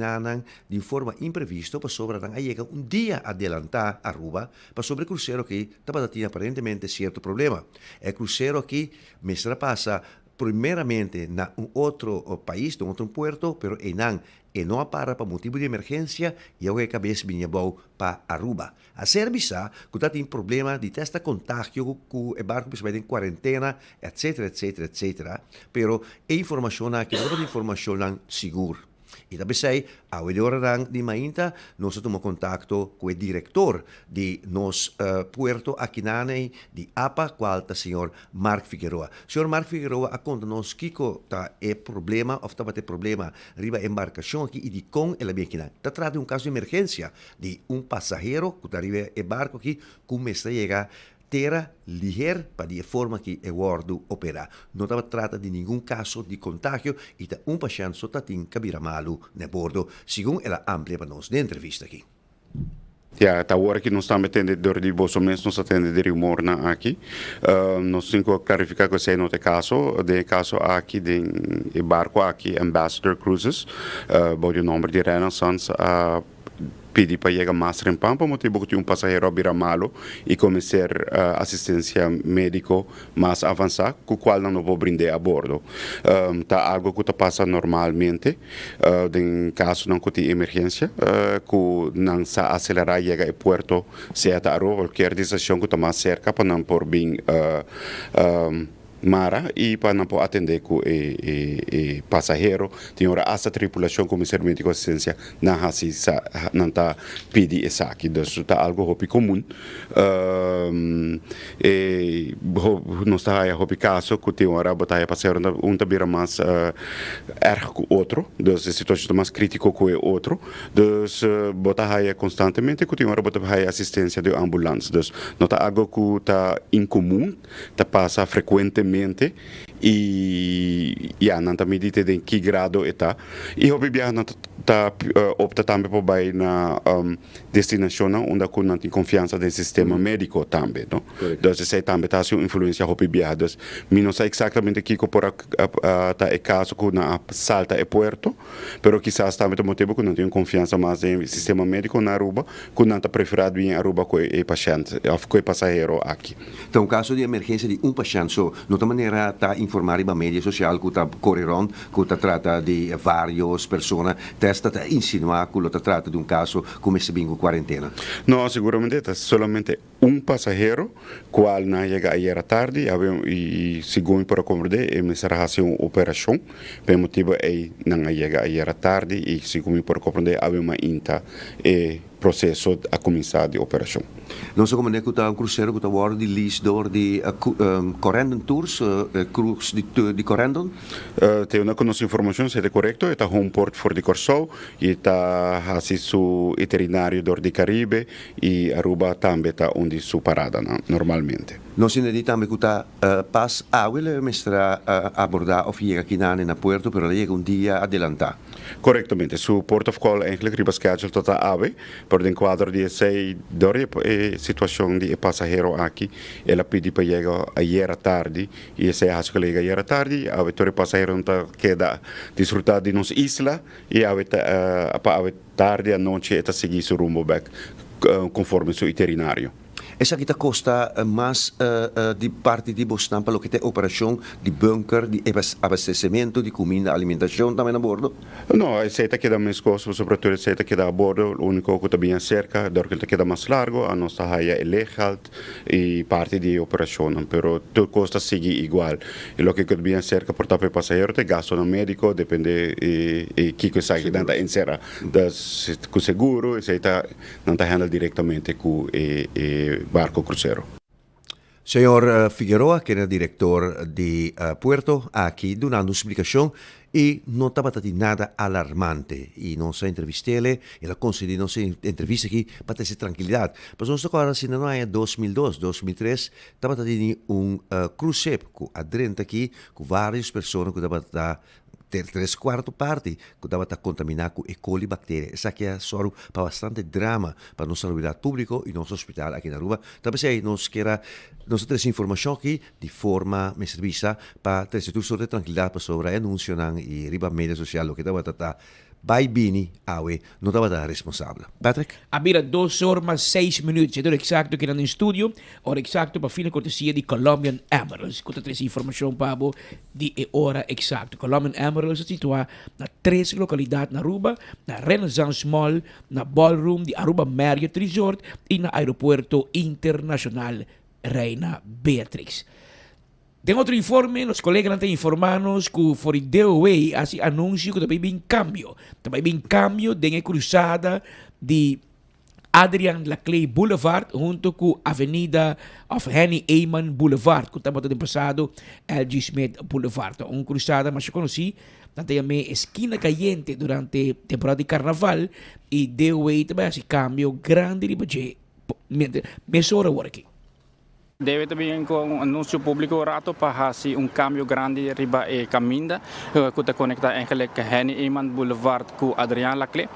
de forma imprevista para sobre chega dia adelantar a Aruba para sobre cruzeiro que estava tendo aparentemente certo problema. É cruzeiro aqui mestra passa primeiramente na outro país, em outro puerto, pero e não para motivo de emergência e eu cabeça vinha bom para Aruba. A serviço que tem problema de testa contágio que o barco precisa em quarentena, etc. Pero a informação aqui não é informação segura. E também sei, ao hora de Mainta, nós tomamos contato com o diretor de nos puerto aqui de APA, qual é o senhor Mark Figueroa. O senhor Mark Figueroa conta-nos que é problema, ou está ter problema, riba a embarcação aqui e de com ela bem aqui. Está tratando de caso de emergência de passageiro que está arriba o barco aqui, que começa a chegar terra ligeira para de forma que o guardo opera. Não estava trata de nenhum caso de contágio e paciente só tem cabira malo na bordo, segundo ela amplia para nós na entrevista aqui. Tá hora que nós estamos atendendo de bolso mesmo, nós atendemos de rumor aqui. Nós temos que clarificar que esse não é caso aqui de barco aqui, Ambassador Cruises, o nome de Renaissance, pedir para chegar mais rempam para motivo que passageiro vira malo e começar assistência médica mais avançada, com o qual não vou brindar a bordo. Tá algo que está passa normalmente, em caso não tem emergência, que não se acelerar chegar ao porto, se é a qualquer decisão que está mais cerca para não por bem Mara e para não atender com o passageiro, tem hora essa tripulação como ser médico assistência não está pedindo isso aqui, então está algo hobby comum. Não está aí hobby caso que tem hora botar passageiro tabira mais erro que outro, então a situação mais crítica que o outro, então botar aí constantemente que tem hora botar aí assistência de ambulância, então não está algo que está incomum, está passa frequentemente e não está medida em que grado está e o bebê não está opta também por vai na destinação onde não tem confiança no sistema médico também, não? Então esse também está sua influência o bebê, então não sei exatamente que por tá é caso que na salta é puerto, pero quizás também o motivo que não tem confiança mais no sistema médico na Aruba, que não está preferido em Aruba com o paciente, com o passageiro aqui. Então, caso de emergência de paciente, de maneira está informar a mídia social que está correndo, que está trata de várias pessoas, está insinuar que está trata de caso como esse bingo quarentena. Não, seguramente é somente passageiro qual não chega ayer à tarde e segundo para compreender é necessário uma operação, por motivo é não chega ayer à tarde e segundo para compreender há uma inta processo a começar de operação. Não sei como é que está um cruzeiro que está agora de leasing de Corendon Tours, cruise de Corendon? Tenho uma informação se é correto, está home port for de Corsau e está assim su itinerário de Caribe e Aruba também está onde su parada normalmente. Não se necessita também que está pas ele mestra abordar ou chega aqui na Puerto, pero chega dia adelantar. Correctamente, su port of call eigenlijk riba schedule tot a ave, por den quadro de sei dore situação de passageiro aqui, ela pedi para chegar ayer à tarde e esse acho que chega ayer à tarde, a vetore passageiro não queda desfrutar de nos isla e a tarde à noite está seguir seu rumo back conforme seu itinerário. essa kita costa mais de parte de Boston para o que tem operação de bunker, de abastecimento de comida, alimentação também a bordo? No, aceita que dá mais custo, sobretudo aceita que dá a bordo, o único que está bem cerca, dor que queda mais largo, a nossa raia é legal e parte de operação, pero tudo custa sigue igual. E o que queda bem cerca por tapar passageiro, tem gasto no médico, depende e que sai dentro da insera, com seguro, aceita não está handle diretamente com barco cruzeiro. Senhor Figueroa, que era diretor de Puerto, aqui dando explicação e não estava nada alarmante. E nossa entrevista, ela concedeu nossa entrevista aqui para ter tranquilidade. Mas nós agora, se não é 2002, 2003, estava tendo cruzeiro com adrente aqui, com várias pessoas que estavam três quarto parte que estava contaminado com E. coli bactéria. Essa aqui é só para bastante drama para nossa saúde pública e nosso hospital aqui na Aruba. Também nós queremos ter informação aqui de forma me serviço para ter tudo tranquilidade para sobre anúncio e riba mídia social o que estava Vai bini, awe, não estava responsável. Patrick? Habira 2 horas mais 6 minutos. É exato que no estúdio, hora exato para fina cortesia de Colombian Ambulance. Conta 3 informação para de hora exato. Colombian Ambulance se situa na 3 localidades na Aruba, na Renaissance Mall, na Ballroom de Aruba Marriott Resort e na Aeropuerto Internacional Reina Beatrix. Tem outro informe, os colegas têm informados que for the way, assim anúncio que também vem cambio. Também vem cambio de cruzada de Adrian Laclay Boulevard junto com a Avenida of Henny Eyman Boulevard, que estava no passado L.G. Smith Boulevard. Cruzada mais conhecida, também esquina caliente durante a temporada de carnaval e the way também assim cambio grande de budget. Mesura aqui. Deve também com um anúncio público rato para fazer cambio grande riba e caminda que está conectado eigenlijk Henny Eyman Boulevard com Adrian Laclay.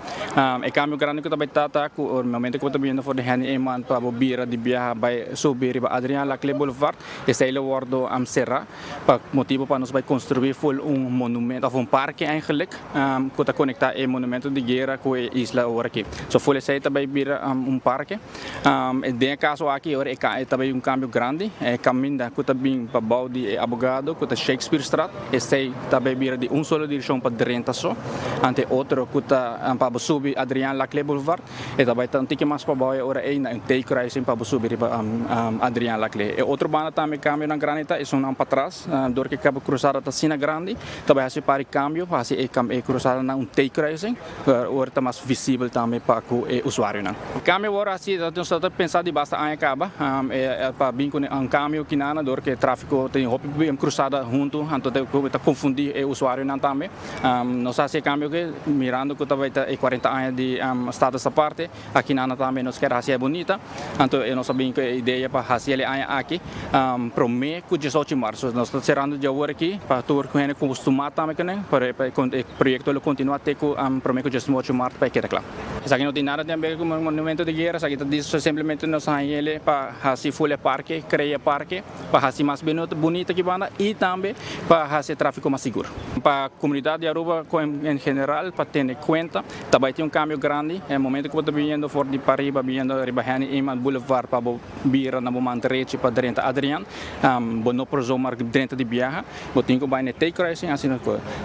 E cambio grande que está betata com o momento que está vindo for de Henny Eyman para bobira de viajar by subir riba Adrian Laclay Boulevard. Esse é o wordo serra para motivo para nós vai construir full monumento of parque eigenlijk que está conectado e monumento de guerra com a isla ora aqui. So full esse também vira parque. E de caso aqui ora é também cambio grande, caminda que está bem para o de abogado, que está Shakespeare Street, esse também vira de solo direção para direita só, ante outro que está para subir Adrian Laclay Boulevard, e também tanto que mais para baixo ora é na take rising para subir Adrian Laclay. E outro banda também cambio na granita, é um para trás, dor que acaba cruzada está sina grande, também assim para cambio, para assim cruzada na take rising, ora está mais visível também para o usuário não. Cambio ora assim, nós estamos pensando de basta acaba, para bem com cambio que nada dor que tráfego tem roupa cruzada junto, então está confundir o usuário não também. Nós fazemos cambio que mirando que também está 40 anos de estado essa parte, aqui nada também nós queremos fazer bonita, então nós sabemos que a ideia para fazer ele aqui, para mim que 18 de março nós estamos cerrando de agora aqui para tour que é acostumado também para o projeto ele continuar até com para mim que 18 de março para que claro. Isso aqui não tem nada a ver com o monumento de guerra, isso aqui diz simplesmente nós fazemos ele para fazer full parque, criar parque, para fazer mais bonita que banda e também para fazer tráfego mais seguro. Para a comunidade de Aruba em geral, para ter em conta, também tem cambio grande, é o momento que eu estou vindo for de Pariba, vindo de Henny Eyman Boulevard para vir na momento reche para dentro Adrian, não por zomar dentro de viaja, eu tenho que ir take racing, assim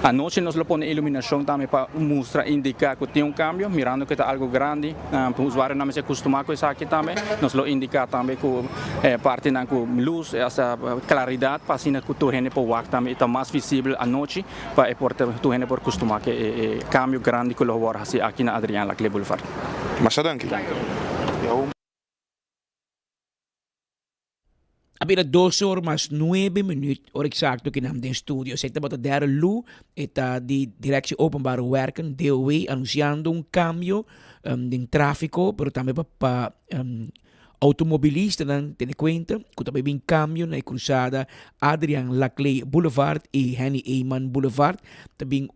a noite nós lo põe iluminação também para mostrar, indicar que tem cambio, mirando que está algo grande, para o usuário não se acostumar com isso aqui também, nós lo indicar também que parte com luz, essa claridade para assim que tu rende por o também está mais visível à noite para tu rende por acostumar que cambio grande que lo assim aqui na Adrian Laclay Boulevard. Mas danke. Habira 2 horas mais 9 minutos, hora exacto que nós estúdio. Se está batendo Lu, está de direção openbare werken, DOW, anunciando cambio de tráfego, pero também para automobilista não tem conta que também vem cambio na cruzada Adrian Laclay Boulevard e Henny Eyman Boulevard, também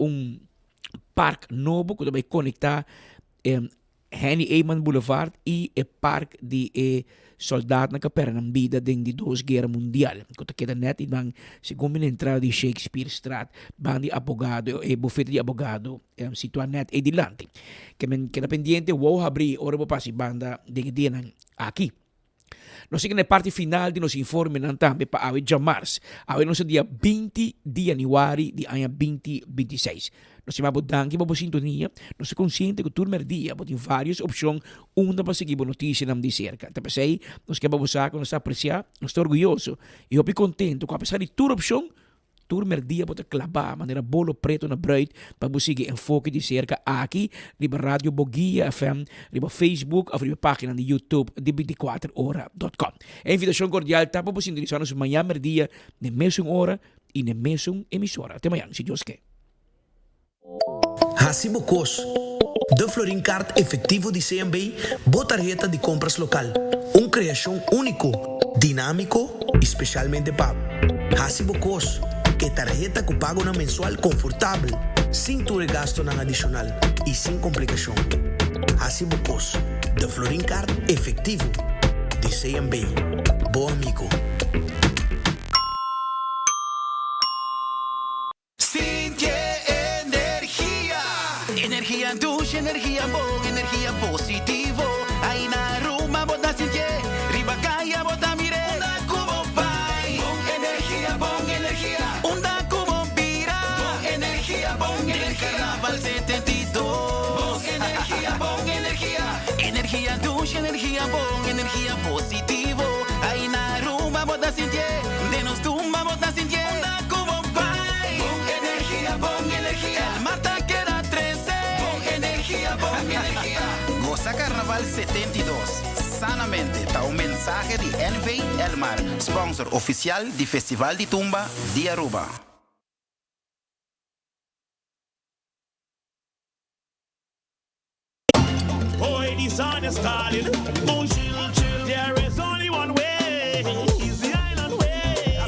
parque novo que também conecta Henny Eyman Boulevard e o parque de soldado na Pernambida de 2 Guerra Mundial. Que queda net e bang segundo a entrada de Shakespeare Street, bang de abogado e bufete de abogado situado net e dilante. Que na pendiente wow abrir ora para si banda de dia aqui. Nós chegamos na parte final de nos informe também para awe Jamars. Awe nós dia 20 de januari de ano 2026. Nós chamamos danke para a sintonia. Nós somos conscientes que todo dia tem várias opções onde para seguir a notícia de cerca. Então, aí, nós queremos usar, nós apreciar, nós estamos orgulhosos. E eu estou contente com apesar de toda opção, todo dia para clavar de maneira bolo preto na bruid para você seguir enfoque de cerca aqui, riba Radio Bogia FM, riba Facebook, ou riba página de YouTube de 24hora.com. A invitação cordial está para você sintonizar-nos amanhã merdia na mesma hora e na mesma emissora. Até amanhã, se Deus quer. Hacibocos, de Florincard efetivo de CMB, botarjeta de compras local. Criação único, dinâmico, especialmente para Hacibocos, que tarjeta que paga una mensual confortável, sem tu gasto nada adicional e sem complicação. Hacibocos, de Florincard efetivo de CMB. Bom amigo. Energia douce, energia bom, energia positivo. Aí na Ruma bota sentir, riba caia bota mire. Onda como pai, bom energia. Onda como pira, bom energia. Carnaval 72, bom energia. Energia douce, energia bom, energia positivo. Aí na Ruma bota sentir, de nos tumba bota sentir. Onda como pai, bom energia. El mata Goza Carnaval 72. Sanamente está un mensaje de NV Elmar, sponsor oficial del Festival de Tumba de Aruba. Boy, the sun is calling. Moon chill. There is only one way. It's the island way.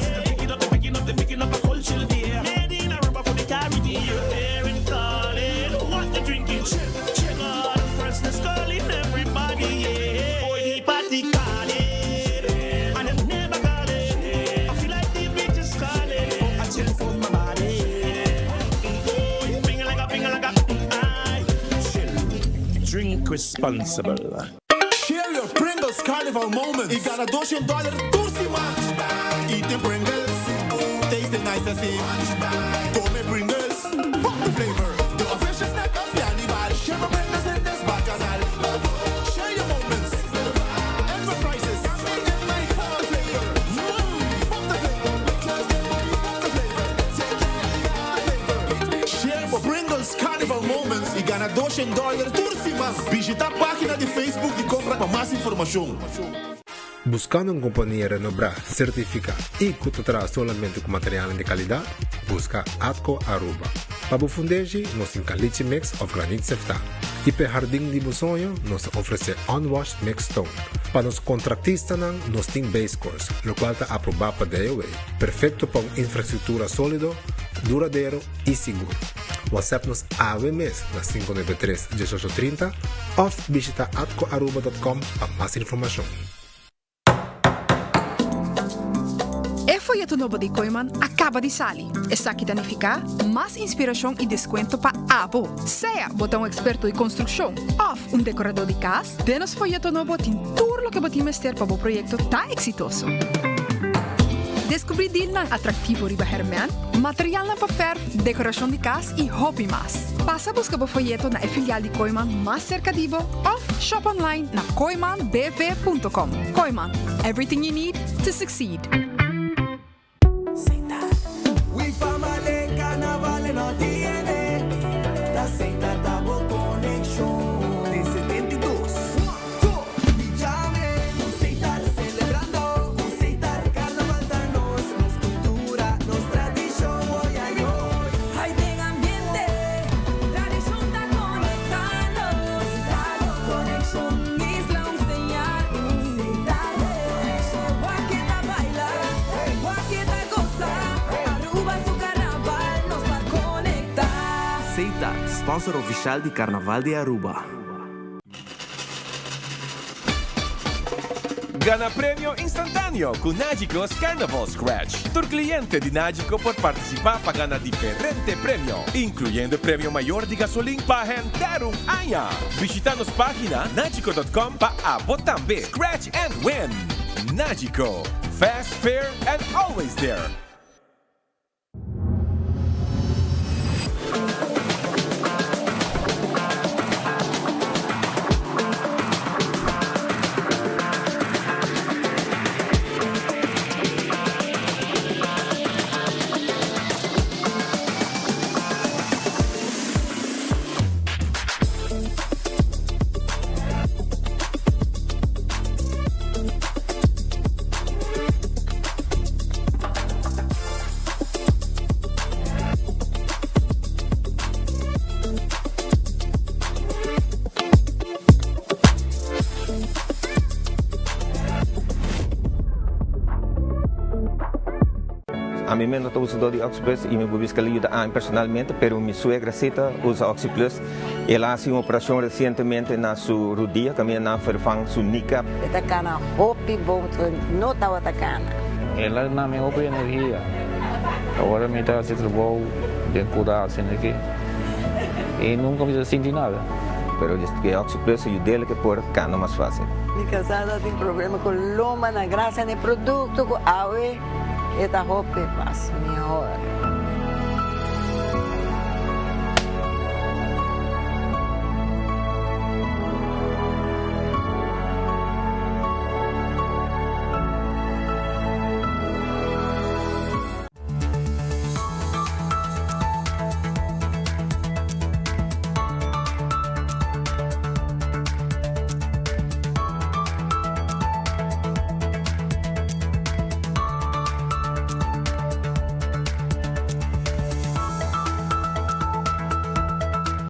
Picking up a cold chill beer. Made in Aruba for the Caribbean. You're there and calling. What the drinking? Chill on. Freshness calling everybody. Yeah. Boy, the party calling. And it never calling. I feel like the beach is calling. I chill for my body. Boy, ping like a. I chill. Drink responsible. Share your Pringles Carnival moments. Y gana $200 Tursima. Eating Pringles. Tasting nice as it. Come Pringles. Pop the flavor. The official snack of Yannival. Share my Pringles in this bacanal. Share your moments. Extra prices. Pop the flavor. Pop the flavor. Share your Pringles Carnival moments. Y gana $200 Tursima. Visita a página de Facebook de compra para mais informação. Buscando uma companhia renombrada, certificada e que te traz somente com material de qualidade, busca Atco Aruba. Para o fundejo, nós temos caliche mix of granite sefta. E para o jardim de sonho, nós oferecemos unwashed mix stone. Para os contratistas, nós temos base course, o qual está aprovado para DOA. Perfeito para uma infraestrutura sólida, duradouro e seguro. WhatsApp-nos AWMS na 593-1830 ou visita atcoaruba.com para mais informação. E folheto novo de Koiman acaba de sair. Está aqui danificar mais inspiração e desconto para Abo. Seja botão experto em construção ou decorador de casa, denos folheto novo tem tudo o que você mester para o projeto tá exitoso. Descobrir deal atrativo riba Herman, material na papel, decoração de casa e hobby mais. Passa a buscar o folheto na filial de Koiman mais cerca de você ou shop online na koimanbv.com. Koiman, everything you need to succeed. We family carnaval no tiene. La seita tabo connection. De 72. Llame, Seita celebrando. Seita carnaval danos. Nos cultura, nos tradición. Hoy ay hoy. Hay de ambiente, tradición está conectando. Conexión. Isla un señal. Guaqueta baila, Guaqueta goza. Aruba su carnaval nos va a conectar. Seita, sponsor oficial de Carnaval de Aruba. Gana premio instantâneo com Nágicos Carnival Scratch. Tu cliente de Nágico pode participar para ganhar diferente prêmio, incluindo o prêmio maior de gasolina para render año. Visita nossa página nagico.com para botar B. Scratch and win. Nágico. Fast, fair, and always there. A mim não estou usando de Oxyplus e me vou buscar ajuda personalmente, pero minha suegra Cita usa Oxyplus. Ela fez uma operação recentemente na sua rodilha, que ela vervangt sua kneecap. Esta cana hopi bom, não está outra cana. Ela não me hopi energia. Agora me está sendo bom de cuidar assim aqui. E nunca me senti nada. Pero desde que Oxyplus ajuda ela que por cana mais fácil. Minha casada tem problema com loma na graça de produto, com água. Esta roupa é fácil, minha hora.